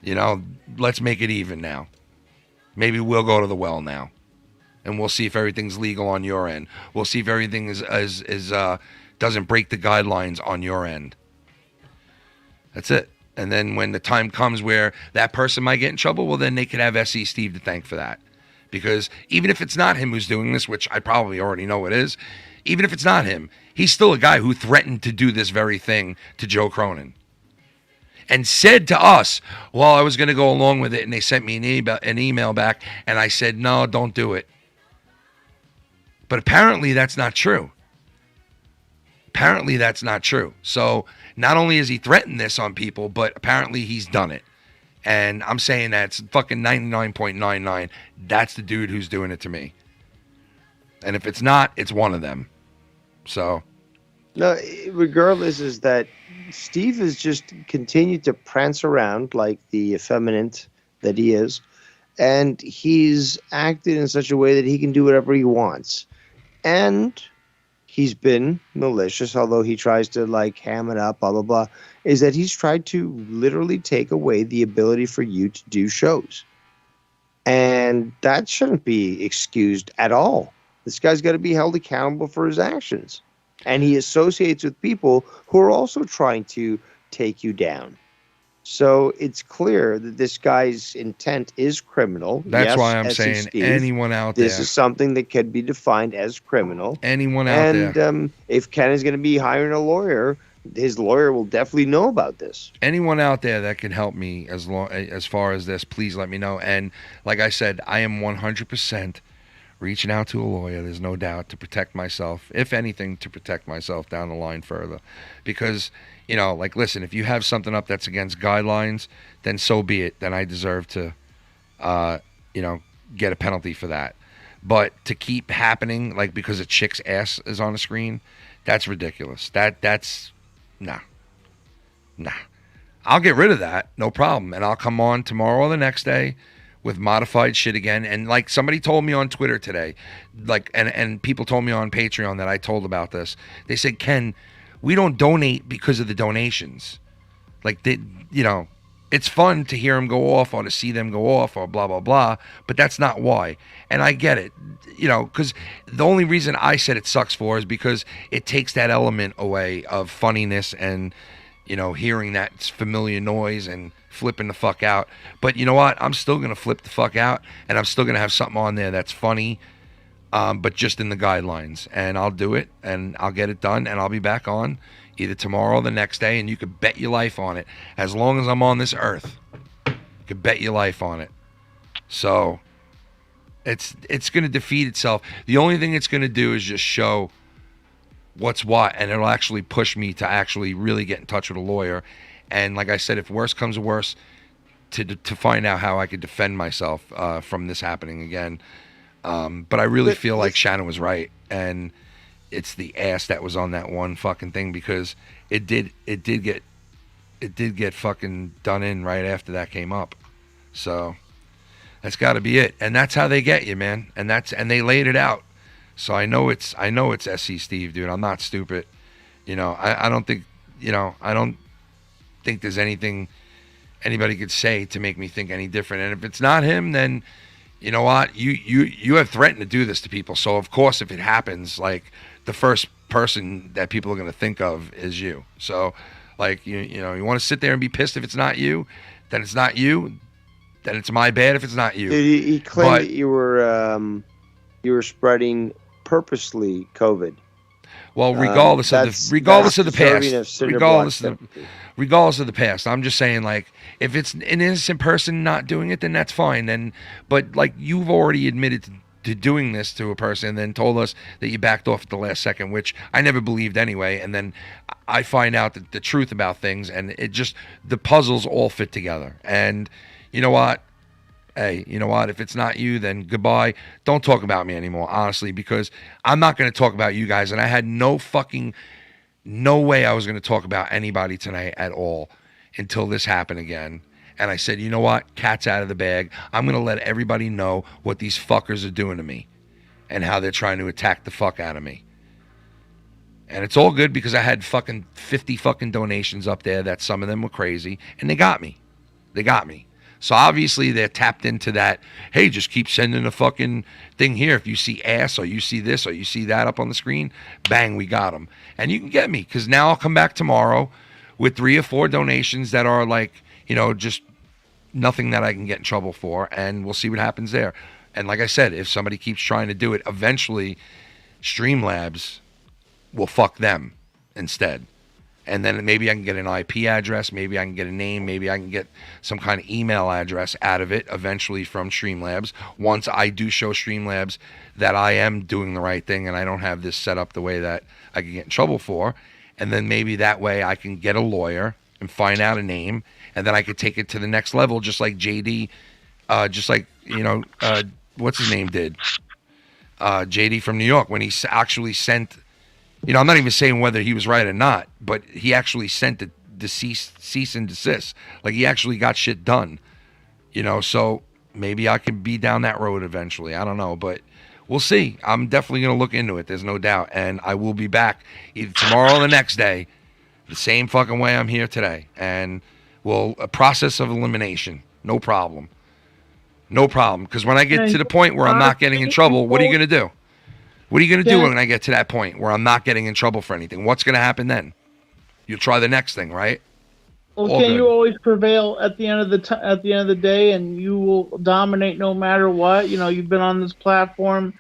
A: You know, let's make it even now. Maybe we'll go to the well now, and we'll see if everything's legal on your end. We'll see if everything doesn't break the guidelines on your end. That's it. And then when the time comes where that person might get in trouble, well, then they could have SE Steve to thank for that. Because even if it's not him who's doing this, which I probably already know it is, even if it's not him, he's still a guy who threatened to do this very thing to Joe Cronin. And said to us, well, I was going to go along with it, and they sent me an email back, and I said, no, don't do it. But apparently that's not true. Apparently that's not true. So not only has he threatened this on people, but apparently he's done it. And I'm saying that's fucking 99.99. That's the dude who's doing it to me. And if it's not, it's one of them. So.
F: No, regardless, is that Steve has just continued to prance around like the effeminate that he is. And he's acted in such a way that he can do whatever he wants. And he's been malicious, although he tries to like ham it up, blah, blah, blah, is that he's tried to literally take away the ability for you to do shows. And that shouldn't be excused at all. This guy's got to be held accountable for his actions. And he associates with people who are also trying to take you down. So it's clear that this guy's intent is criminal.
A: That's why I'm saying anyone out there.
F: This is something that can be defined as criminal.
A: Anyone out there.
F: And if Ken is going to be hiring a lawyer, his lawyer will definitely know about this.
A: Anyone out there that can help me as far as this, please let me know. And like I said, I am 100% reaching out to a lawyer, there's no doubt, to protect myself, if anything, to protect myself down the line further. Because, you know, like, listen, if you have something up that's against guidelines, then so be it. Then I deserve to, get a penalty for that. But to keep happening, like, because a chick's ass is on the screen, That's ridiculous. That's nah. I'll get rid of that, no problem, and I'll come on tomorrow or the next day with modified shit again. And like somebody told me on Twitter today, like and people told me on Patreon that I told about this. They said, Ken, we don't donate because of the donations. Like it's fun to hear them go off or to see them go off or blah blah blah, but that's not why. And I get it, because the only reason I said it sucks for is because it takes that element away of funniness and hearing that familiar noise and flipping the fuck out. But you know what? I'm still going to flip the fuck out, and I'm still going to have something on there that's funny, but just in the guidelines. And I'll do it, and I'll get it done, and I'll be back on either tomorrow or the next day, and you could bet your life on it. As long as I'm on this earth, you could bet your life on it. So it's going to defeat itself. The only thing it's going to do is just show what's what, and it'll actually push me to actually really get in touch with a lawyer. And like I said, if worse comes to worse, to find out how I could defend myself from this happening again. But I really feel like Shannon was right, and it's the ass that was on that one fucking thing, because it did get fucking done in right after that came up. So that's got to be it, and that's how they get you, man. And they laid it out. So I know it's SC Steve, dude. I'm not stupid. I don't think there's anything anybody could say to make me think any different. And if it's not him, then you know what? You have threatened to do this to people. So of course, if it happens, like, the first person that people are going to think of is you. So like, you want to sit there and be pissed if it's not you, then it's not you. Then it's my bad if it's not you.
F: He claimed that you were spreading purposely COVID.
A: Well, regardless of the past, I'm just saying, like, if it's an innocent person not doing it, then that's fine. Then, but like, you've already admitted to doing this to a person, and then told us that you backed off at the last second, which I never believed anyway. And then I find out the truth about things, and the puzzles all fit together. And you know what? Hey, you know what? If it's not you, then goodbye. Don't talk about me anymore, honestly, because I'm not going to talk about you guys. And I had no way I was going to talk about anybody tonight at all until this happened again. And I said, you know what? Cat's out of the bag. I'm going to let everybody know what these fuckers are doing to me and how they're trying to attack the fuck out of me. And it's all good because I had fucking 50 fucking donations up there that some of them were crazy, and they got me. So obviously they're tapped into that, hey, just keep sending a fucking thing here. If you see ass or you see this or you see that up on the screen, bang, we got them. And you can get me, because now I'll come back tomorrow with 3 or 4 donations that are like, just nothing that I can get in trouble for, and we'll see what happens there. And like I said, if somebody keeps trying to do it, eventually Streamlabs will fuck them instead. And then maybe I can get an IP address, maybe I can get a name, maybe I can get some kind of email address out of it eventually from Streamlabs. Once I do show Streamlabs that I am doing the right thing and I don't have this set up the way that I can get in trouble for. And then maybe that way I can get a lawyer and find out a name, and then I could take it to the next level, just like JD, what's his name did? JD from New York, when he actually sent... I'm not even saying whether he was right or not, but he actually sent the cease and desist. Like, he actually got shit done. So maybe I could be down that road eventually. I don't know, but we'll see. I'm definitely going to look into it. There's no doubt. And I will be back either tomorrow or the next day, the same fucking way I'm here today. And a process of elimination. No problem. Because when I get to the point where I'm not getting in trouble, what are you going to do? What are you going to do when I get to that point where I'm not getting in trouble for anything? What's going to happen then? You'll try the next thing, right?
L: Well, can you always prevail at the end of the day, and you will dominate no matter what? You've been on this platform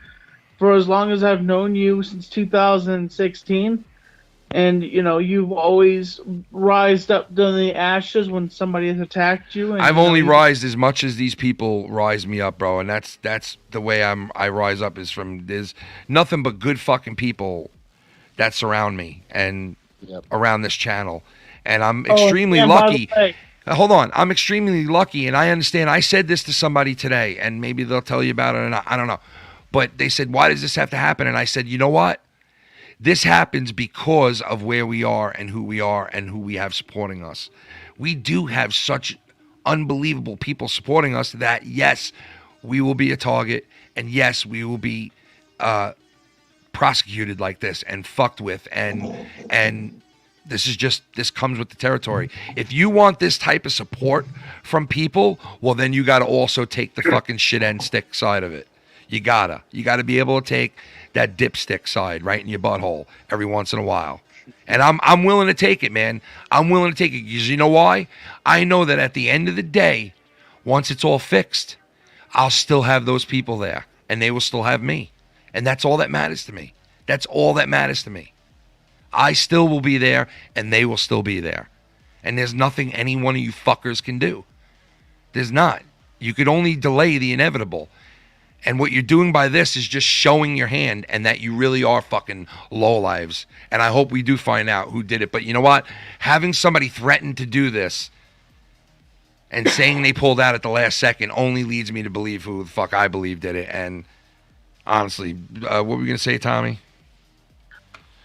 L: for as long as I've known you, since 2016, and you've always rised up to the ashes when somebody has attacked you. And,
A: I've only rised as much as these people rise me up, bro, and that's the way I rise up, is from there's nothing but good fucking people that surround me and around this channel, and I'm extremely lucky. Hold on, I'm extremely lucky, and I understand. I said this to somebody today, and maybe they'll tell you about it or not. I don't know, but they said, "Why does this have to happen?" And I said, "You know what? This happens because of where we are and who we have supporting us. We do have such unbelievable people supporting us that, yes, we will be a target, and yes, we will be prosecuted like this and fucked with, and this comes with the territory. If you want this type of support from people, well, then you got to also take the fucking shit end stick side of it. You gotta be able to take that dipstick side right in your butthole every once in a while. And I'm willing to take it, man. I'm willing to take it because you know why? I know that at the end of the day, once it's all fixed, I'll still have those people there, and they will still have me. And that's all that matters to me. That's all that matters to me. I still will be there, and they will still be there. And there's nothing any one of you fuckers can do. There's not. You could only delay the inevitable. And what you're doing by this is just showing your hand and that you really are fucking lowlives. And I hope we do find out who did it. But you know what? Having somebody threaten to do this and saying they pulled out at the last second only leads me to believe who the fuck I believe did it. And honestly, what were you going to say, Tommy?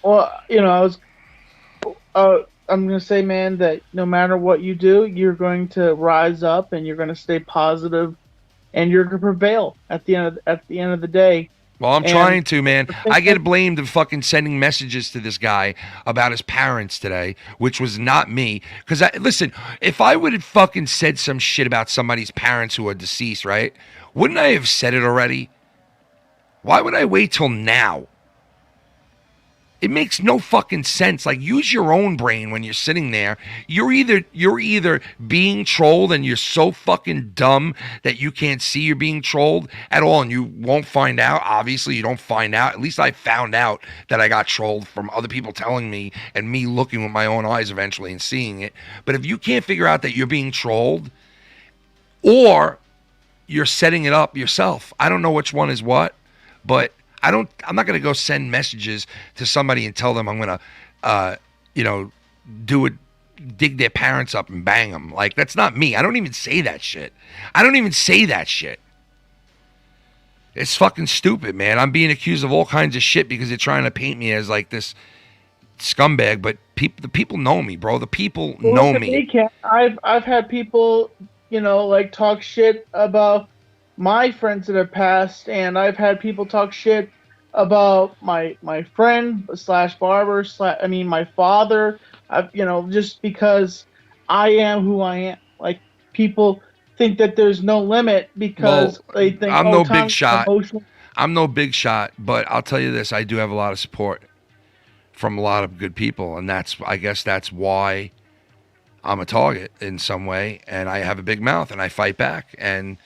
L: Well, I'm going to say, man, that no matter what you do, you're going to rise up and you're going to stay positive and you're going to prevail at the end of the day.
A: Well, I'm trying to, man. I get blamed of fucking sending messages to this guy about his parents today, which was not me. Because, listen, if I would have fucking said some shit about somebody's parents who are deceased, right? Wouldn't I have said it already? Why would I wait till now? It makes no fucking sense. Like, use your own brain when you're sitting there. You're either being trolled and you're so fucking dumb that you can't see you're being trolled at all and you won't find out. Obviously, you don't find out. At least I found out that I got trolled from other people telling me and me looking with my own eyes eventually and seeing it. But if you can't figure out that you're being trolled or you're setting it up yourself, I don't know which one is what, but I'm not going to go send messages to somebody and tell them I'm going to, dig their parents up and bang them. Like, that's not me. I don't even say that shit. It's fucking stupid, man. I'm being accused of all kinds of shit because they're trying to paint me as like this scumbag, but the people know me, bro. The people know me.
L: I've had people, like talk shit about my friends that have passed, and I've had people talk shit about my friend / barber / my father. Just because I am who I am. Like, people think that there's no limit because they think
A: I'm no big shot. I'm no big shot, but I'll tell you this: I do have a lot of support from a lot of good people, and I guess that's why I'm a target in some way, and I have a big mouth, and I fight back, and.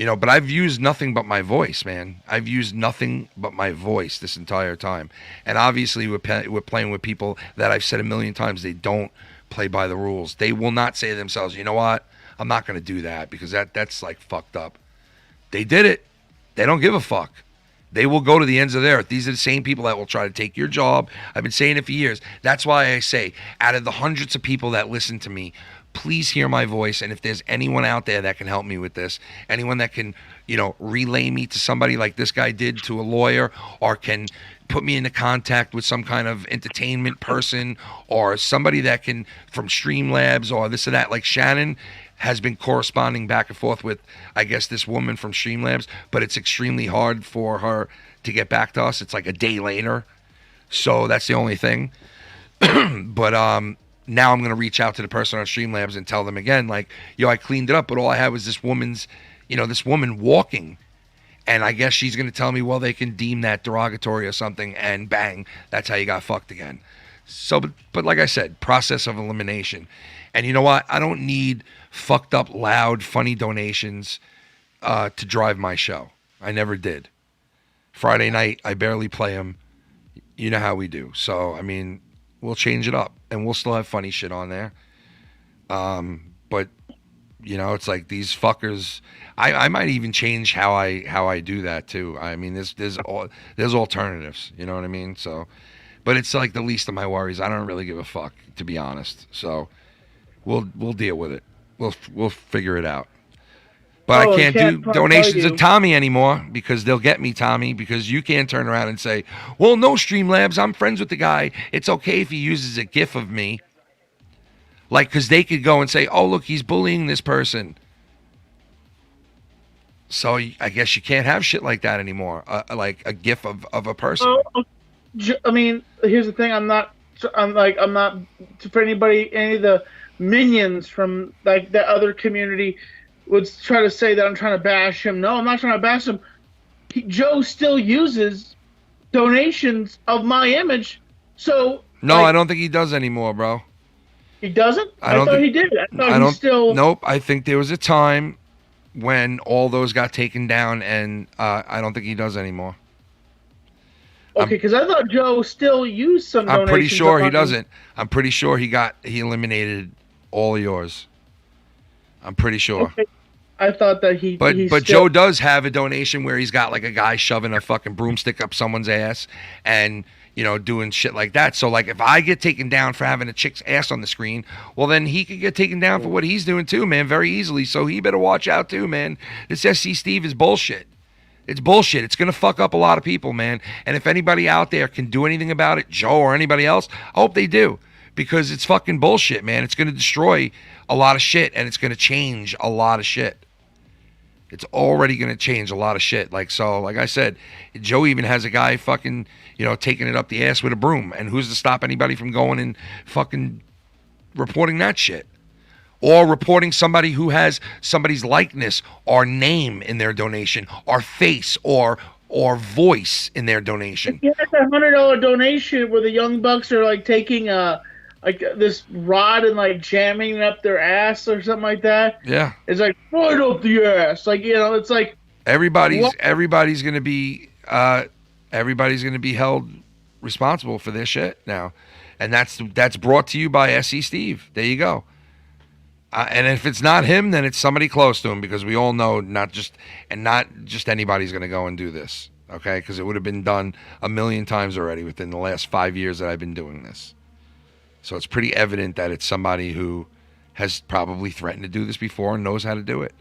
A: But I've used nothing but my voice, man. I've used nothing but my voice this entire time. And obviously we're playing with people that I've said a million times, they don't play by the rules. They will not say to themselves, you know what? I'm not going to do that because that's like fucked up. They did it. They don't give a fuck. They will go to the ends of the earth. These are the same people that will try to take your job. I've been saying it for years. That's why I say, out of the hundreds of people that listen to me, please hear my voice, and if there's anyone out there that can help me with this, anyone that can, relay me to somebody like this guy did to a lawyer, or can put me into contact with some kind of entertainment person, or somebody that can, from Streamlabs or this or that, like Shannon has been corresponding back and forth with, I guess, this woman from Streamlabs, but it's extremely hard for her to get back to us. It's like a day later, so that's the only thing. But now I'm going to reach out to the person on Streamlabs and tell them again, like, I cleaned it up, but all I had was this woman walking. And I guess she's going to tell me, well, they can deem that derogatory or something, and bang, that's how you got fucked again. So, but like I said, process of elimination. And you know what? I don't need fucked up, loud, funny donations to drive my show. I never did. Friday night, I barely play them. You know how we do. So, we'll change it up, and we'll still have funny shit on there. But it's like these fuckers. I might even change how I do that too. There's alternatives. You know what I mean? So, but it's like the least of my worries. I don't really give a fuck, to be honest. So, we'll deal with it. We'll figure it out. But
L: Oh,
A: I can't do
L: tell
A: donations
L: you.
A: to Tommy anymore because they'll get me, Tommy, because you can't turn around and say, well, no, Streamlabs, I'm friends with the guy. It's okay if he uses a GIF of me. Like, because they could go and say, oh, look, he's bullying this person. So I guess you can't have shit like that anymore, like a GIF of a person.
L: Well, I mean, here's the thing. I'm not for anybody, any of the minions from like the other community would try to say that I'm trying to bash him. No, I'm not trying to bash him. Joe still uses donations of my image. So
A: No, I don't think he does anymore, bro.
L: He doesn't?
A: I don't
L: thought
A: think,
L: he did. I thought he still.
A: Nope. I think there was a time when all those got taken down, and I don't think he does anymore.
L: Okay, because I thought Joe still used some donations.
A: I'm pretty sure he
L: of
A: doesn't. I'm pretty sure he eliminated all of yours. I'm pretty sure.
L: Okay. I thought that he.
A: But
L: still...
A: Joe does have a donation where he's got like a guy shoving a fucking broomstick up someone's ass and, you know, doing shit like that. So like if I get taken down for having a chick's ass on the screen, well then he could get taken down for what he's doing too, man, very easily. So he better watch out too, man. This SC Steve is bullshit. It's bullshit. It's going to fuck up a lot of people, man. And if anybody out there can do anything about it, Joe or anybody else, I hope they do. Because it's fucking bullshit, man. It's going to destroy a lot of shit, and it's going to change a lot of shit. It's already going to change a lot of shit. Like I said, Joe even has a guy fucking, you know, taking it up the ass with a broom. And who's to stop anybody from going and fucking reporting that shit? Or reporting somebody who has somebody's likeness or name in their donation, or face or voice in their donation.
L: Yeah, it's a $100 donation where the Young Bucks are like taking like this rod and like jamming it up their ass or something like that.
A: Yeah,
L: it's like right up the ass. Like, you know, it's like
A: everybody's gonna be held responsible for their shit now, and that's brought to you by SC Steve. There you go. And if it's not him, then it's somebody close to him, because we all know not just anybody's going to go and do this, okay? Because it would have been done a million times already within the last 5 years that I've been doing this. So it's pretty evident that it's somebody who has probably threatened to do this before and knows how to do it.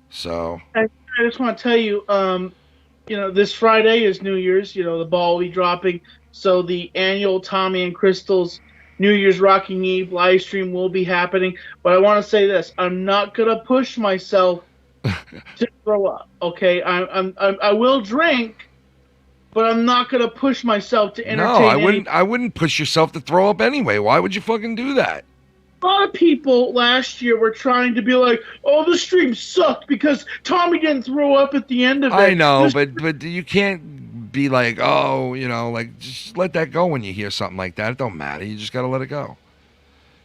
A: So
L: I just want to tell you, you know, this Friday is New Year's. You know, the ball will be dropping. So the annual Tommy and Crystal's New Year's Rocking Eve live stream will be happening. But I want to say this: I'm not gonna push myself to throw up. Okay, I will drink, but I'm not gonna push myself to entertain.
A: No, I wouldn't push yourself to throw up anyway. Why would you fucking do that?
L: A lot of people last year were trying to be like, "Oh, the stream sucked because Tommy didn't throw up at the end of it."
A: I know, but you can't be like, oh, you know, like, just let that go when you hear something like that. It don't matter. You just got to let it go.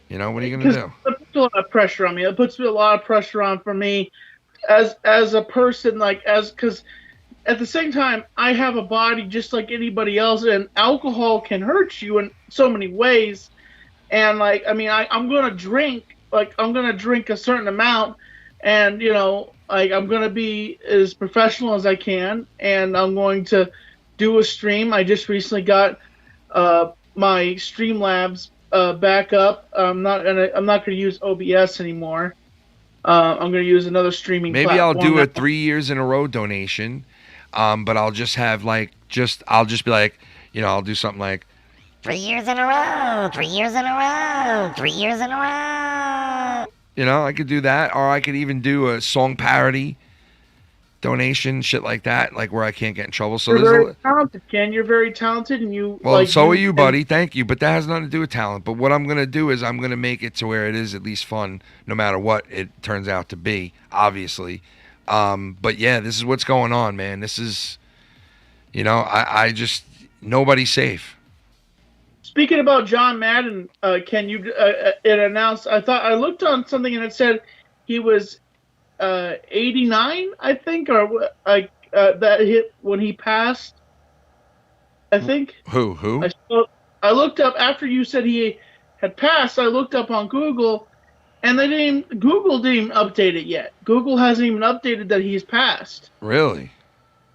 A: You know, what are you going to do?
L: It puts a lot of pressure on me. It puts a lot of pressure on for me as a person, like, because at the same time, I have a body just like anybody else, and alcohol can hurt you in so many ways. And, like, I mean, I'm going to drink, like, I'm going to drink a certain amount, and, you know, like, I'm going to be as professional as I can, and I'm going to do a stream. I just recently got my Streamlabs back up. I'm not gonna use OBS anymore. I'm gonna use another streaming.
A: Maybe
L: platform.
A: I'll do a 3 years in a row donation, but I'll just have I'll just be like, you know, I'll do something like
M: 3 years in a row, 3 years in a row, 3 years in a row.
A: You know, I could do that, or I could even do a song parody donation, shit like that, like where I can't get in trouble. So
L: you're very talented, Ken. You're very talented, and you.
A: Well,
L: like,
A: so are you, buddy. Thank you, but that has nothing to do with talent. But what I'm gonna do is I'm gonna make it to where it is at least fun, no matter what it turns out to be. Obviously, but yeah, this is what's going on, man. This is, you know, I just nobody's safe.
L: Speaking about John Madden, Ken, you it announced. I looked on something and it said he was 89, I think, or like that hit when he passed. I think.
A: Who?
L: I looked up after you said he had passed. I looked up on Google, and Google didn't even update it yet. Google hasn't even updated that he's passed.
A: Really?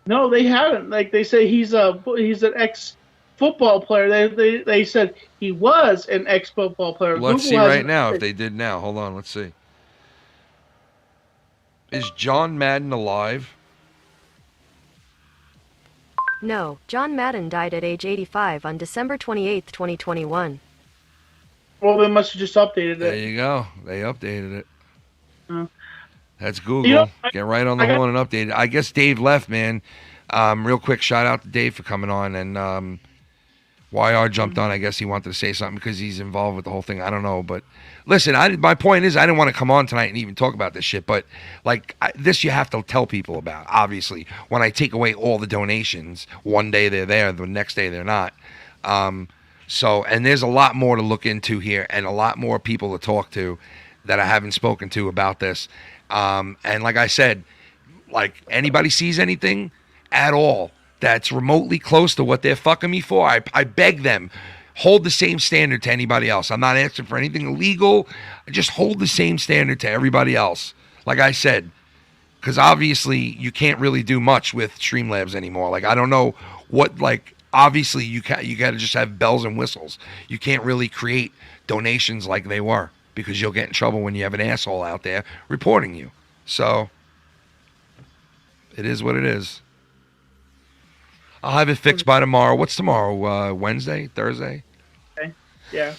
L: No, they haven't. Like, they say he's an ex-football player. They said he was an ex-football player.
A: Let's
L: Google
A: see right now if they did now. Hold on, let's see. Is John Madden alive?
N: No, John Madden died at age 85 on December 28, 2021.
L: Well, they must have just updated it.
A: There you go. They updated it. That's Google.
L: You know,
A: Get right on the horn and update it. I guess Dave left, man. Real quick, shout out to Dave for coming on. And YR jumped on. I guess he wanted to say something because he's involved with the whole thing. I don't know. But listen, my point is I didn't want to come on tonight and even talk about this shit. But like this you have to tell people about, obviously. When I take away all the donations, one day they're there, the next day they're not. So, and there's a lot more to look into here and a lot more people to talk to that I haven't spoken to about this. And like I said, like anybody sees anything at all that's remotely close to what they're fucking me for, I beg them, hold the same standard to anybody else. I'm not asking for anything illegal. Just hold the same standard to everybody else. Like I said, because obviously you can't really do much with Streamlabs anymore. Like I don't know what, like obviously you got to just have bells and whistles. You can't really create donations like they were because you'll get in trouble when you have an asshole out there reporting you. So it is what it is. I'll have it fixed by tomorrow. What's tomorrow? Wednesday? Thursday?
L: Okay. Yeah.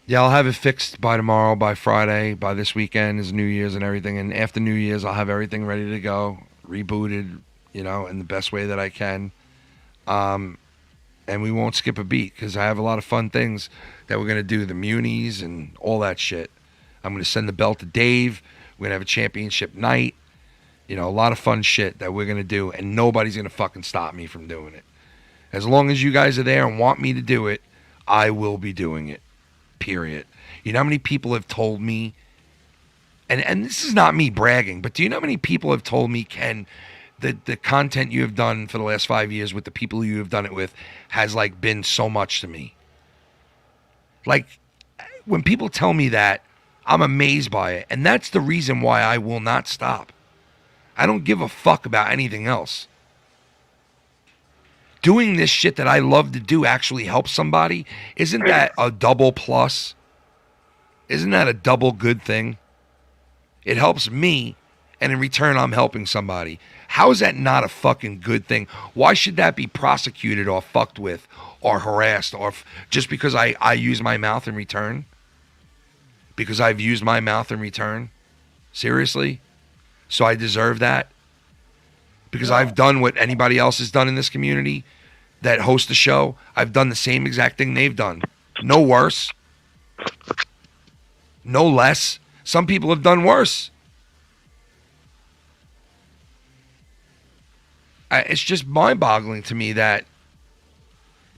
A: Yeah, I'll have it fixed by tomorrow, by Friday, by this weekend is New Year's and everything. And after New Year's, I'll have everything ready to go, rebooted, in the best way that I can. And we won't skip a beat because I have a lot of fun things that we're going to do, the munis and all that shit. I'm going to send the belt to Dave. We're going to have a championship night. A lot of fun shit that we're going to do, and nobody's going to fucking stop me from doing it. As long as you guys are there and want me to do it, I will be doing it, period. You know how many people have told me, and this is not me bragging, but do you know how many people have told me, Ken, that the content you have done for the last 5 years with the people you have done it with has, like, been so much to me? Like, when people tell me that, I'm amazed by it, and that's the reason why I will not stop. I don't give a fuck about anything else. Doing this shit that I love to do actually helps somebody. Isn't that a double plus? Isn't that a double good thing? It helps me, and in return, I'm helping somebody. How is that not a fucking good thing? Why should that be prosecuted or fucked with or harassed or just because I use my mouth in return? Because I've used my mouth in return? Seriously? So I deserve that? Because I've done what anybody else has done in this community that host the show. I've done the same exact thing they've done. No worse. No less. Some people have done worse. It's just mind-boggling to me that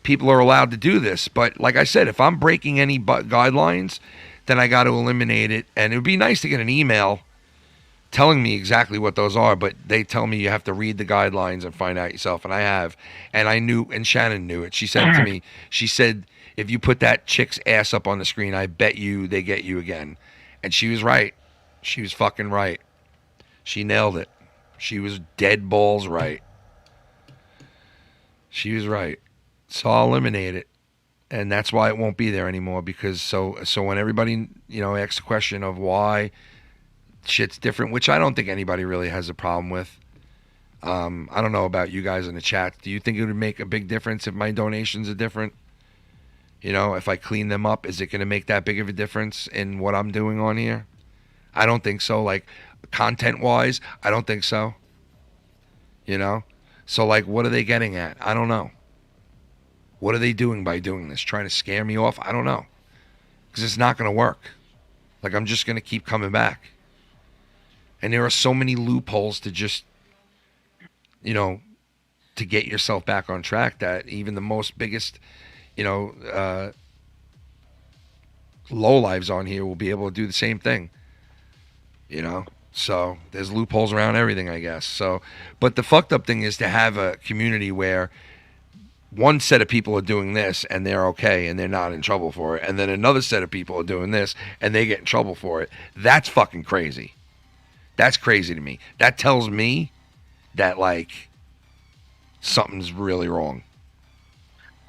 A: people are allowed to do this. But like I said, if I'm breaking any guidelines, then I got to eliminate it. And it would be nice to get an email telling me exactly what those are, but they tell me you have to read the guidelines and find out yourself, and I have. And I knew, and Shannon knew it. She said to me, she said, if you put that chick's ass up on the screen, I bet you they get you again. And she was right. She was fucking right. She nailed it. She was dead balls right. She was right. So I'll eliminate it. And that's why it won't be there anymore, because so when everybody, asks the question of why shit's different, which I don't think anybody really has a problem with. I don't know about you guys in the chat. Do you think it would make a big difference if my donations are different? If I clean them up, is it going to make that big of a difference in what I'm doing on here? I don't think so. Like, content-wise, I don't think so. So, like, what are they getting at? I don't know. What are they doing by doing this? Trying to scare me off? I don't know. Because it's not going to work. Like, I'm just going to keep coming back. And there are so many loopholes to just, to get yourself back on track that even the most biggest, low lives on here will be able to do the same thing. So there's loopholes around everything, I guess. So, but the fucked up thing is to have a community where one set of people are doing this and they're okay and they're not in trouble for it. And then another set of people are doing this and they get in trouble for it. That's fucking crazy. That's crazy to me. That tells me that, like, something's really wrong.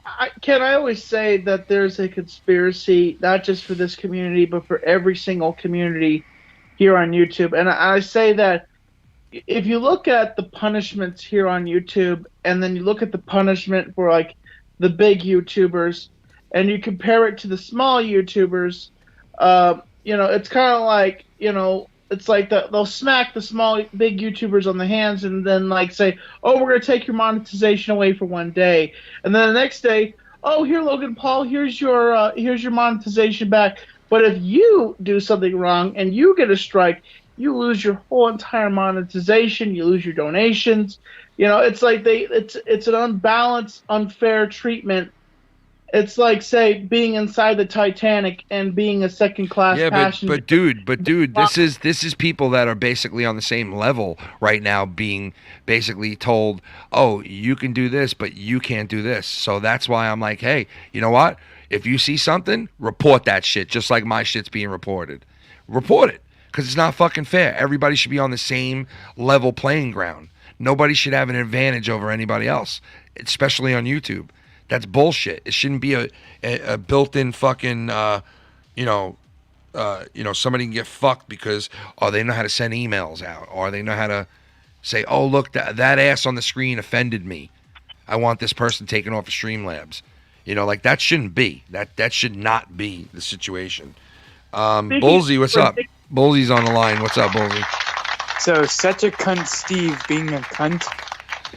L: I always say that there's a conspiracy, not just for this community, but for every single community here on YouTube. And I say that if you look at the punishments here on YouTube, and then you look at the punishment for like the big YouTubers, and you compare it to the small YouTubers, it's kind of like, it's like they'll smack the big YouTubers on the hands and then like say, oh, we're going to take your monetization away for one day. And then the next day, oh, here, Logan Paul, here's your monetization back. But if you do something wrong and you get a strike, you lose your whole entire monetization. You lose your donations. It's like it's an unbalanced, unfair treatment. It's like, say, being inside the Titanic and being a second-class passenger.
A: But dude, this is people that are basically on the same level right now, being basically told, oh, you can do this, but you can't do this. So that's why I'm like, hey, you know what? If you see something, report that shit, just like my shit's being reported. Report it, because it's not fucking fair. Everybody should be on the same level playing ground. Nobody should have an advantage over anybody else, especially on YouTube. That's bullshit. It shouldn't be a built-in fucking, somebody can get fucked because, they know how to send emails out, or they know how to say, oh, look, that ass on the screen offended me. I want this person taken off of Streamlabs. Like that shouldn't be. That should not be the situation. Bullsy, what's up? Bullsy's on the line. What's up, Bullsy?
O: So, such a cunt Steve being a cunt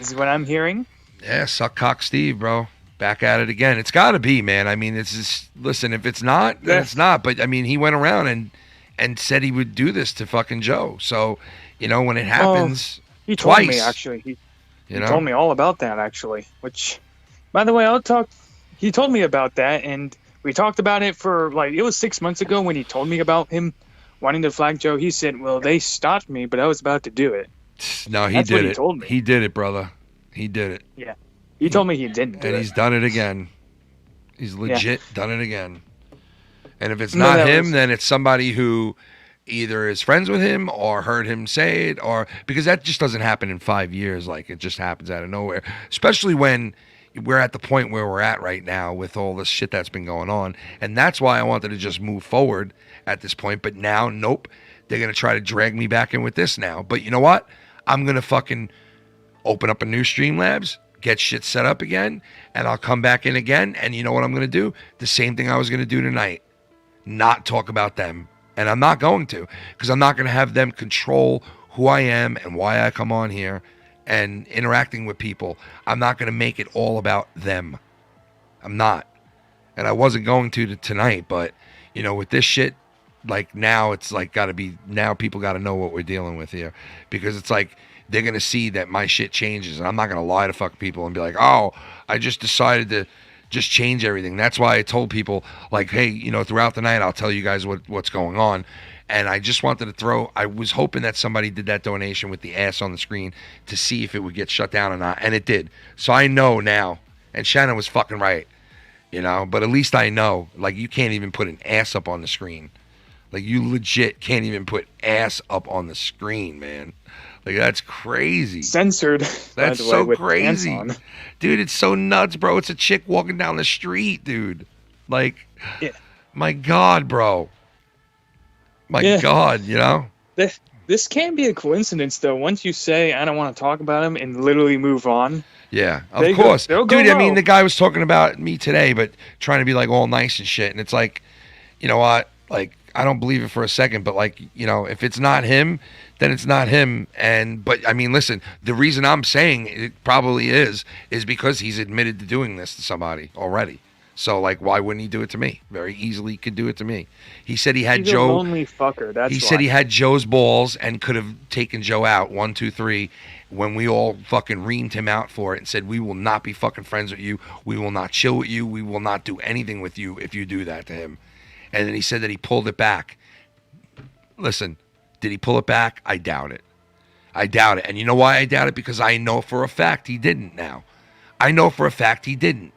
O: is what I'm hearing?
A: Yeah, suck cock Steve, bro. Back at it again. It's got to be, man. I mean, it's just, listen, if it's not, then it's not. But, I mean, he went around and said he would do this to fucking Joe. So, when it happens
O: he told
A: twice.
O: Me, actually. He told me all about that, actually. Which, by the way, he told me about that, and we talked about it for, it was 6 months ago when he told me about him wanting to flag Joe. He said, well, they stopped me, but I was about to do it.
A: No, he
O: That's
A: did
O: what
A: it.
O: He told me.
A: He did it, brother. He did it.
O: Yeah. He told me he didn't do it.
A: And he's done it again. He's legit done it again. And if it's
O: No,
A: not
O: that
A: him,
O: was-
A: then it's somebody who either is friends with him or heard him say it, or because that just doesn't happen in 5 years. Like, it just happens out of nowhere, especially when we're at the point where we're at right now with all this shit that's been going on. And that's why I wanted to just move forward at this point. But now, nope, they're going to try to drag me back in with this now. But you know what? I'm going to fucking open up a new Streamlabs, get shit set up again, and I'll come back in again. And you know what I'm going to do? The same thing I was going to do tonight. Not talk about them. And I'm not going to, because I'm not going to have them control who I am and why I come on here and interacting with people. I'm not going to make it all about them. I'm not. And I wasn't going to tonight, but, with this shit, like, now it's like now people got to know what we're dealing with here, because it's like, they're going to see that my shit changes, and I'm not going to lie to fuck people and be like, oh, I just decided to just change everything. That's why I told people, like, hey, throughout the night, I'll tell you guys what's going on. And I just wanted to I was hoping that somebody did that donation with the ass on the screen to see if it would get shut down or not, and it did. So I know now, and Shannon was fucking right, but at least I know, like, you can't even put an ass up on the screen. Like, you legit can't even put ass up on the screen, man. Like, that's crazy.
O: Censored.
A: That's
O: by the
A: so
O: way, with pants
A: crazy.
O: on.
A: Dude, it's so nuts, bro. It's a chick walking down the street, dude. Like, my God, bro. My God,
O: This can't be a coincidence, though. Once you say, I don't want to talk about him, and literally move on.
A: Yeah, of course. Dude, I mean, the guy was talking about me today, but trying to be, like, all nice and shit. And it's like, you know what? Like, I don't believe it for a second, but, like, if it's not him, then it's not him. But I mean, listen, the reason I'm saying it probably is because he's admitted to doing this to somebody already. So, like, why wouldn't he do it to me? Very easily could do it to me. He said he had
O: He's
A: Joe.
O: a lonely fucker. That's
A: He
O: why.
A: said he had Joe's balls and could have taken Joe out 1, 2, 3 when we all fucking reamed him out for it and said, we will not be fucking friends with you. We will not chill with you. We will not do anything with you if you do that to him. And then he said that he pulled it back. Listen, did he pull it back? I doubt it. I doubt it. And you know why I doubt it? Because I know for a fact he didn't now. I know for a fact he didn't.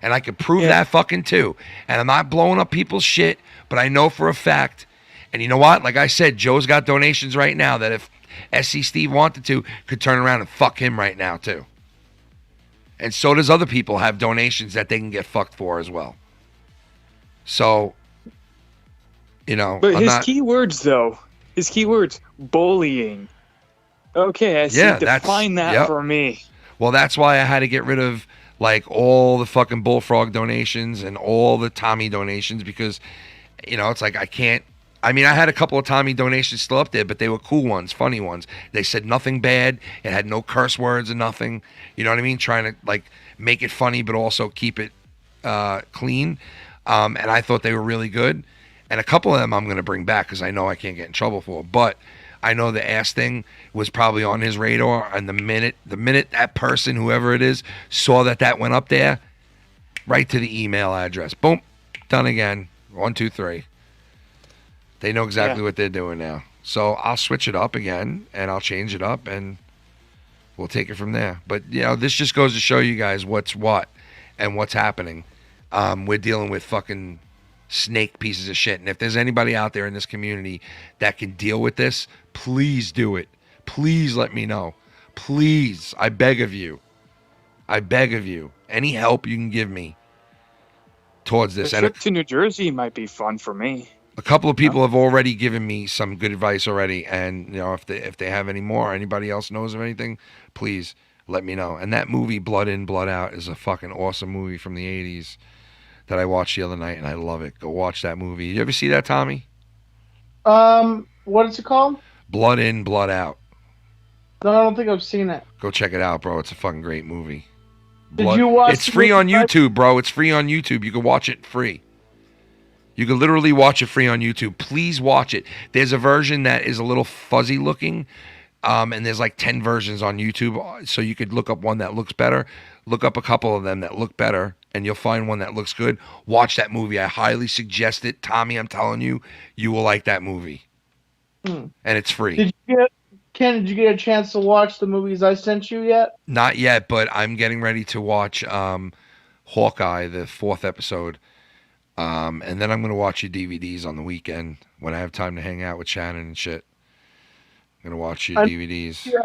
A: And I can prove that fucking too. And I'm not blowing up people's shit, but I know for a fact. And you know what? Like I said, Joe's got donations right now that if SC Steve wanted to, could turn around and fuck him right now too. And so does other people have donations that they can get fucked for as well. So,
O: But his keywords, though, bullying. Okay, I see.
A: Yeah,
O: Define that
A: yep.
O: for me.
A: Well, that's why I had to get rid of like all the fucking Bullfrog donations and all the Tommy donations because, you know, it's like I can't. I mean, I had a couple of Tommy donations still up there, but they were cool ones, funny ones. They said nothing bad. It had no curse words and nothing. You know what I mean? Trying to like make it funny, but also keep it clean. And I thought they were really good. And a couple of them I'm going to bring back because I know I can't get in trouble for. But I know the ass thing was probably on his radar. And the minute that person, whoever it is, saw that went up there, right to the email address. Boom. Done again. 1, 2, 3. They know exactly what they're doing now. So I'll switch it up again and I'll change it up and we'll take it from there. But, you know, this just goes to show you guys what's what and what's happening. We're dealing with fucking snake pieces of shit. And if there's anybody out there in this community that can deal with this, please do it. Please let me know. Please. I beg of you. I beg of you. Any help you can give me towards this.
O: The trip to New Jersey might be fun for me.
A: A couple of people have already given me some good advice already. And, you know, if they have any more or anybody else knows of anything, please let me know. And that movie, Blood In, Blood Out, is a fucking awesome movie from the 80s. That I watched the other night, and I love it. Go watch that movie. You ever see that, Tommy?
L: What is it called?
A: Blood In, Blood Out.
L: No, I don't think I've seen it.
A: Go check it out, bro. It's a fucking great movie.
L: Did you watch
A: It's free on YouTube, bro. It's free on YouTube. You can watch it free. You can literally watch it free on YouTube. Please watch it. There's a version that is a little fuzzy looking, and there's like 10 versions on YouTube, so you could look up one that looks better. Look up a couple of them that look better, and you'll find one that looks good. Watch that movie. I highly suggest it. Tommy, I'm telling you, you will like that movie. And it's free.
L: Ken, did you get a chance to watch the movies I sent you yet?
A: Not yet, but I'm getting ready to watch Hawkeye, the 4th episode. And then I'm going to watch your DVDs on the weekend when I have time to hang out with Shannon and shit. I'm going to watch your DVDs.
L: Yeah.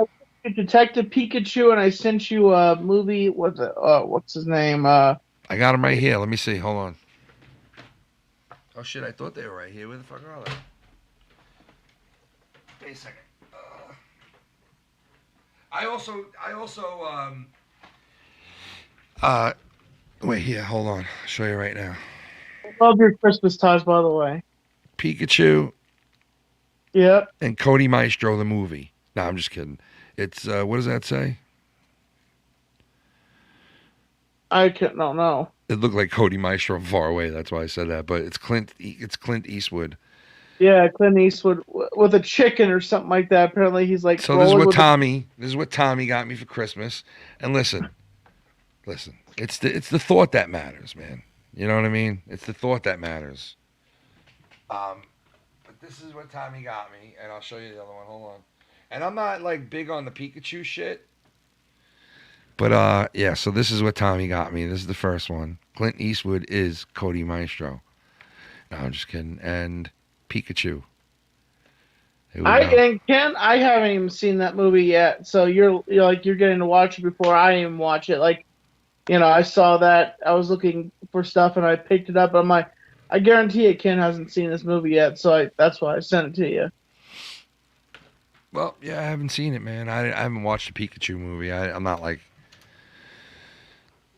L: Detective Pikachu, and I sent you a movie. What's his name?
A: I got them right here. Let me see. Hold on. Oh shit! I thought they were right here. Where the fuck are they? Wait a second. I also. Wait here. Hold on. I'll show you right now.
L: I love your Christmas ties, by the way.
A: Pikachu.
L: Yep.
A: And Cody Maestro, the movie. No, I'm just kidding. It's what does that say?
L: I don't know.
A: It looked like Cody Maestro from far away. That's why I said that. But it's Clint Eastwood.
L: Yeah, Clint Eastwood with a chicken or something like that. Apparently, he's like.
A: So this is what Tommy got me for Christmas. And listen, it's the thought that matters, man. You know what I mean? It's the thought that matters. But this is what Tommy got me, and I'll show you the other one. Hold on. And I'm not like big on the Pikachu shit. But yeah, so this is what Tommy got me. This is the first one. Clint Eastwood is Cody Maestro. No, I'm just kidding. And Pikachu.
L: And Ken, I haven't even seen that movie yet. So you're getting to watch it before I even watch it. Like, you know, I saw that, I was looking for stuff and I picked it up. I'm like, I guarantee you Ken hasn't seen this movie yet, so that's why I sent it to you.
A: Well, yeah, I haven't seen it, man. I haven't watched the Pikachu movie. I'm not like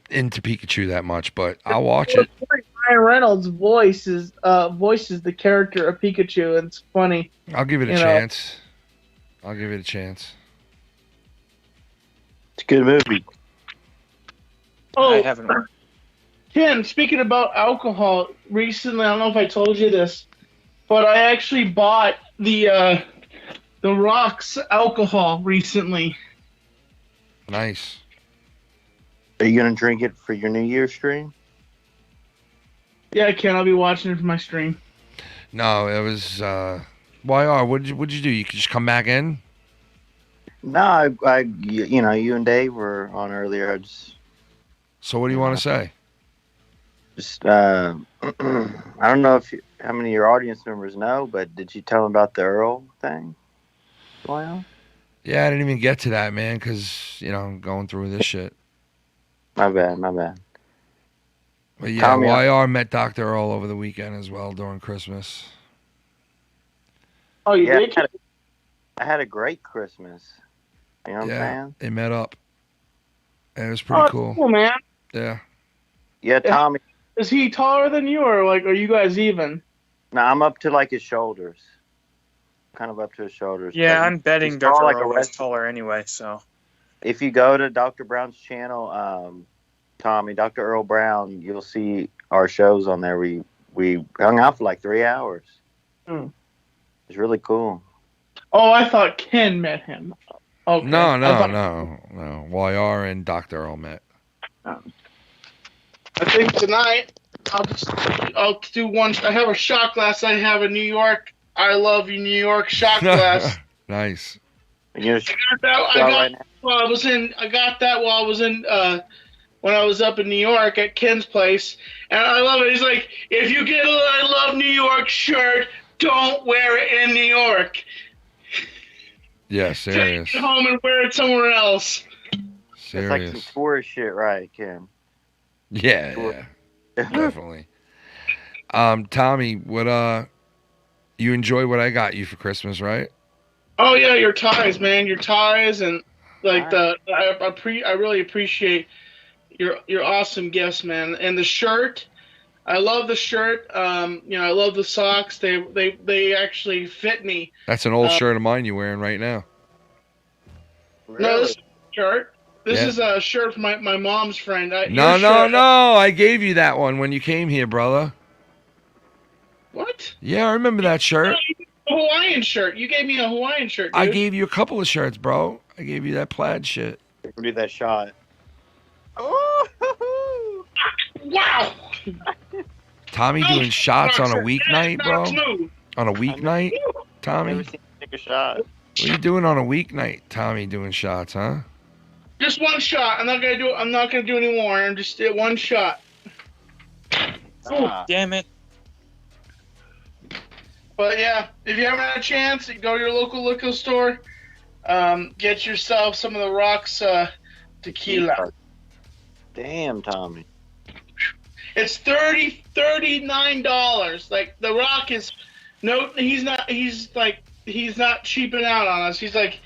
A: into Pikachu that much, but I'll watch it.
L: Ryan Reynolds' voices the character of Pikachu, and it's funny.
A: I'll give it a chance. I'll give it a chance.
J: It's a good movie.
L: Oh,
O: I haven't.
L: Ken, speaking about alcohol, recently, I don't know if I told you this, but I actually bought the Rock's alcohol recently.
A: Nice.
J: Are you going to drink it for your New Year's stream?
L: Yeah, Ken, I'll be watching it for my stream.
A: No, it was YR. What'd you do? You could just come back in?
J: No, I you and Dave were on earlier.
A: So what do you want to say?
J: Just I don't know how many of your audience members know, but did you tell them about the Earl thing? Wow.
A: Yeah, I didn't even get to that, man, because I'm going through this shit.
J: My bad.
A: But yeah, YR met Dr. Earl over the weekend as well during Christmas.
L: Oh, you did?
J: I had a great Christmas. You know what I'm saying?
A: They met up. And it was pretty cool.
L: Cool, man.
A: Yeah.
J: Yeah, Tommy.
L: Is he taller than you, or like, are you guys even?
J: No, I'm up to like his shoulders. Kind of up to his shoulders.
O: Yeah,
J: But
O: I'm betting
J: he's
O: Dr.
J: tall like
O: Earl
J: a
O: was
J: wrestler.
O: taller anyway, so.
J: If you go to Dr. Brown's channel, Tommy, Dr. Earl Brown, you'll see our shows on there. We hung out for like 3 hours. It's really cool.
L: Oh, I thought Ken met him. Okay.
A: No.
L: I
A: YR and Dr. Earl met.
L: I think tonight I'll do one. I have a shot glass. I have a New York. I love you, New York shot glass.
A: Nice.
J: I got
L: that while I was in when I was up in New York at Ken's place, and I love it. He's like, if you get a I love New York shirt, don't wear it in New York.
A: Yeah, serious.
L: Take it home and wear it somewhere else.
J: It's like some tourist shit, right, Ken?
A: Yeah, definitely. Tommy, what you enjoy what I got you for Christmas, right?
L: Oh yeah, your ties, man. Your ties and like I really appreciate your awesome gifts, man. And the shirt, I love the shirt. I love the socks. They actually fit me.
A: That's an old shirt of mine you're wearing right now.
L: No, this is a shirt. This is a shirt from my mom's friend.
A: No. I gave you that one when you came here, brother.
L: What?
A: Yeah, I remember that shirt.
L: A Hawaiian shirt. You gave me a Hawaiian shirt, dude.
A: I gave you a couple of shirts, bro. I gave you that plaid shit.
J: We'll do that shot.
L: Wow.
A: Tommy doing shots on a weeknight, bro? On a weeknight, Tommy?
J: Take a shot.
A: What are you doing on a weeknight, Tommy, doing shots, huh?
L: Just one shot. I'm not gonna do any more. I'm just one shot.
O: Damn it.
L: But yeah, if you haven't had a chance, go to your local liquor store. Get yourself some of the Rock's tequila.
J: Damn, Tommy.
L: It's $39. Like the Rock is he's not cheaping out on us. He's like,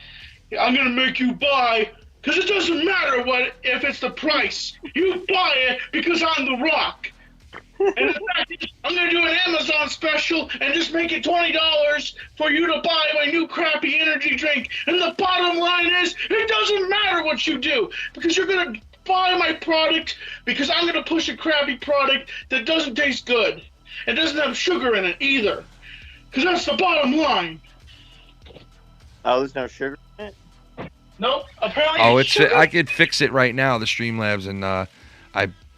L: I'm gonna make you buy because it doesn't matter if it's the price. You buy it because I'm the Rock. And in fact, I'm gonna do an Amazon special and just make it $20 for you to buy my new crappy energy drink. And the bottom line is, it doesn't matter what you do because you're gonna buy my product because I'm gonna push a crappy product that doesn't taste good. It doesn't have sugar in it either. Because that's the bottom line.
J: Oh, there's no sugar in it?
L: Nope. Apparently
A: I could fix it right now, the Streamlabs, and I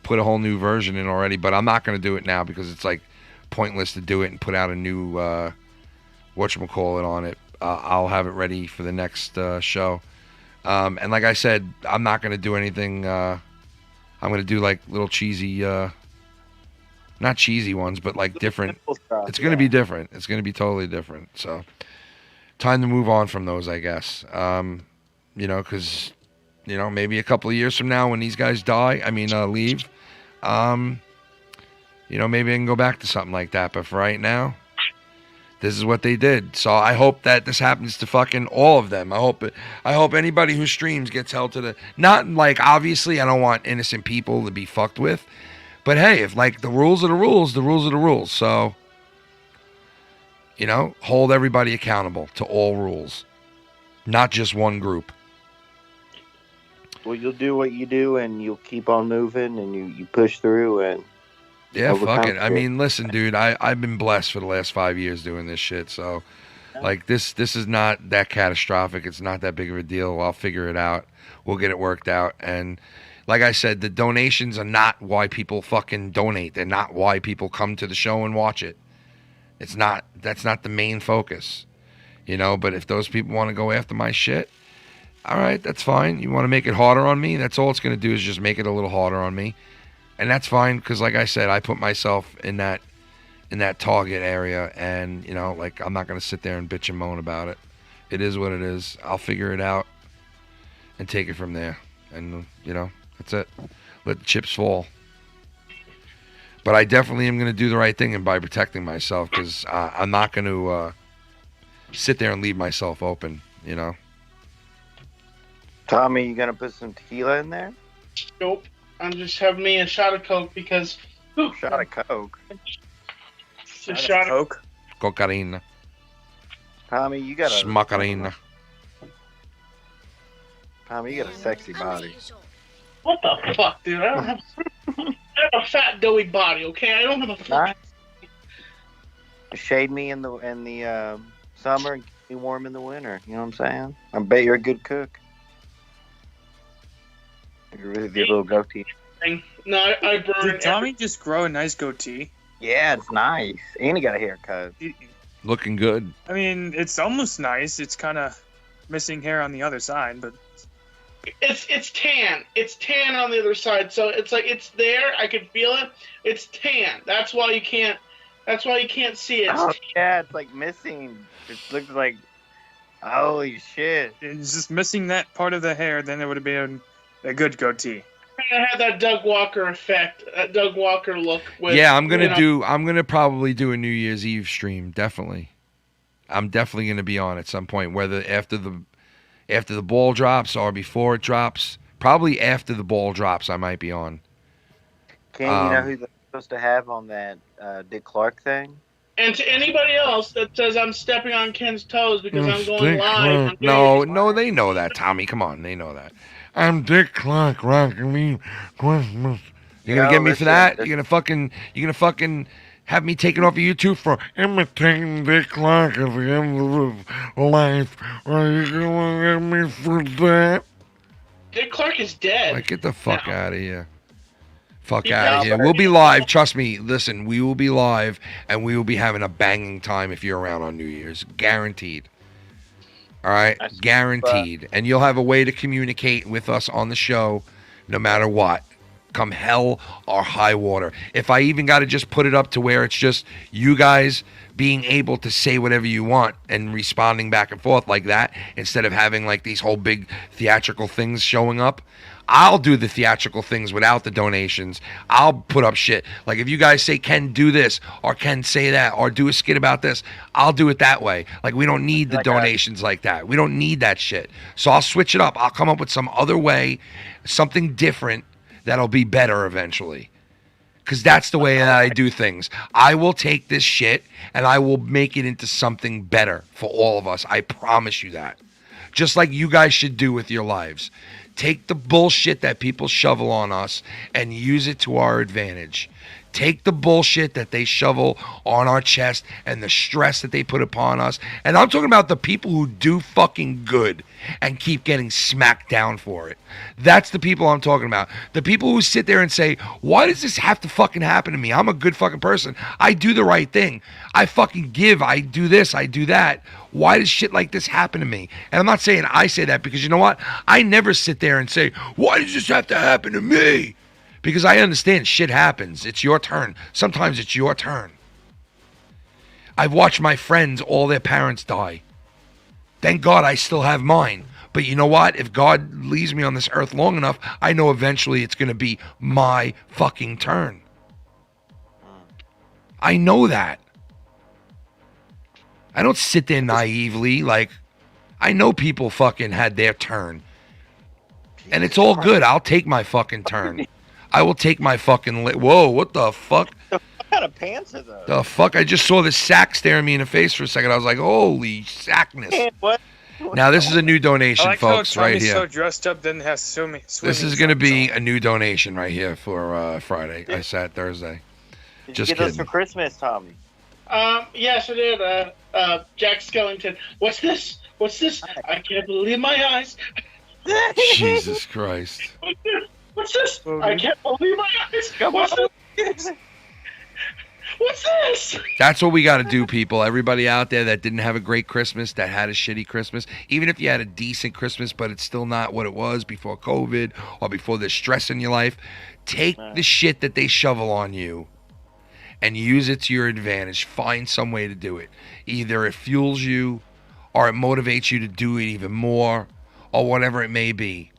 A: put a whole new version in already, but I'm not going to do it now because it's like pointless to do it and put out a new whatchamacallit on it. I'll have it ready for the next show. And like I said, I'm not going to do anything. I'm going to do like little cheesy, not cheesy ones, but like different. It's going to be different. It's going to be totally different. So time to move on from those, I guess. Because, maybe a couple of years from now when these guys leave, maybe I can go back to something like that. But for right now, this is what they did. So I hope that this happens to fucking all of them. I hope anybody who streams gets held to the, not like, obviously I don't want innocent people to be fucked with, but hey, if like the rules are the rules, the rules are the rules. So, hold everybody accountable to all rules, not just one group.
J: Well, you'll do what you do, and you'll keep on moving, and you push through, and
A: yeah, fuck it. I mean, listen, dude, I've been blessed for the last 5 years doing this shit, so like this is not that catastrophic. It's not that big of a deal. I'll figure it out. We'll get it worked out. And like I said, the donations are not why people fucking donate. They're not why people come to the show and watch it. That's not the main focus, But if those people want to go after my shit, all right, that's fine. You want to make it harder on me? That's all it's going to do is just make it a little harder on me. And that's fine because, like I said, I put myself in that target area. And, I'm not going to sit there and bitch and moan about it. It is what it is. I'll figure it out and take it from there. And, that's it. Let the chips fall. But I definitely am going to do the right thing and by protecting myself because I'm not going to sit there and leave myself open,
J: Tommy, you gonna put some tequila in there?
L: Nope. I'm just having me a shot of Coke because.
J: Shot of Coke.
L: A shot of
O: Coke.
A: Cocaine.
J: Tommy, you got a.
A: Smacarina.
J: Tommy, you got a sexy body.
L: What the fuck, dude? I have a fat, doughy body. Okay, I don't have a fucking.
J: Shade me in the summer and keep me warm in the winter. You know what I'm saying? I bet you're a good cook. You're really the little goatee.
L: No, I burn.
O: Did Tommy just grow a nice goatee?
J: Yeah, it's nice. And he got a haircut.
A: Looking good.
O: I mean, it's almost nice. It's kind of missing hair on the other side, but
L: It's tan. It's tan on the other side. So it's like it's there. I can feel it. It's tan. That's why you can't. That's why you can't see it.
J: Oh yeah, it's like missing. It looks like. Holy shit!
O: It's just missing that part of the hair. Then it would have been a good goatee.
L: I had that Doug Walker effect. That Doug Walker look. With,
A: Yeah, I'm gonna probably do a New Year's Eve stream. Definitely. I'm definitely gonna be on at some point, whether after the ball drops or before it drops. Probably after the ball drops, I might be on.
J: Ken, you know who they're supposed to have on that Dick Clark thing?
L: And to anybody else that says I'm stepping on Ken's toes because I'm going live.
A: No, they know that, Tommy. Come on, they know that. I'm Dick Clark, rocking me Christmas. You gonna get me for that? You gonna fucking have me taken off of YouTube for imitating Dick Clark at the end of life? Are you gonna get me for that?
L: Dick Clark is dead.
A: Like, get the fuck out of here. Fuck
L: He's
A: out of
L: out,
A: here.
L: but-
A: We'll be live. Trust me. Listen, we will be live, and we will be having a banging time if you're around on New Year's. Guaranteed. All right? Guaranteed. And you'll have a way to communicate with us on the show no matter what. Come hell or high water. If I even got to just put it up to where it's just you guys being able to say whatever you want and responding back and forth like that instead of having like these whole big theatrical things showing up, I'll do the theatrical things without the donations. I'll put up shit. Like if you guys say, Ken, do this, or Ken, say that, or do a skit about this, I'll do it that way. Like we don't need the donations like that. We don't need that shit. So I'll switch it up. I'll come up with some other way, something different that'll be better eventually. Because that's the way that I do things. I will take this shit and I will make it into something better for all of us. I promise you that. Just like you guys should do with your lives. Take the bullshit that people shovel on us and use it to our advantage. Take the bullshit that they shovel on our chest and the stress that they put upon us. And I'm talking about the people who do fucking good and keep getting smacked down for it. That's the people I'm talking about. The people who sit there and say, why does this have to fucking happen to me? I'm a good fucking person. I do the right thing. I fucking give. I do this. I do that. Why does shit like this happen to me? And I'm not saying I say that because you know what? I never sit there and say, why does this have to happen to me? Because I understand shit happens. It's your turn. Sometimes it's your turn. I've watched my friends, all their parents die. Thank God I still have mine. But you know what? If God leaves me on this earth long enough, I know eventually it's going to be my fucking turn. I know that. I don't sit there naively like, I know people fucking had their turn. And it's all good. I'll take my fucking turn. I will take my fucking... Whoa, what the fuck?
J: What kind of pants are those?
A: The fuck? I just saw this sack staring me in the face for a second. I was like, holy sackness.
J: What?
A: Now, this is a new donation,
O: I like
A: folks,
O: how
A: right
O: Tommy's
A: here.
O: so dressed up, then has so many.
A: This is going to be a new donation right here for Friday. I said Thursday.
J: Did
A: Just
J: you get those
A: kidding.
J: for Christmas, Tommy?
L: Yes, I did. Jack Skellington. What's this? What's this? I can't believe my eyes.
A: Jesus Christ.
L: What's this? I can't believe my eyes. What's this? What's this?
A: That's what we got to do, people. Everybody out there that didn't have a great Christmas, that had a shitty Christmas, even if you had a decent Christmas, but it's still not what it was before COVID or before there's stress in your life, take the shit that they shovel on you and use it to your advantage. Find some way to do it. Either it fuels you or it motivates you to do it even more or whatever it may be.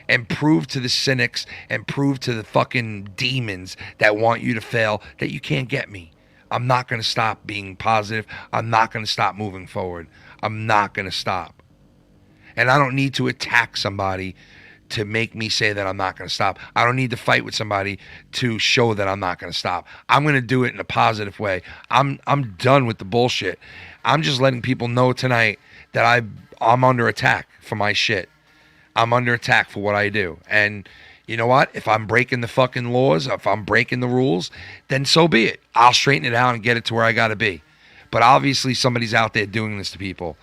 A: And prove to the cynics and prove to the fucking demons that want you to fail that you can't get me. I'm not going to stop being positive. I'm not going to stop moving forward. I'm not going to stop. And I don't need to attack somebody to make me say that I'm not going to stop. I don't need to fight with somebody to show that I'm not going to stop. I'm going to do it in a positive way. I'm done with the bullshit. I'm just letting people know tonight that I'm under attack for my shit. I'm under attack for what I do. And you know what? If I'm breaking the fucking laws, if I'm breaking the rules, then so be it. I'll straighten it out and get it to where I got to be. But obviously somebody's out there doing this to people.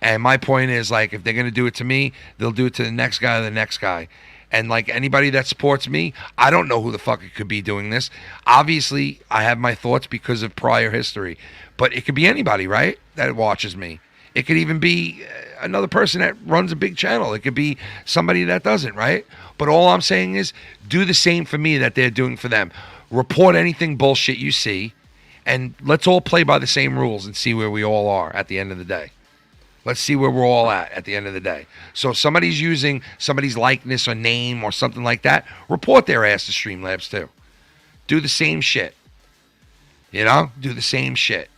A: And my point is, like, if they're going to do it to me, they'll do it to the next guy or the next guy. And, like, anybody that supports me, I don't know who the fuck it could be doing this. Obviously, I have my thoughts because of prior history. But it could be anybody, right, that watches me. It could even be another person that runs a big channel. It could be somebody that doesn't, right? But all I'm saying is do the same for me that they're doing for them. Report anything bullshit you see, and let's all play by the same rules and see where we all are at the end of the day. Let's see where we're all at the end of the day. So if somebody's using somebody's likeness or name or something like that, report their ass to Streamlabs too. Do the same shit. You know? Do the same shit.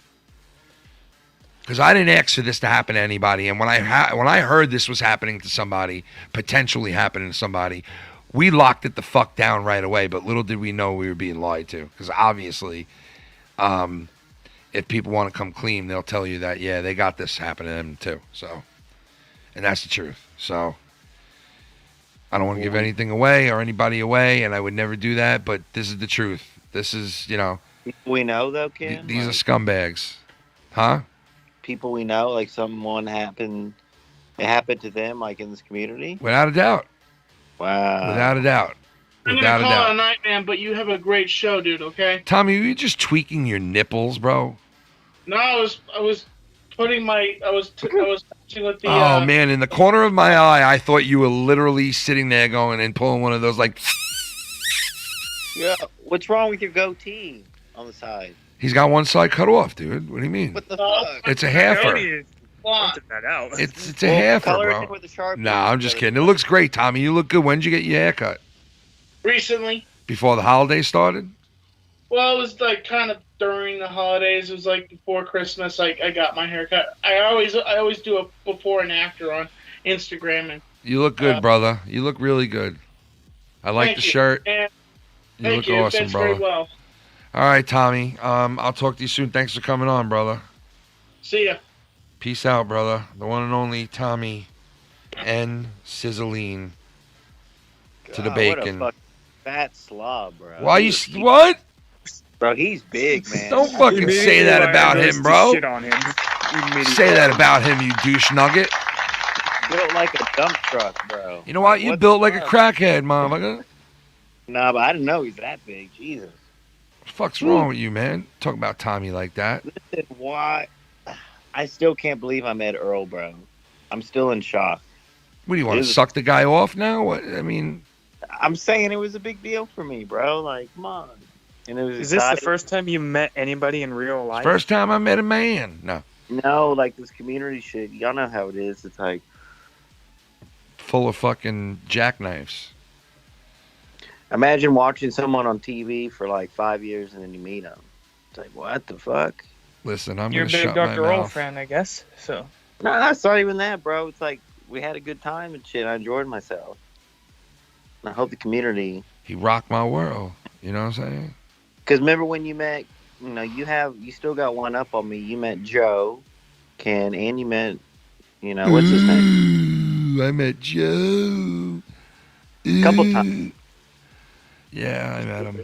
A: Because I didn't ask for this to happen to anybody. And when I heard this was happening to somebody, potentially happening to somebody, we locked it the fuck down right away. But little did we know we were being lied to. Because obviously, if people want to come clean, they'll tell you that, yeah, they got this happening to them too. So, and that's the truth. So, I don't want to give anything away or anybody away, and I would never do that, but this is the truth. This is, you know.
J: People we know, though, Ken?
A: These are scumbags. Huh?
J: People we know, like it happened to them, like in this community?
A: Without a doubt.
J: Wow.
A: Without a doubt.
L: I'm going to call it a night, man, but you have a great show, dude, okay?
A: Tommy, are you just tweaking your nipples, bro?
L: No, I was putting my, I was touching with the...
A: Oh, man, in the corner of my eye, I thought you were literally sitting there going and pulling one of those, like...
J: Yeah, what's wrong with your goatee on the side?
A: He's got one side cut off, dude. What do you mean?
J: What the fuck?
A: It's a halfer. It's a halfer, bro. Nah, I'm just kidding. It looks great, Tommy. You look good. When did you get your haircut?
L: Recently.
A: Before the holidays started?
L: Well, it was like kind of during the holidays. It was like before Christmas. I got my haircut. I always do a before and after on Instagram. And
A: you look good, brother. You look really good. I like the shirt. You look awesome, brother.
L: Very well.
A: All right, Tommy. I'll talk to you soon. Thanks for coming on, brother.
L: See ya.
A: Peace out, brother. The one and only Tommy N. Sizzling to the bacon.
J: What a fat slob, bro.
A: Why you... What?
J: Bro, he's big, man.
A: Don't fucking say that about him, bro. Say that about him, you douche nugget.
J: Built like a dump truck, bro.
A: You know what? You built like a crackhead, motherfucker.
J: Nah, but I didn't know he's that big. Jesus.
A: What the fuck's wrong with you, man? Talk about Tommy like that.
J: Listen, why? I still can't believe I met Earl, bro. I'm still in shock.
A: What do you want to suck the guy off now? What? I mean,
J: I'm saying it was a big deal for me, bro. Like, come on. And it was
O: Is this the first time you met anybody in real life?
A: First time I met a man. No.
J: No, like this community shit. Y'all know how it is. It's like
A: full of fucking jackknives.
J: Imagine watching someone on TV for like 5 years and then you meet them. It's like, what the fuck?
A: Listen, I'm
O: You're a
A: gonna
O: big
A: shut my
O: Dr. Earl
A: mouth.
O: fan, I guess. So.
J: No, that's not even that, bro. It's like we had a good time and shit. I enjoyed myself. And I hope the community.
A: He rocked my world. You know what I'm saying?
J: Because remember when you met, you still got one up on me. You met Joe, Ken, and you met, what's his name?
A: I met Joe.
J: A couple times.
A: Yeah, I met him.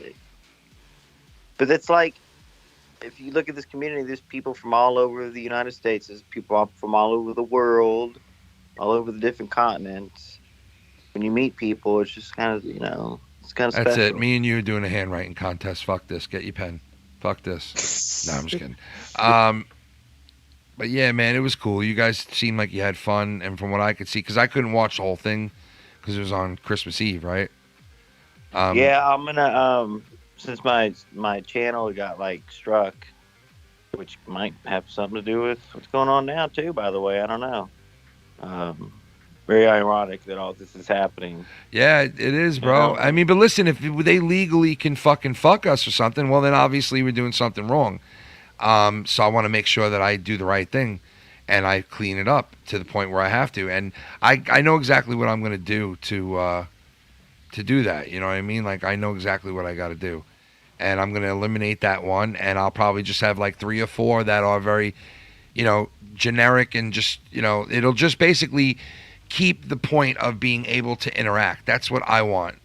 J: But it's like, if you look at this community, there's people from all over the United States. There's people from all over the world, all over the different continents. When you meet people, it's just kind of, it's kind of special.
A: That's it. Me and you are doing a handwriting contest. Fuck this. Get your pen. Fuck this. No, I'm just kidding. But yeah, man, it was cool. You guys seemed like you had fun. And from what I could see, because I couldn't watch the whole thing because it was on Christmas Eve, right?
J: Yeah, I'm gonna since my channel got struck, which might have something to do with what's going on now too. By the way, I don't know. Very ironic that all this is happening.
A: Yeah, it is, bro. I mean, but listen, if they legally can fucking fuck us or something, well, then obviously we're doing something wrong. So I want to make sure that I do the right thing. and I clean it up to the point where I have to. And I know exactly what I'm going to do to do that. You know what I mean? Like, I know exactly what I got to do. And I'm going to eliminate that one, and I'll probably just have like 3 or 4 that are very, generic, and just, it'll just basically keep the point of being able to interact. That's what I want,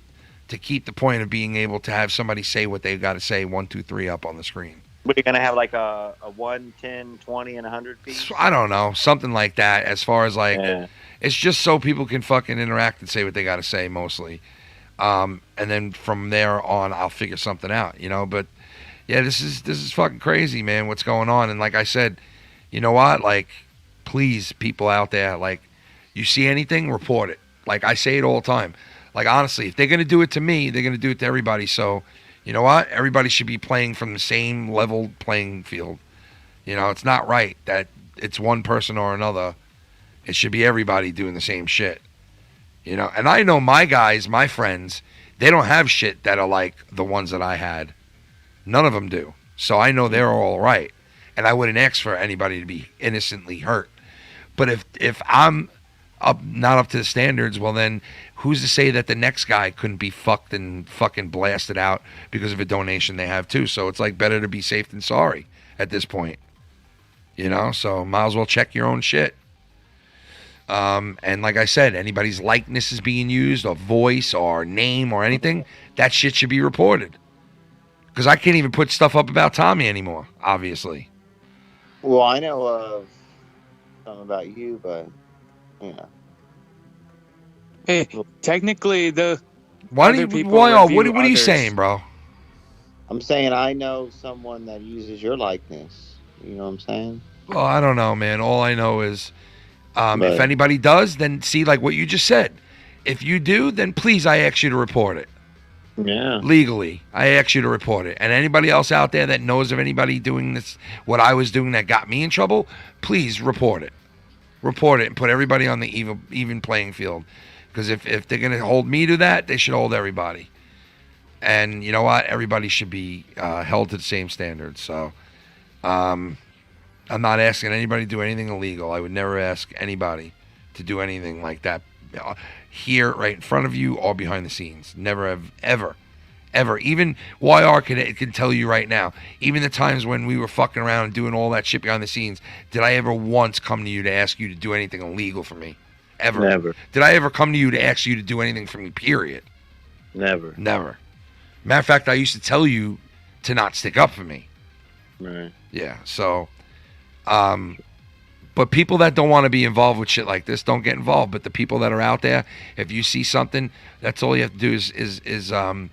A: to keep the point of being able to have somebody say what they've got to say, 1, 2, 3 up on the screen.
J: We're going to have like a 1, 10, 20, and 100 piece?
A: I don't know, something like that, as far as like, it's just so people can fucking interact and say what they got to say mostly. And then from there on, I'll figure something out, but yeah, this is fucking crazy, man, what's going on. And like I said, you know what, like, please, people out there, like, you see anything, report it. Like, I say it all the time. Like, honestly, if they're going to do it to me, they're going to do it to everybody. So, you know what, everybody should be playing from the same level playing field. It's not right that it's one person or another. It should be everybody doing the same shit. And I know my guys, my friends, they don't have shit that are like the ones that I had. None of them do. So I know they're all right. And I wouldn't ask for anybody to be innocently hurt. But if I'm not up to the standards, well then, who's to say that the next guy couldn't be fucked and fucking blasted out because of a donation they have too? So it's like, better to be safe than sorry at this point. So might as well check your own shit. And like I said, anybody's likeness is being used, or voice, or name, or anything, that shit should be reported. Because I can't even put stuff up about Tommy anymore, obviously.
K: Well, I know something about you, but,
O: Hey, technically,
A: what are you saying, bro?
K: I'm saying I know someone that uses your likeness. You know what I'm saying?
A: Well, I don't know, man. All I know is, if anybody does, then see, like what you just said. If you do, then please, I ask you to report it.
K: Yeah.
A: Legally, I ask you to report it. And anybody else out there that knows of anybody doing this, what I was doing that got me in trouble, please report it. Report it and put everybody on the even playing field. Because if they're going to hold me to that, they should hold everybody. And you know what? Everybody should be held to the same standards. So, I'm not asking anybody to do anything illegal. I would never ask anybody to do anything like that here, right in front of you, or behind the scenes. Never have, ever. Even YR can tell you right now, even the times when we were fucking around and doing all that shit behind the scenes, did I ever once come to you to ask you to do anything illegal for me? Ever.
K: Never.
A: Did I ever come to you to ask you to do anything for me, period?
K: Never.
A: Never. Matter of fact, I used to tell you to not stick up for me.
K: Right.
A: Yeah, so... but people that don't want to be involved with shit like this don't get involved. But the people that are out there, if you see something, that's all you have to do is I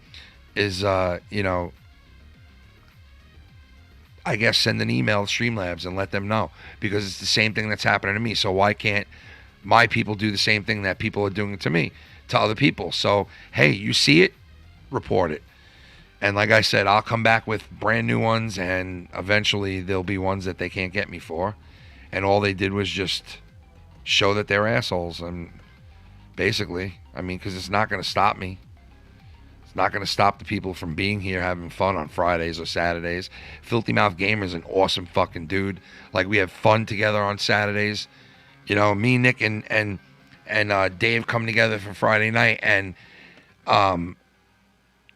A: guess send an email to Streamlabs and let them know, because it's the same thing that's happening to me. So why can't my people do the same thing that people are doing to me, to other people? So hey, you see it, report it. And like I said, I'll come back with brand new ones, and eventually there'll be ones that they can't get me for. And all they did was just show that they're assholes. And basically, I mean, because it's not going to stop me. It's not going to stop the people from being here having fun on Fridays or Saturdays. Filthy Mouth Gamer's an awesome fucking dude. Like, we have fun together on Saturdays. Me, Nick, and Dave come together for Friday night, and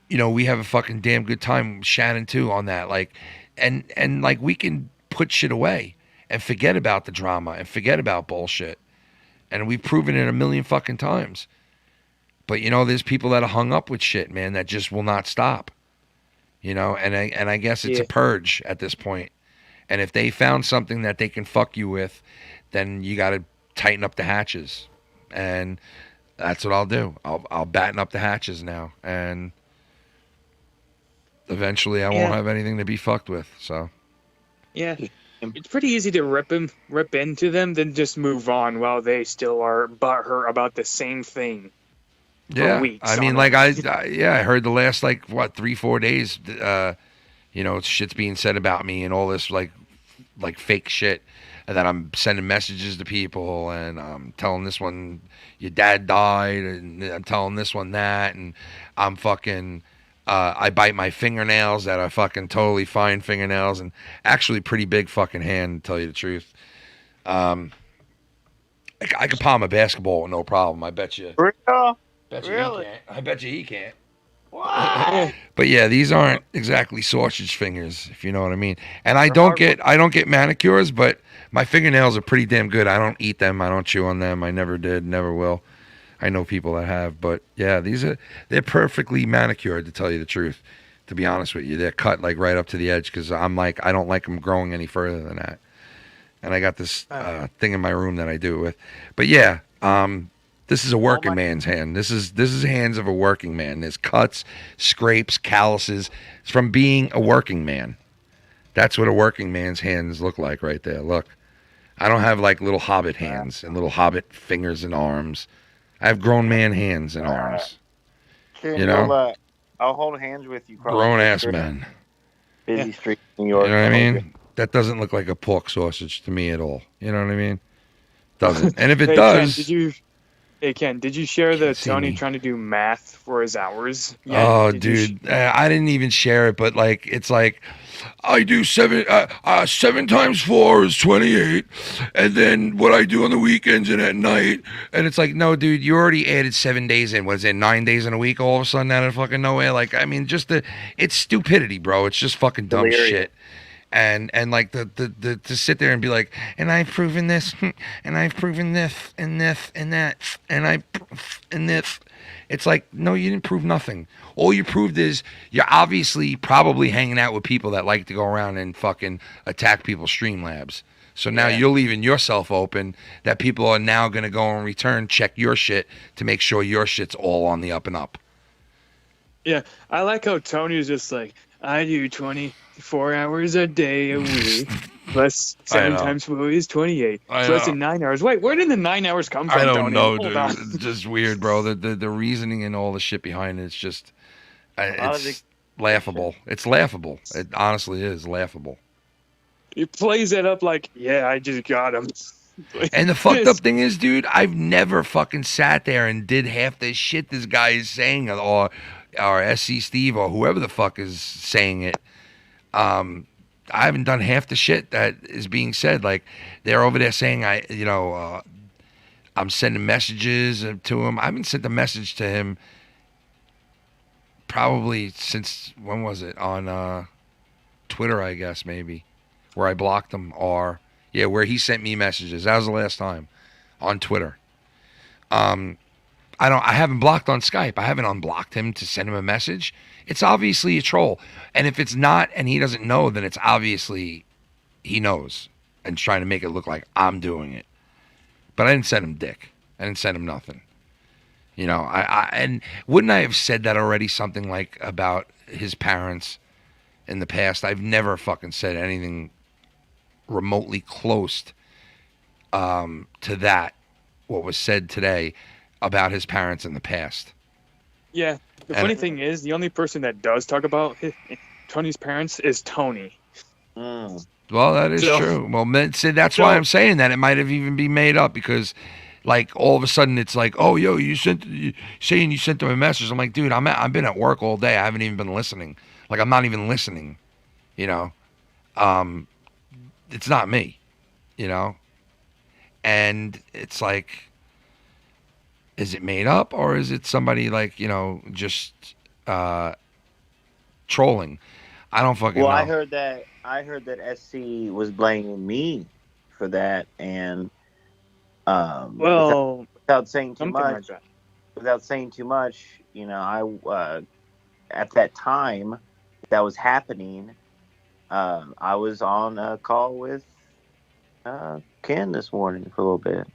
A: we have a fucking damn good time. Shannon too on that. Like, and like, we can put shit away and forget about the drama and forget about bullshit. And we've proven it a million fucking times. But there's people that are hung up with shit, man, that just will not stop. And I guess it's a purge at this point. And if they found something that they can fuck you with, then you got to tighten up the hatches. And that's what I'll do. I'll batten up the hatches now, and eventually I won't have anything to be fucked with. So
O: yeah, it's pretty easy to rip into them, then just move on while they still are butthurt about the same thing.
A: Yeah,
O: weeks
A: I mean, like I heard the last 3-4 days, shit's being said about me and all this like fake shit, and that I'm sending messages to people, and I'm telling this one your dad died, and I'm telling this one that, and I'm fucking I bite my fingernails that are fucking totally fine fingernails, and actually pretty big fucking hand, to tell you the truth. I could palm a basketball with no problem. I bet you.
J: Real?
A: Bet you
J: Really?
A: he can't. I bet you he can't.
J: What?
A: But yeah, these aren't exactly sausage fingers, if you know what I mean. And I don't get manicures, but my fingernails are pretty damn good. I don't eat them. I don't chew on them. I never did, never will. I know people that have, but yeah, they're perfectly manicured, to tell you the truth. To be honest with you, they're cut like right up to the edge because I don't like them growing any further than that. And I got this thing in my room that I do it with. But yeah, this is a working man's hand. This is hands of a working man. There's cuts, scrapes, calluses. It's from being a working man. That's what a working man's hands look like right there. Look, I don't have like little hobbit hands and little hobbit fingers and arms. I have grown man hands and arms. You know?
J: I'll hold hands with you.
A: Grown ass men.
J: Busy street in New York.
A: You know what I mean? That doesn't look like a pork sausage to me at all. You know what I mean? Doesn't. And if it does...
O: Ken, did you share the Tony trying to do math for his hours?
A: Oh, dude. I didn't even share it, but like, it's like, I do 7 times 4 is 28. And then what I do on the weekends and at night. And it's like, no, dude, you already added 7 days in. Was it 9 days in a week all of a sudden out of fucking nowhere? Like, I mean, it's stupidity, bro. It's just fucking dumb shit. And like the to sit there and be like, and I've proven this, and I've proven this, and this, and that, and this. It's like, no, you didn't prove nothing. All you proved is you're obviously probably hanging out with people that like to go around and fucking attack people's Streamlabs. So now you're leaving yourself open that people are now going to go and return check your shit to make sure your shit's all on the up and up.
O: Yeah, I like how Tony is just like, I do 24 hours a day a week. Plus 7 times 4 is 28. So that's in 9 hours. Wait, where did the 9 hours come from,
A: I don't
O: Tony?
A: know, dude. It's just weird, bro. The reasoning and all the shit behind it, it's just... it's laughable. It's laughable. It honestly is laughable.
O: He plays it up like, yeah, I just got him.
A: And the fucked up thing is, dude, I've never fucking sat there and did half the shit this guy is saying, or SC Steve, or whoever the fuck is saying it. I haven't done half the shit that is being said. Like, they're over there saying, I'm sending messages to him. I haven't sent a message to him probably since, when was it? On Twitter, I guess, maybe, where I blocked him, or, yeah, where he sent me messages. That was the last time, on Twitter. I haven't blocked on Skype. I haven't unblocked him to send him a message. It's obviously a troll. And if it's not and he doesn't know, then it's obviously he knows and trying to make it look like I'm doing it. But I didn't send him dick. I didn't send him nothing. You know, and wouldn't I have said that already, something like about his parents in the past? I've never fucking said anything remotely close to that, what was said today about his parents in the past.
O: Yeah, the funny thing is, the only person that does talk about Tony's parents is Tony.
A: Well, that is true. Well, see, that's why I'm saying that. It might have even been made up because, like, all of a sudden it's like, oh, yo, you sent them a message. I'm like, dude, I've been at work all day. I haven't even been listening. Like, I'm not even listening, you know. It's not me, you know. And it's like, is it made up or is it somebody, like, you know, just trolling? I don't fucking know.
J: I heard that SC was blaming me for that, and without saying too much, you know, I at that time that was happening, I was on a call with Ken this morning for a little bit.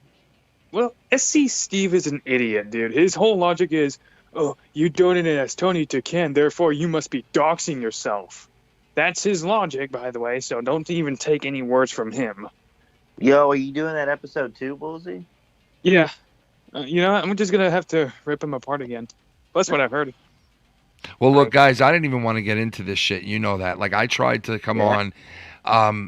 O: Well, SC Steve is an idiot, dude. His whole logic is, oh, you donated as Tony to Ken, therefore you must be doxing yourself. That's his logic, by the way, so don't even take any words from him.
J: Yo, are you doing that episode too, Bullseye?
O: Yeah. You know what? I'm just going to have to rip him apart again. That's what I've heard.
A: Well, look, guys, I didn't even want to get into this shit. You know that. Like, I tried to come on.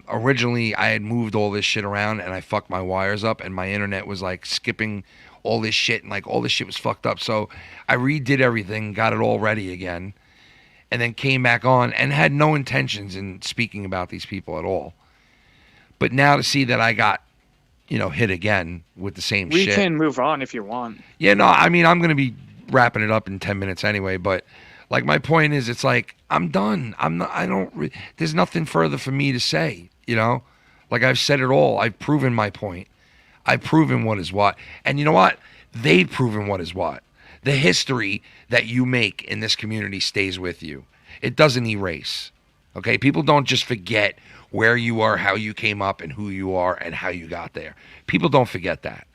A: Originally, I had moved all this shit around, and I fucked my wires up, and my internet was, like, skipping all this shit, and, like, all this shit was fucked up. So I redid everything, got it all ready again, and then came back on and had no intentions in speaking about these people at all. But now to see that I got hit again with the same
O: We
A: shit.
O: can move on if you want.
A: Yeah, no, I mean, I'm going to be wrapping it up in 10 minutes anyway, but like my point is, it's like, I'm done. There's nothing further for me to say, Like I've said it all. I've proven my point. I've proven what is what. And you know what? They've proven what is what. The history that you make in this community stays with you. It doesn't erase. Okay? People don't just forget where you are, how you came up, and who you are, and how you got there. People don't forget that.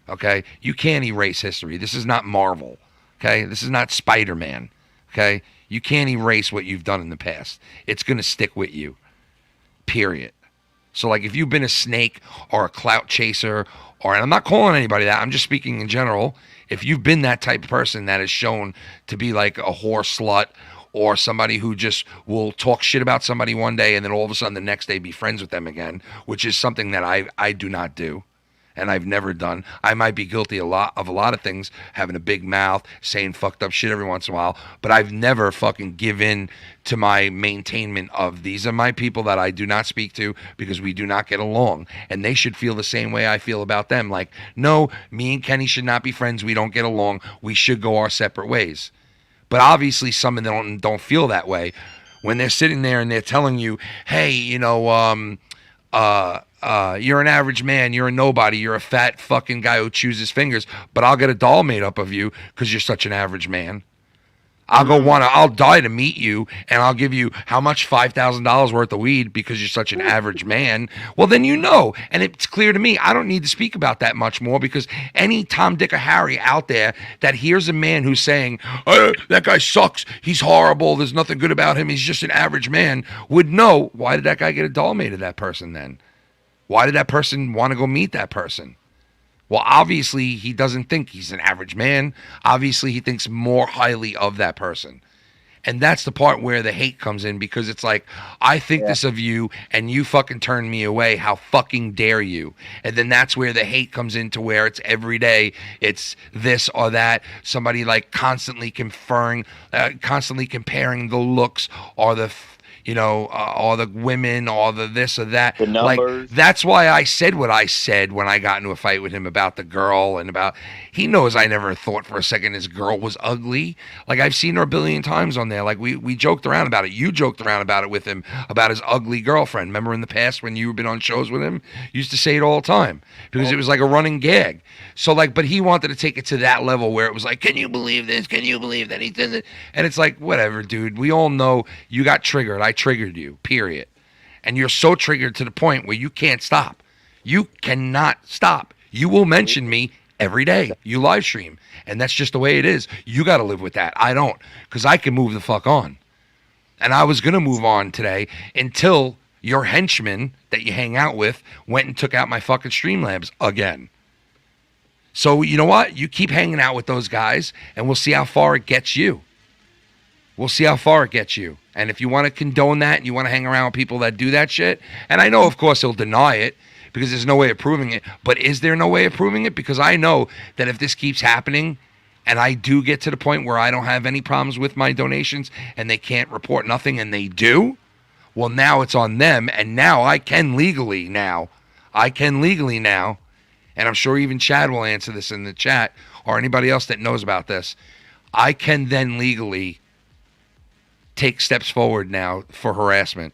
A: Okay? You can't erase history. This is not Marvel. Okay? This is not Spider-Man. Okay? You can't erase what you've done in the past. It's going to stick with you. Period. So, like, if you've been a snake or a clout chaser, and I'm not calling anybody that, I'm just speaking in general. If you've been that type of person that is shown to be like a whore slut or somebody who just will talk shit about somebody one day and then all of a sudden the next day be friends with them again, which is something that I do not do. And I've never done. I might be guilty of a lot of things, having a big mouth, saying fucked up shit every once in a while, but I've never fucking given to my maintainment of these are my people that I do not speak to because we do not get along. And they should feel the same way I feel about them. Like, no, me and Kenny should not be friends. We don't get along. We should go our separate ways. But obviously some of them don't feel that way. When they're sitting there and they're telling you, hey, you're an average man, you're a nobody, you're a fat fucking guy who chews his fingers, but I'll get a doll made up of you because you're such an average man. I'll die to meet you, and I'll give you how much? $5,000 worth of weed because you're such an average man. Well, then and it's clear to me, I don't need to speak about that much more because any Tom, Dick, or Harry out there that hears a man who's saying, that guy sucks, he's horrible, there's nothing good about him, he's just an average man, would know, why did that guy get a doll made of that person then? Why did that person want to go meet that person? Well, obviously, he doesn't think he's an average man. Obviously, he thinks more highly of that person. And that's the part where the hate comes in because it's like, I think this of you and you fucking turn me away. How fucking dare you? And then that's where the hate comes into where it's every day. It's this or that. Somebody like constantly comparing the looks or the or the women, or the this or that.
J: The numbers.
A: Like, that's why I said what I said when I got into a fight with him about the girl and about. He knows I never thought for a second his girl was ugly. Like, I've seen her a billion times on there. Like, we joked around about it. You joked around about it with him, about his ugly girlfriend. Remember in the past when you've been on shows with him? You used to say it all the time because it was like a running gag. So, like, but he wanted to take it to that level where it was like, can you believe this? Can you believe that he did it? And it's like, whatever, dude. We all know you got triggered. I triggered you, period. And you're so triggered to the point where you can't stop. You cannot stop. You will mention me every day. You live stream. And that's just the way it is. You got to live with that. I don't. Because I can move the fuck on. And I was going to move on today until your henchman that you hang out with went and took out my fucking Streamlabs again. So you know what? You keep hanging out with those guys and we'll see how far it gets you. We'll see how far it gets you. And if you want to condone that and you want to hang around with people that do that shit, and I know, of course, he'll deny it because there's no way of proving it, but is there no way of proving it? Because I know that if this keeps happening and I do get to the point where I don't have any problems with my donations and they can't report nothing and they do, well, now it's on them. And now I can legally now, and I'm sure even Chad will answer this in the chat or anybody else that knows about this, I can then legally take steps forward now for harassment.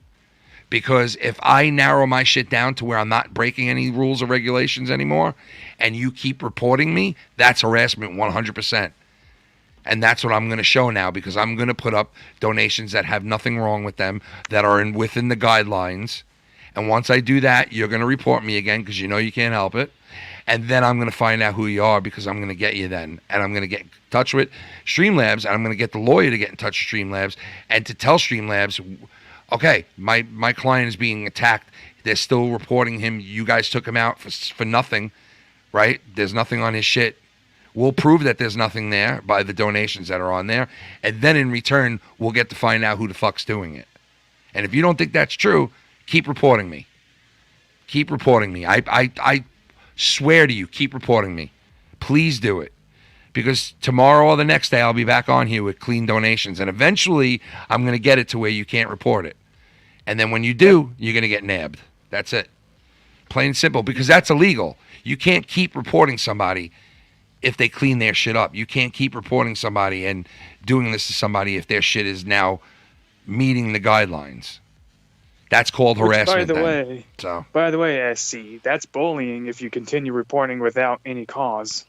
A: Because if I narrow my shit down to where I'm not breaking any rules or regulations anymore and you keep reporting me, that's harassment 100%. And that's what I'm going to show now because I'm going to put up donations that have nothing wrong with them, that are within the guidelines. And once I do that, you're going to report me again because you know you can't help it. And then I'm going to find out who you are because I'm going to get you then. And I'm going to get in touch with Streamlabs, and I'm going to get the lawyer to get in touch with Streamlabs and to tell Streamlabs, okay, my client is being attacked. They're still reporting him. You guys took him out for nothing, right? There's nothing on his shit. We'll prove that there's nothing there by the donations that are on there. And then in return, we'll get to find out who the fuck's doing it. And if you don't think that's true, keep reporting me. Keep reporting me. I swear to you, keep reporting me. Please do it. Because tomorrow or the next day, I'll be back on here with clean donations. And eventually, I'm going to get it to where you can't report it. And then when you do, you're going to get nabbed. That's it. Plain and simple, because that's illegal. You can't keep reporting somebody if they clean their shit up. You can't keep reporting somebody and doing this to somebody if their shit is now meeting the guidelines. That's called harassment.
O: By the way, SC, that's bullying if you continue reporting without any cause.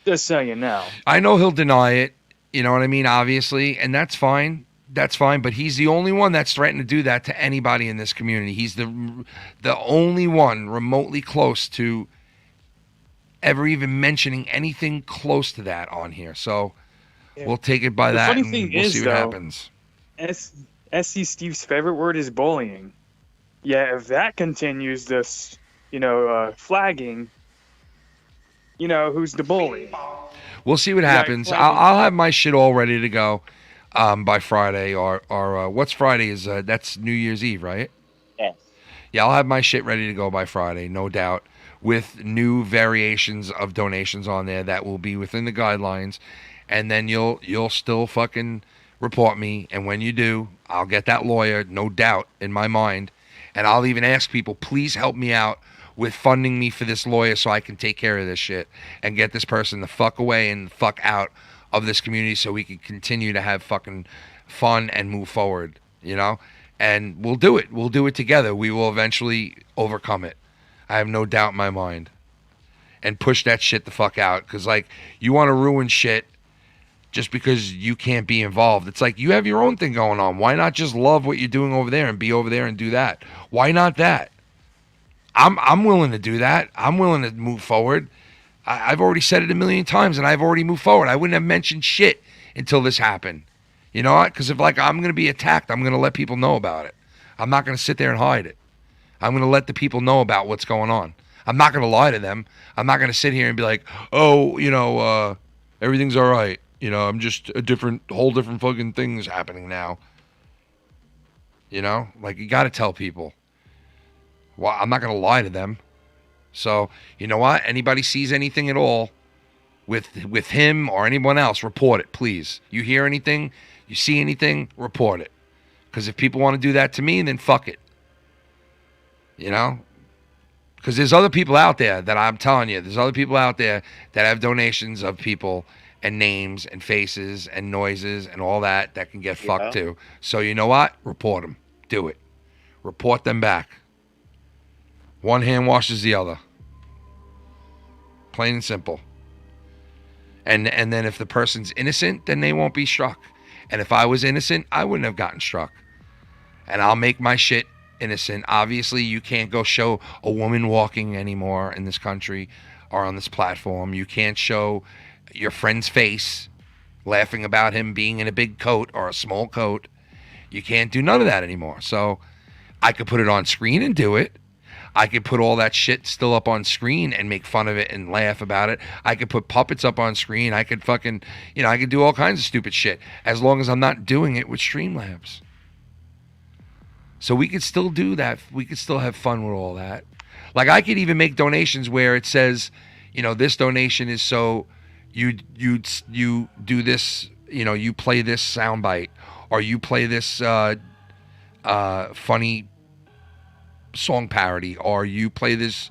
O: Just so you know.
A: I know he'll deny it. You know what I mean? Obviously, and that's fine. That's fine, but he's the only one that's threatened to do that to anybody in this community. He's the only one remotely close to ever even mentioning anything close to that on here. So we'll take it by that, and we'll see what happens.
O: SC Steve's favorite word is bullying. Yeah, if that continues, this, flagging, who's the bully?
A: We'll see what happens. I'll have my shit all ready to go by Friday, or what's Friday? That's New Year's Eve, right?
J: Yes.
A: Yeah, I'll have my shit ready to go by Friday, no doubt, with new variations of donations on there that will be within the guidelines, and then you'll still fucking report me, and when you do, I'll get that lawyer, no doubt, in my mind, and I'll even ask people, please help me out with funding me for this lawyer so I can take care of this shit and get this person the fuck away and the fuck out of this community so we can continue to have fucking fun and move forward, And we'll do it. We'll do it together. We will eventually overcome it. I have no doubt in my mind. And push that shit the fuck out. Because, you want to ruin shit just because you can't be involved. It's like, you have your own thing going on. Why not just love what you're doing over there and be over there and do that? Why not that? I'm willing to do that. I'm willing to move forward. I've already said it a million times, and I've already moved forward. I wouldn't have mentioned shit until this happened. You know what? Because if I'm going to be attacked, I'm going to let people know about it. I'm not going to sit there and hide it. I'm going to let the people know about what's going on. I'm not going to lie to them. I'm not going to sit here and be like, everything's all right. I'm just whole different fucking things happening now. You got to tell people. Well, I'm not going to lie to them. So, you know what? Anybody sees anything at all with him or anyone else, report it, please. You hear anything, you see anything, report it. Because if people want to do that to me, then fuck it. Because there's other people out there that I'm telling you, there's other people out there that have donations of people and names and faces and noises and all that can get fucked too. So you know what? Report them. Do it. Report them back. One hand washes the other. Plain and simple. And then if the person's innocent, then they won't be struck. And if I was innocent, I wouldn't have gotten struck. And I'll make my shit innocent. Obviously, you can't go show a woman walking anymore in this country or on this platform. You can't show your friend's face laughing about him being in a big coat or a small coat. You can't do none of that anymore. So I could put it on screen and do it. I could put all that shit still up on screen and make fun of it and laugh about it. I could put puppets up on screen. I could fucking, I could do all kinds of stupid shit as long as I'm not doing it with Streamlabs. So we could still do that. We could still have fun with all that. I could even make donations where it says, this donation is so you do this, you play this soundbite or you play this funny song parody, or you play this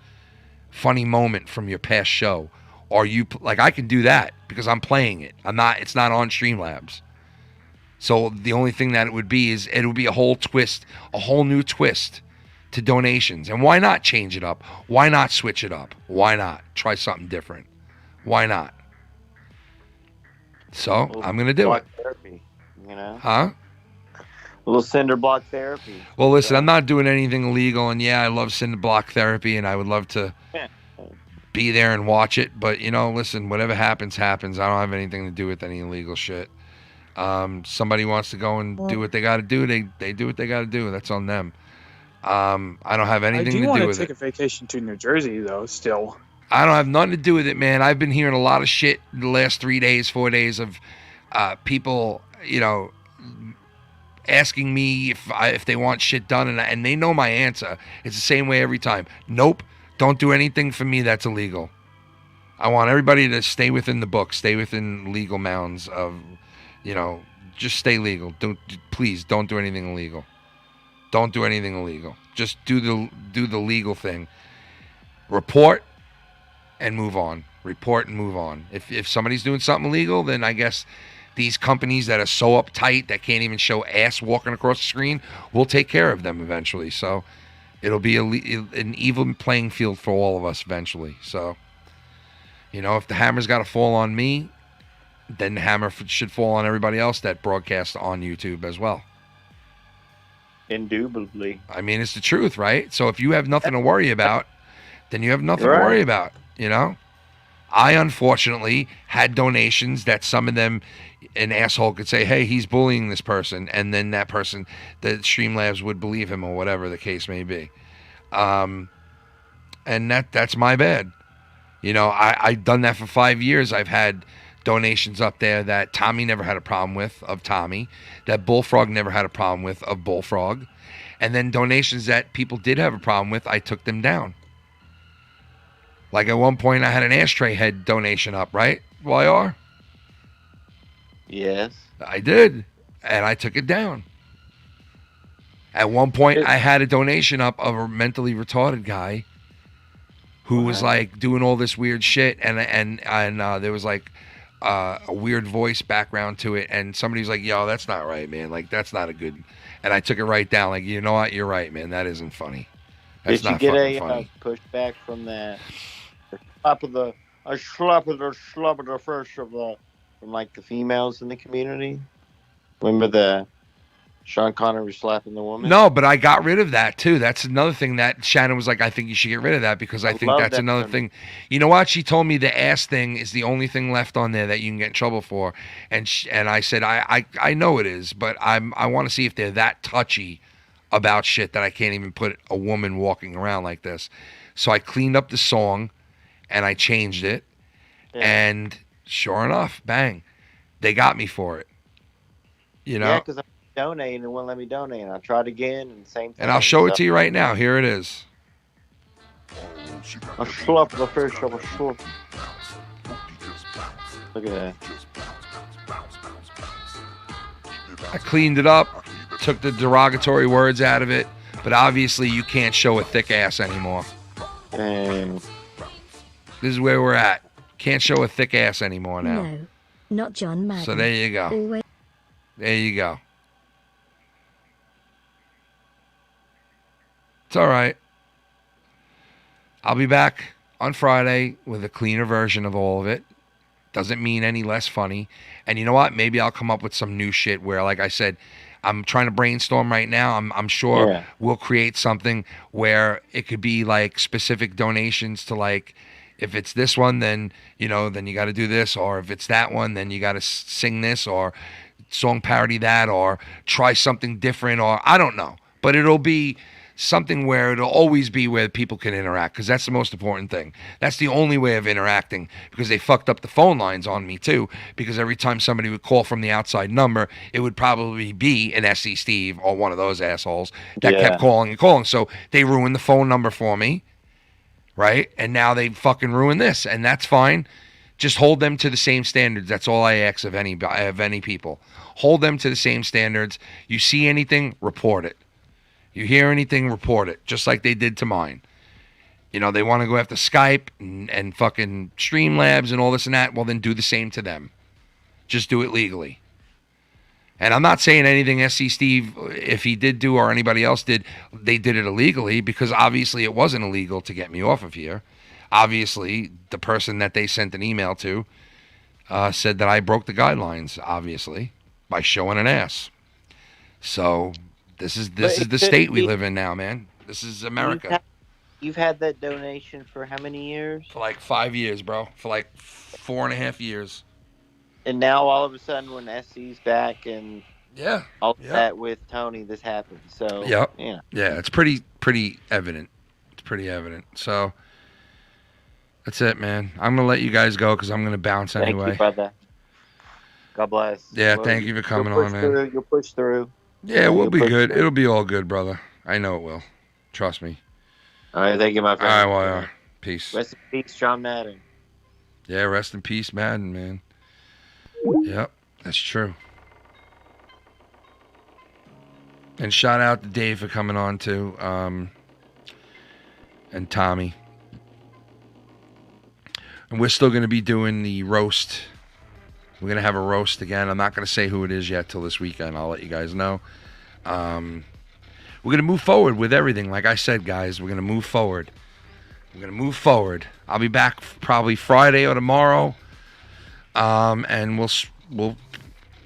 A: funny moment from your past show, or I can do that because I'm playing it. It's not on Streamlabs. So the only thing that it would be is it would be a whole new twist to donations. And why not change it up? Why not switch it up? Why not try something different? Why not? So I'm going to do it.
J: Therapy,
A: Huh?
J: A little cinder block therapy.
A: Well, listen, I'm not doing anything illegal, and yeah, I love cinder block therapy, and I would love to be there and watch it. But listen, whatever happens, happens. I don't have anything to do with any illegal shit. Somebody wants to go and do what they got to do. They do what they got to do. That's on them. I don't have anything to do with it.
O: I do want to take a vacation to New Jersey, though. Still,
A: I don't have nothing to do with it, man. I've been hearing a lot of shit the last 4 days of people, asking me if they want shit done, and they know my answer. It's the same way every time. Nope, don't do anything for me that's illegal. I want everybody to stay within the book, stay within legal mounds of, just stay legal. Please don't do anything illegal. Don't do anything illegal. Just do the legal thing. Report and move on. Report and move on. If somebody's doing something illegal, then I guess these companies that are so uptight that can't even show ass walking across the screen will take care of them eventually. So it'll be an even playing field for all of us eventually. So, you know, if the hammer's got to fall on me, then the hammer should fall on everybody else that broadcasts on YouTube as well.
F: Indubitably.
A: I mean, it's the truth, right? So if you have nothing to worry about, then you have nothing to worry about, you know? I, unfortunately, had donations that some of them, an asshole could say, hey, he's bullying this person, and then that person, the Streamlabs would believe him or whatever the case may be. And that's my bad. You know, I've done that for 5 years. I've had donations up there that Tommy never had a problem with, of Tommy, that Bullfrog never had a problem with, of Bullfrog, and then donations that people did have a problem with, I took them down. Like at one point I had an ashtray head donation up, right, YR?
F: Yes.
A: I did, and I took it down. At one point I had a donation up of a mentally retarded guy who was like doing all this weird shit, and there was like a weird voice background to it, and somebody was like, yo, that's not right, man, like that's not a good, and I took it right down, like, you know what, you're right, man, that isn't funny. That's
F: Did you get a pushback from that? A slap of the first from like the females in the community? Remember the Sean Connery was slapping the woman?
A: No, but I got rid of that too. That's another thing that Shannon was like, I think you should get rid of that, because I think that's another thing. You know what? She told me the ass thing is the only thing left on there that you can get in trouble for. And I said, I know it is, but I want to see if they're that touchy about shit that I can't even put a woman walking around like this. So I cleaned up the song and I changed it. Yeah. And sure enough, bang, they got me for it. You know?
F: Yeah, because I'm donating and wouldn't let me donate. And I tried again and same thing.
A: And I'll show it to you right now. Here it is.
F: A slap of the first of a slap. Look at that.
A: I cleaned it up, took the derogatory words out of it, but obviously you can't show a thick ass anymore.
F: Dang.
A: This is where we're at. Can't show a thick ass anymore now.
D: No, not John Madden.
A: So there you go.
D: Always.
A: There you go. It's all right. I'll be back on Friday with a cleaner version of all of it. Doesn't mean any less funny. And you know what? Maybe I'll come up with some new shit where, like I said, I'm trying to brainstorm right now. I'm sure we'll create something where it could be like specific donations to, like, if it's this one, then, you know, then you got to do this, or if it's that one, then you got to sing this, or song parody that, or try something different, or I don't know. But it'll be something where it'll always be where people can interact, because that's the most important thing. That's the only way of interacting, because they fucked up the phone lines on me too, because every time somebody would call from the outside number, it would probably be an SC Steve or one of those assholes that kept calling and calling. So they ruined the phone number for me, right? And now they fucking ruin this, and that's fine. Just hold them to the same standards. That's all I ask of any people. Hold them to the same standards. You see anything, report it. You hear anything, report it, just like they did to mine. You know, they want to go after Skype and fucking Streamlabs and all this and that. Well, then do the same to them. Just do it legally. And I'm not saying anything SC Steve, if he did do or anybody else did, they did it illegally, because obviously it wasn't illegal to get me off of here. Obviously, the person that they sent an email to said that I broke the guidelines, obviously, by showing an ass. So this is the state we live in now, man. This is America.
F: You've had that donation for how many years?
A: For like 5 years, bro. For like 4.5 years.
F: And now all of a sudden, when SC's back and all that with Tony, this happens. So yeah,
A: it's pretty evident. It's pretty evident. So that's it, man. I'm gonna let you guys go because I'm gonna bounce anyway.
F: Thank you, brother. God bless.
A: Yeah, thank you for coming on, man.
F: You'll push through.
A: Yeah, we'll be good. It'll be all good, brother. I know it will. Trust me.
F: All right, thank you, my friend.
A: All right, peace.
F: Rest in peace, John Madden.
A: Yeah, rest in peace, Madden, man. Yep, that's true. And shout out to Dave for coming on too, and Tommy. And we're still going to be doing the roast. We're going to have a roast again. I'm not going to say who it is yet till this weekend. I'll let you guys know. We're going to move forward with everything. Like I said, guys, we're going to move forward. We're going to move forward. I'll be back probably Friday or tomorrow. And we'll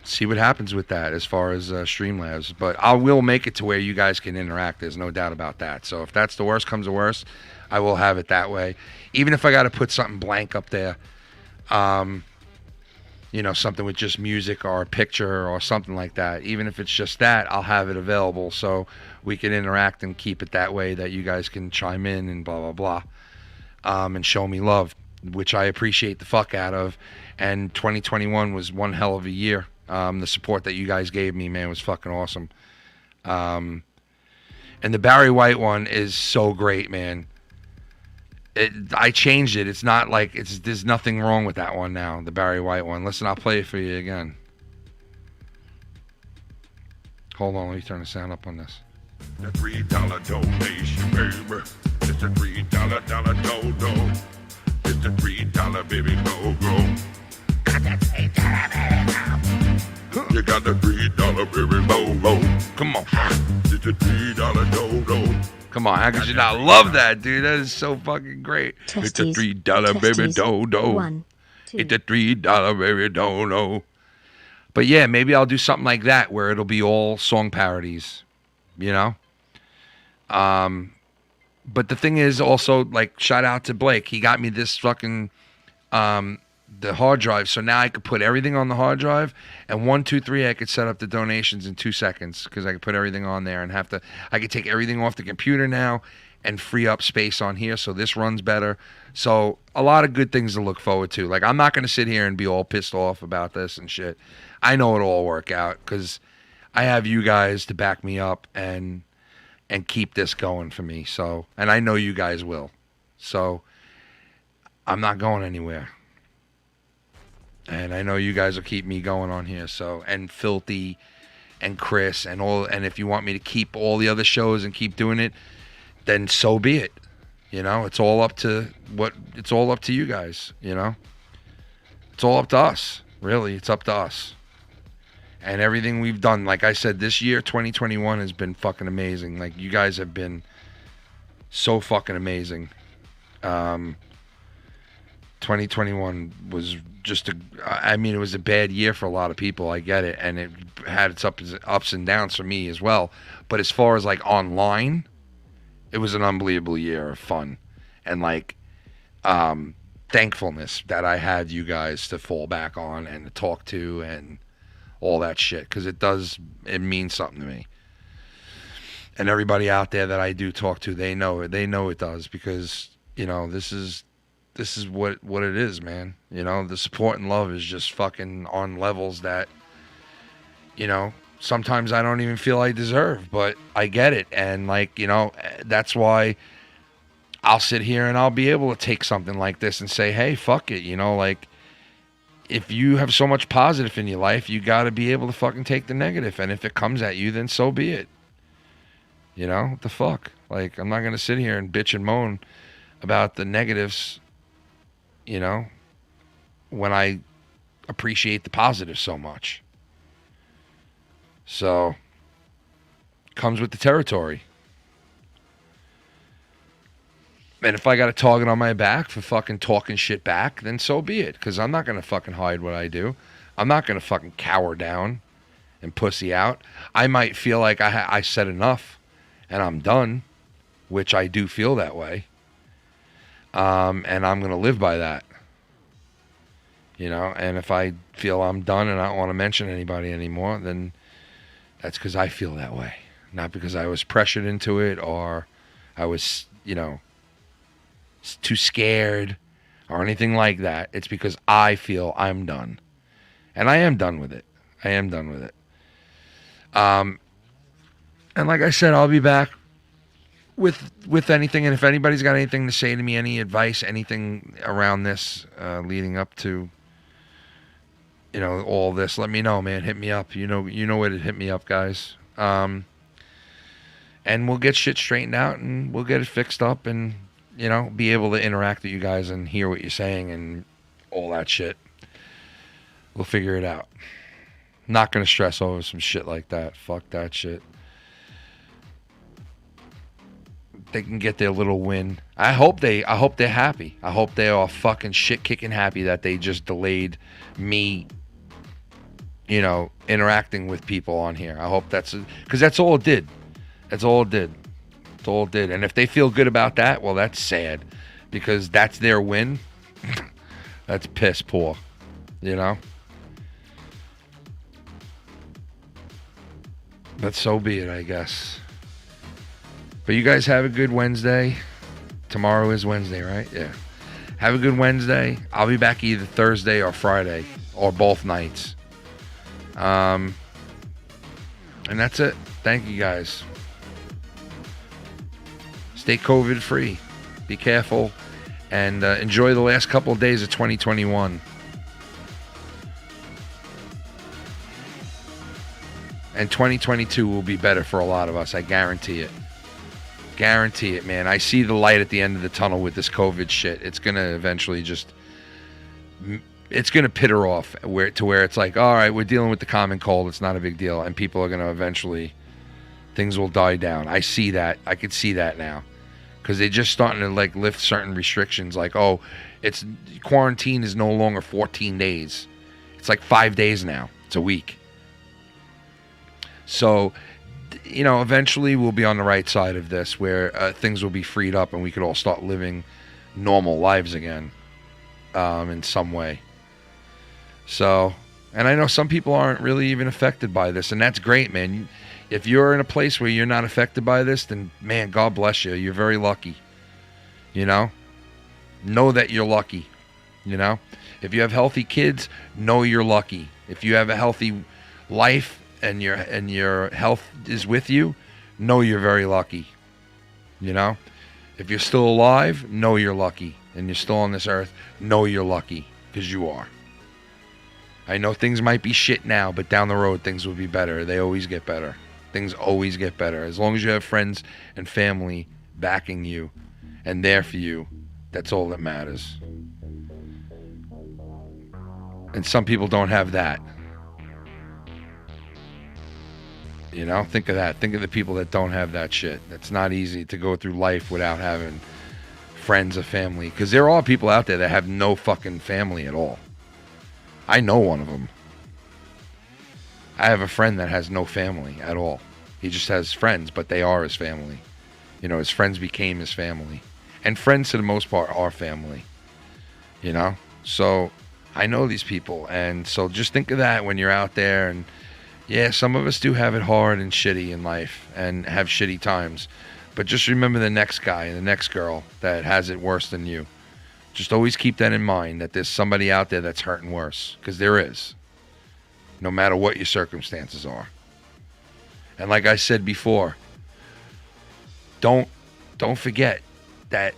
A: see what happens with that as far as Streamlabs. But I will make it to where you guys can interact. There's no doubt about that. So if that's the worst comes to worst, I will have it that way. Even if I got to put something blank up there, you know, something with just music or a picture or something like that. Even if it's just that, I'll have it available so we can interact and keep it that way that you guys can chime in and blah, blah, blah, and show me love, which I appreciate the fuck out of. And 2021 was one hell of a year. The support that you guys gave me, man, was fucking awesome. And the Barry White one is so great, man. I changed it. It's not like there's nothing wrong with that one now, the Barry White one. Listen, I'll play it for you again. Hold on, let me turn the sound up on this.
H: The $3 donation, baby. It's a $3 dodo. It's a $3 baby go-go. Got that $3 baby go. You got the $3 baby go-go.
A: Come on.
H: It's a $3 dodo.
A: Come on, how could you not love that, dude? That is so fucking great.
D: Testes,
A: it's a $3 baby dodo.
D: 1, 2.
A: It's a $3 baby dodo. But yeah, maybe I'll do something like that where it'll be all song parodies, you know? But the thing is also, like, shout out to Blake. He got me this fucking, the hard drive. So now I could put everything on the hard drive. And 1, 2, 3, I could set up the donations in 2 seconds because I could put everything on there and I could take everything off the computer now and free up space on here. So this runs better. So a lot of good things to look forward to. Like, I'm not going to sit here and be all pissed off about this and shit. I know it'll all work out because I have you guys to back me up and keep this going for me. So, and I know you guys will. So I'm not going anywhere. And I know you guys will keep me going on here. So, and Filthy and Chris and all, and if you want me to keep all the other shows and keep doing it, then so be it. You know, it's all up to you guys, you know. It's all up to us. Really, it's up to us. And everything we've done, like I said, this year, 2021, has been fucking amazing. Like, you guys have been so fucking amazing. 2021 was just it was a bad year for a lot of people. I get it. And it had its ups and downs for me as well. But as far as, like, online, it was an unbelievable year of fun. And, like, thankfulness that I had you guys to fall back on and to talk to and all that shit, because it means something to me. And everybody out there that I do talk to, they know it does, because, you know, this is what it is, man. You know, the support and love is just fucking on levels that, you know, sometimes I don't even feel I deserve, but I get it. And, like, you know, that's why I'll sit here and I'll be able to take something like this and say, hey, fuck it, you know, like, if you have so much positive in your life, you got to be able to fucking take the negative. And if it comes at you, then so be it. You know, what the fuck? Like, I'm not going to sit here and bitch and moan about the negatives, you know, when I appreciate the positive so much. So, comes with the territory. And if I got a target on my back for fucking talking shit back, then so be it. Because I'm not going to fucking hide what I do. I'm not going to fucking cower down and pussy out. I might feel like I said enough and I'm done, which I do feel that way. And I'm going to live by that. You know, and if I feel I'm done and I don't want to mention anybody anymore, then that's because I feel that way. Not because I was pressured into it or I was, you know, too scared or anything like that. It's because I feel I'm done. And I am done with it. And like I said, I'll be back with anything. And if anybody's got anything to say to me, any advice, anything around this leading up to, you know, all this, let me know, man. Hit me up. You know where to hit me up, guys. And we'll get shit straightened out, and we'll get it fixed up, and, you know, be able to interact with you guys and hear what you're saying and all that shit. We'll figure it out. Not going to stress over some shit like that. Fuck that shit. They can get their little win. I hope they're happy. I hope they are fucking shit kicking happy that they just delayed me, you know, interacting with people on here. I hope because that's all it did. That's all it did. That's all it did. And if they feel good about that, well, that's sad, because that's their win. That's piss poor, you know. But so be it, I guess. But you guys have a good Wednesday. Tomorrow is Wednesday, right? Yeah. Have a good Wednesday. I'll be back either Thursday or Friday, or both nights. And that's it. Thank you guys. Stay COVID free. Be careful. And enjoy the last couple of days of 2021. And 2022 will be better for a lot of us. I guarantee it. Guarantee it, man. I see the light at the end of the tunnel with this COVID shit. It's going to eventually it's going to pitter off where it's like, all right, we're dealing with the common cold. It's not a big deal. And people are going to eventually, things will die down. I see that. I could see that now. Because they're just starting to like lift certain restrictions. Like, oh, it's quarantine is no longer 14 days. It's like 5 days now. It's a week. So, you know, eventually we'll be on the right side of this, where things will be freed up and we could all start living normal lives again, in some way. So, and I know some people aren't really even affected by this, and that's great, man. If you're in a place where you're not affected by this, then, man, God bless you. You're very lucky, you know? Know that you're lucky, you know? If you have healthy kids, know you're lucky. If you have a healthy life, and your health is with you, know you're very lucky. You know? If you're still alive, know you're lucky. And you're still on this earth, know you're lucky. Because you are. I know things might be shit now, but down the road things will be better. They always get better. Things always get better. As long as you have friends and family backing you and there for you, that's all that matters. And some people don't have that. You know, think of that. Think of the people that don't have that shit. It's not easy to go through life without having friends or family. Because there are people out there that have no fucking family at all. I know one of them. I have a friend that has no family at all. He just has friends, but they are his family. You know, his friends became his family. And friends, to the most part, are family. You know? So, I know these people. And so just think of that when you're out there. And yeah, some of us do have it hard and shitty in life and have shitty times. But just remember the next guy and the next girl that has it worse than you. Just always keep that in mind, that there's somebody out there that's hurting worse. Because there is. No matter what your circumstances are. And like I said before, don't forget that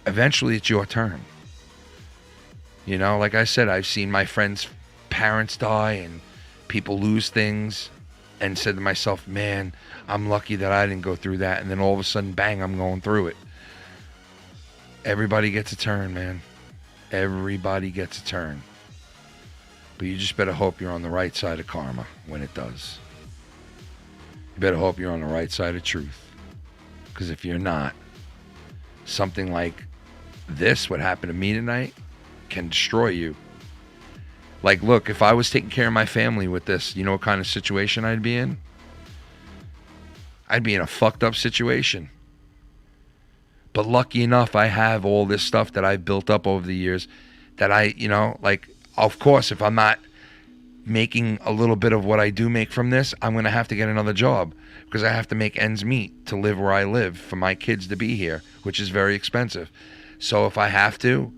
A: eventually it's your turn. You know, like I said, I've seen my friends' parents die and people lose things, and said to myself, man, I'm lucky that I didn't go through that. And then all of a sudden, bang, I'm going through it. Everybody gets a turn, man. Everybody gets a turn. But you just better hope you're on the right side of karma when it does. You better hope you're on the right side of truth. Because if you're not, something like this, what happened to me tonight, can destroy you. Like, look, if I was taking care of my family with this, you know what kind of situation I'd be in? I'd be in a fucked up situation. But lucky enough, I have all this stuff that I've built up over the years that I, you know, like, of course, if I'm not making a little bit of what I do make from this, I'm going to have to get another job because I have to make ends meet to live where I live for my kids to be here, which is very expensive. So if I have to,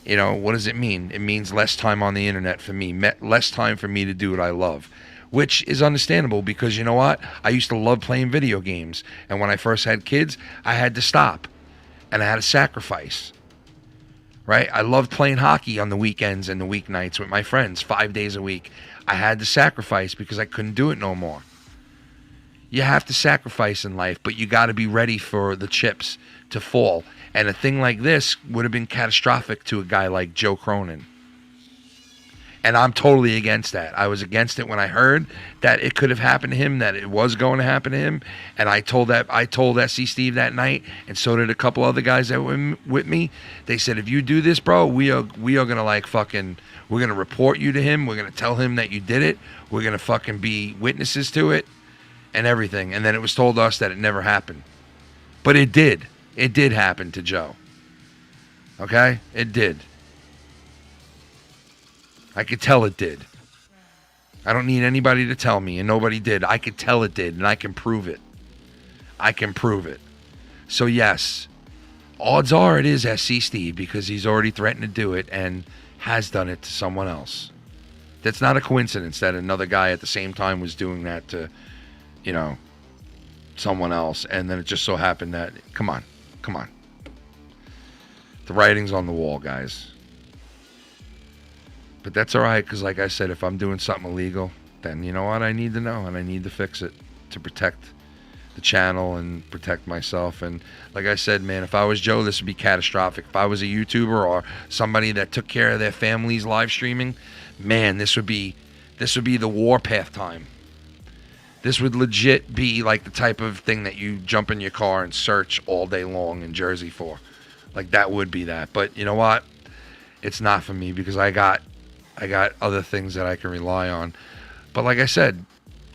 A: you know, what does it mean? It means less time on the internet for me, less time for me to do what I love, which is understandable because you know what? I used to love playing video games. And when I first had kids, I had to stop and I had to sacrifice, right? I loved playing hockey on the weekends and the weeknights with my friends 5 days a week. I had to sacrifice because I couldn't do it no more. You have to sacrifice in life, but you got to be ready for the chips to fall. And a thing like this would have been catastrophic to a guy like Joe Cronin. And I'm totally against that. I was against it when I heard that it could have happened to him, that it was going to happen to him. And I told SC Steve that night, and so did a couple other guys that were with me. They said, if you do this, bro, we are gonna we're gonna report you to him. We're gonna tell him that you did it. We're gonna fucking be witnesses to it and everything. And then it was told us that it never happened. But it did. It did happen to Joe. Okay? It did. I could tell it did. I don't need anybody to tell me, and nobody did. I could tell it did, and I can prove it. I can prove it. So yes, odds are it is SC Steve, because he's already threatened to do it and has done it to someone else. That's not a coincidence that another guy at the same time was doing that to, someone else, and then it just so happened that, come on. The writing's on the wall, guys. But that's all right, because like I said, if I'm doing something illegal, then you know what? I need to know, and I need to fix it to protect the channel and protect myself. And like I said, man, if I was Joe, this would be catastrophic. If I was a YouTuber or somebody that took care of their families live streaming, man, this would be the warpath time. This would legit be like the type of thing that you jump in your car and search all day long in Jersey for. Like, that would be that. But you know what? It's not for me, because I got other things that I can rely on. But like I said,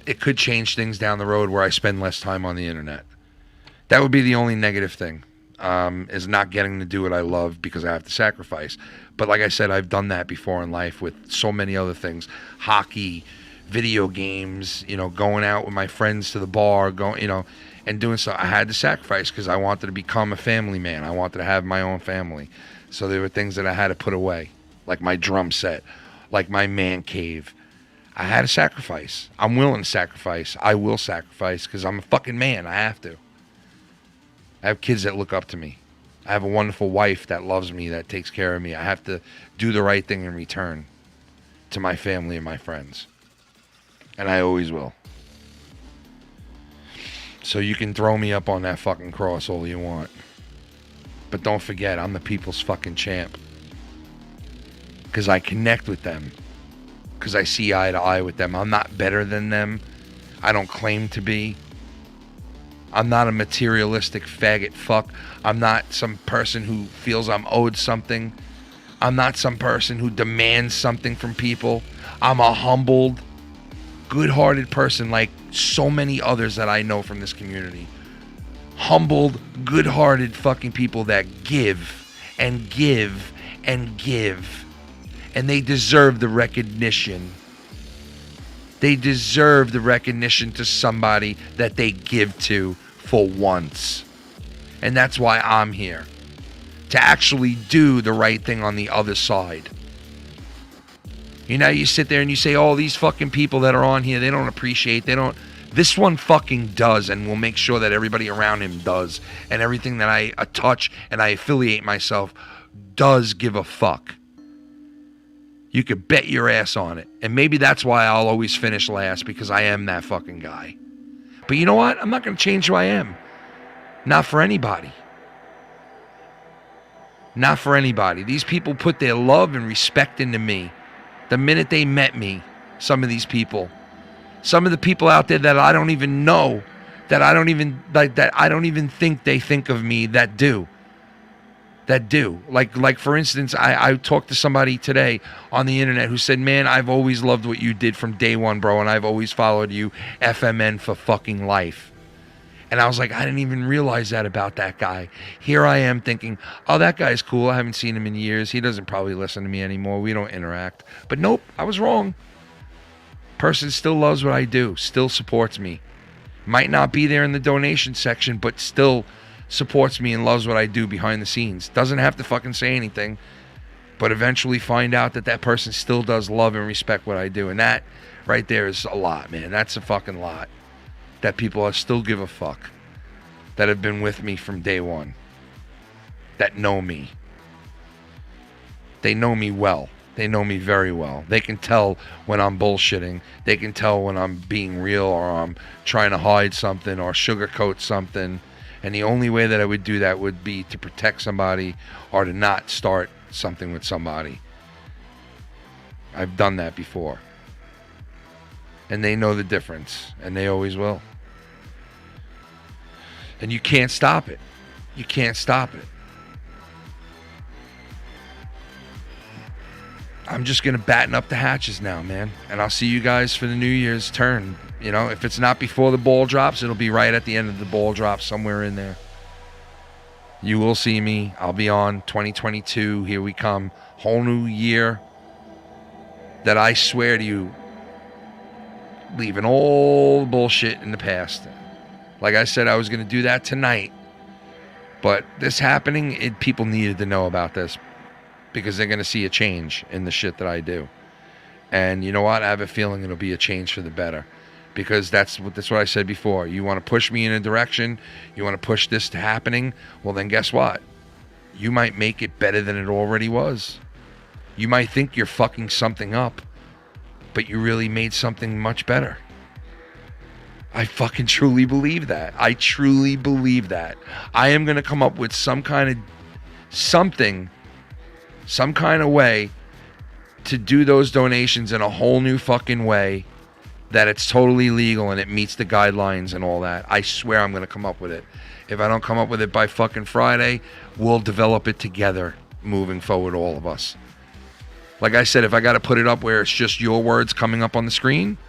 A: it could change things down the road where I spend less time on the internet. That would be the only negative thing, is not getting to do what I love because I have to sacrifice. But like I said, I've done that before in life with so many other things. Hockey, video games, going out with my friends to the bar, and doing so. I had to sacrifice because I wanted to become a family man. I wanted to have my own family. So there were things that I had to put away, like my drum set, like my man cave. I had to sacrifice. I'm willing to sacrifice. I will sacrifice because I'm a fucking man. I have to. I have kids that look up to me. I have a wonderful wife that loves me, that takes care of me. I have to do the right thing in return to my family and my friends. And I always will. So you can throw me up on that fucking cross all you want. But don't forget, I'm the people's fucking champ. Because I connect with them. Because I see eye to eye with them. I'm not better than them. I don't claim to be. I'm not a materialistic faggot fuck. I'm not some person who feels I'm owed something. I'm not some person who demands something from people. I'm a humbled, good-hearted person like so many others that I know from this community. Humbled, good-hearted fucking people that give and give and give. And they deserve the recognition. They deserve the recognition to somebody that they give to for once. And that's why I'm here. To actually do the right thing on the other side. You sit there and you say, oh, these fucking people that are on here, they don't appreciate, this one fucking does, and will make sure that everybody around him does. And everything that I touch and I affiliate myself does give a fuck. You could bet your ass on it. And maybe that's why I'll always finish last, because I am that fucking guy. But you know what? I'm not going to change who I am. Not for anybody. Not for anybody. These people put their love and respect into me. The minute they met me, some of these people, some of the people out there that I don't even know, that I don't even think they think of me, that do. Like for instance, I talked to somebody today on the internet who said, man, I've always loved what you did from day one, bro, and I've always followed you, FMN for fucking life. And I was like, I didn't even realize that about that guy. Here I am thinking, oh, that guy's cool. I haven't seen him in years. He doesn't probably listen to me anymore. We don't interact. But nope, I was wrong. Person still loves what I do, still supports me. Might not be there in the donation section, but still supports me and loves what I do behind the scenes. Doesn't have to fucking say anything, but eventually find out that person still does love and respect what I do. And that right there is a lot, man. That's a fucking lot. That people still give a fuck. That have been with me from day one. That know me. They know me well. They know me very well. They can tell when I'm bullshitting. They can tell when I'm being real or I'm trying to hide something or sugarcoat something. And the only way that I would do that would be to protect somebody or to not start something with somebody. I've done that before. And they know the difference. And they always will. And you can't stop it. You can't stop it. I'm just going to batten up the hatches now, man. And I'll see you guys for the New Year's turn. You know, if it's not before the ball drops, it'll be right at the end of the ball drop, somewhere in there. You will see me. I'll be on 2022. Here we come. Whole new year that I swear to you, leaving all bullshit in the past. Like I said, I was going to do that tonight. But this happening, people needed to know about this. Because they're going to see a change in the shit that I do. And you know what? I have a feeling it'll be a change for the better. Because that's what I said before. You want to push me in a direction. You want to push this to happening. Well, then guess what? You might make it better than it already was. You might think you're fucking something up. But you really made something much better. I fucking truly believe that. I truly believe that. I am going to come up with some kind of way to do those donations in a whole new fucking way that it's totally legal and it meets the guidelines and all that. I swear I'm going to come up with it. If I don't come up with it by fucking Friday, we'll develop it together moving forward, all of us. Like I said, if I got to put it up where it's just your words coming up on the screen,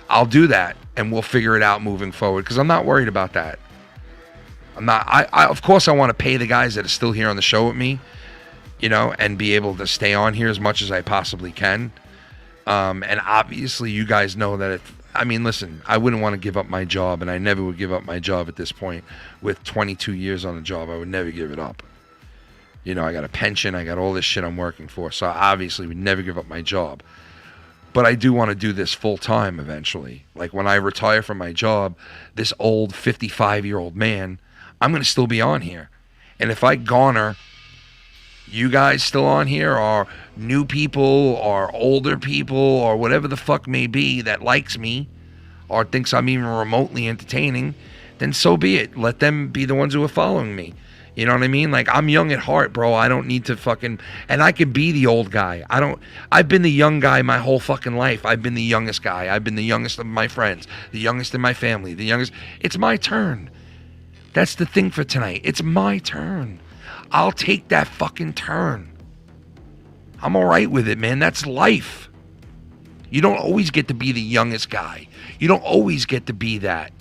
A: I'll do that and we'll figure it out moving forward because I'm not worried about that. Of course I want to pay the guys that are still here on the show with me, you know, and be able to stay on here as much as I possibly can. And obviously you guys know that listen, I wouldn't want to give up my job, and I never would give up my job at this point. With 22 years on the job, I would never give it up. You know, I got a pension, I got all this shit I'm working for, so I obviously would never give up my job. But I do want to do this full time eventually. Like when I retire from my job, this old 55-year-old man, I'm going to still be on here. And if I garner you guys still on here, or new people, or older people, or whatever the fuck may be that likes me, or thinks I'm even remotely entertaining, then so be it. Let them be the ones who are following me. You know what I mean? Like, I'm young at heart, bro. I don't need to fucking... And I can be the old guy. I've been the young guy my whole fucking life. I've been the youngest guy. I've been the youngest of my friends. The youngest in my family. The youngest... It's my turn. That's the thing for tonight. It's my turn. I'll take that fucking turn. I'm all right with it, man. That's life. You don't always get to be the youngest guy. You don't always get to be that.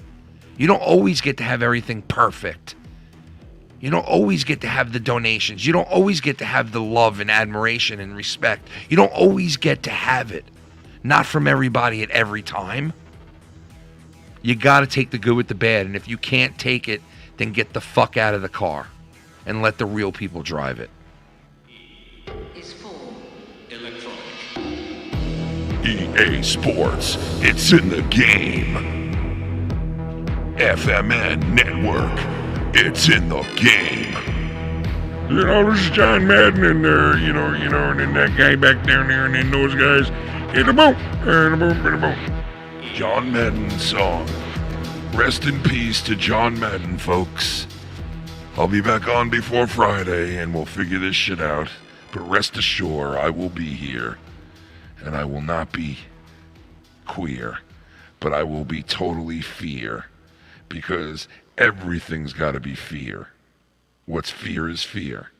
A: You don't always get to have everything perfect. You don't always get to have the donations. You don't always get to have the love and admiration and respect. You don't always get to have it. Not from everybody at every time. You got to take the good with the bad. And if you can't take it, then get the fuck out of the car. And let the real people drive it.
H: EA Sports, it's in the game. FMN Network, it's in the game.
B: You know, this is John Madden and and then that guy back down there and then those guys. In the boom, in the boom, in the boom.
H: John Madden's song. Rest in peace to John Madden, folks. I'll be back on before Friday and we'll figure this shit out. But rest assured, I will be here. And I will not be queer. But I will be totally fear. Because everything's got to be fear. What's fear is fear.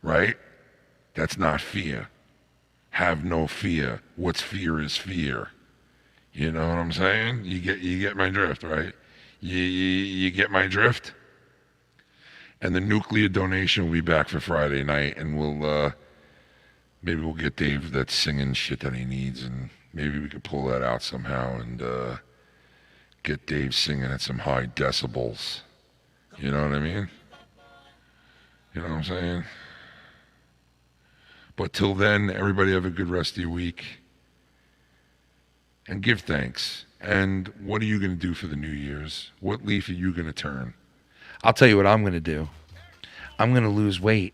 H: Right? That's not fear. Have no fear. What's fear is fear. You know what I'm saying? You get my drift, right? You get my drift? And the nuclear donation will be back for Friday night, and maybe we'll get Dave that singing shit that he needs, and maybe we could pull that out somehow and get Dave singing at some high decibels. You know what I mean? You know what I'm saying? But till then, everybody have a good rest of your week. And give thanks. And what are you going to do for the New Year's? What leaf are you going to turn?
A: I'll tell you what I'm going to do. I'm going to lose weight.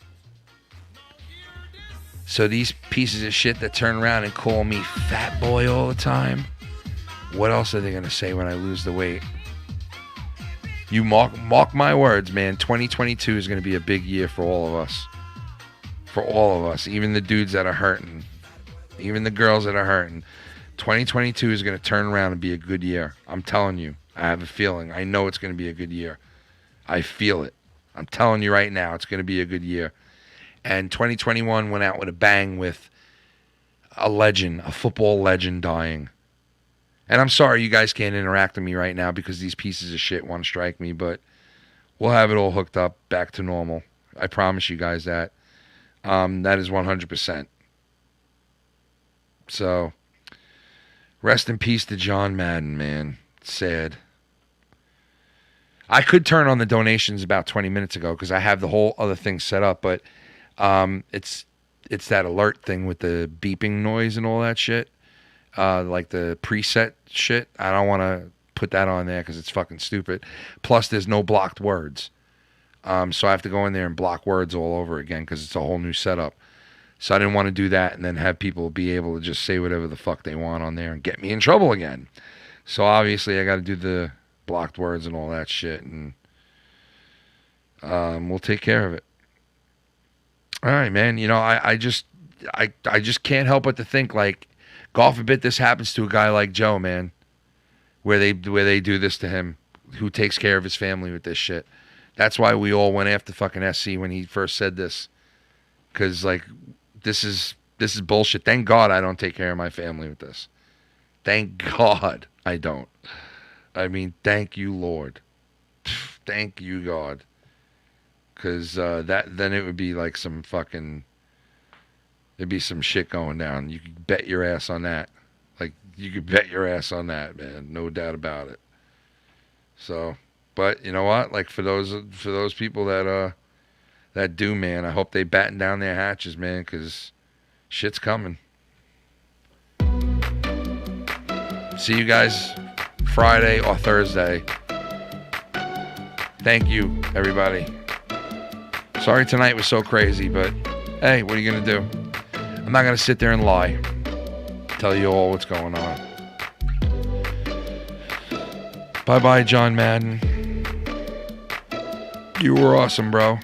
A: So these pieces of shit that turn around and call me fat boy all the time, what else are they going to say when I lose the weight? You mark my words, man. 2022 is going to be a big year for all of us. For all of us. Even the dudes that are hurting. Even the girls that are hurting. 2022 is going to turn around and be a good year. I'm telling you. I have a feeling. I know it's going to be a good year. I feel it. I'm telling you right now, it's going to be a good year. And 2021 went out with a bang with a legend, a football legend dying. And I'm sorry you guys can't interact with me right now because these pieces of shit want to strike me, but we'll have it all hooked up back to normal. I promise you guys that. That is 100%. So, rest in peace to John Madden, man. Sad. I could turn on the donations about 20 minutes ago because I have the whole other thing set up, but it's that alert thing with the beeping noise and all that shit. Like the preset shit. I don't want to put that on there because it's fucking stupid. Plus, there's no blocked words. So I have to go in there and block words all over again because it's a whole new setup. So I didn't want to do that and then have people be able to just say whatever the fuck they want on there and get me in trouble again. So obviously I got to do the blocked words and all that shit, and we'll take care of it. All right, man. You know, I just can't help but to think, like, God forbid this happens to a guy like Joe, man, where they do this to him, who takes care of his family with this shit. That's why we all went after fucking SC when he first said this, because like this is bullshit. Thank God I don't take care of my family with this. Thank God I don't. I mean, thank you, Lord. Thank you, God. Because then it would be like some fucking... There'd be some shit going down. You could bet your ass on that. Like, you could bet your ass on that, man. No doubt about it. So, but you know what? Like, for those people that do, man, I hope they batten down their hatches, man, because shit's coming. See you guys Friday or Thursday. Thank you, everybody. Sorry tonight was so crazy, but hey, what are you going to do? I'm not going to sit there and lie. Tell you all what's going on. Bye-bye, John Madden. You were awesome, bro.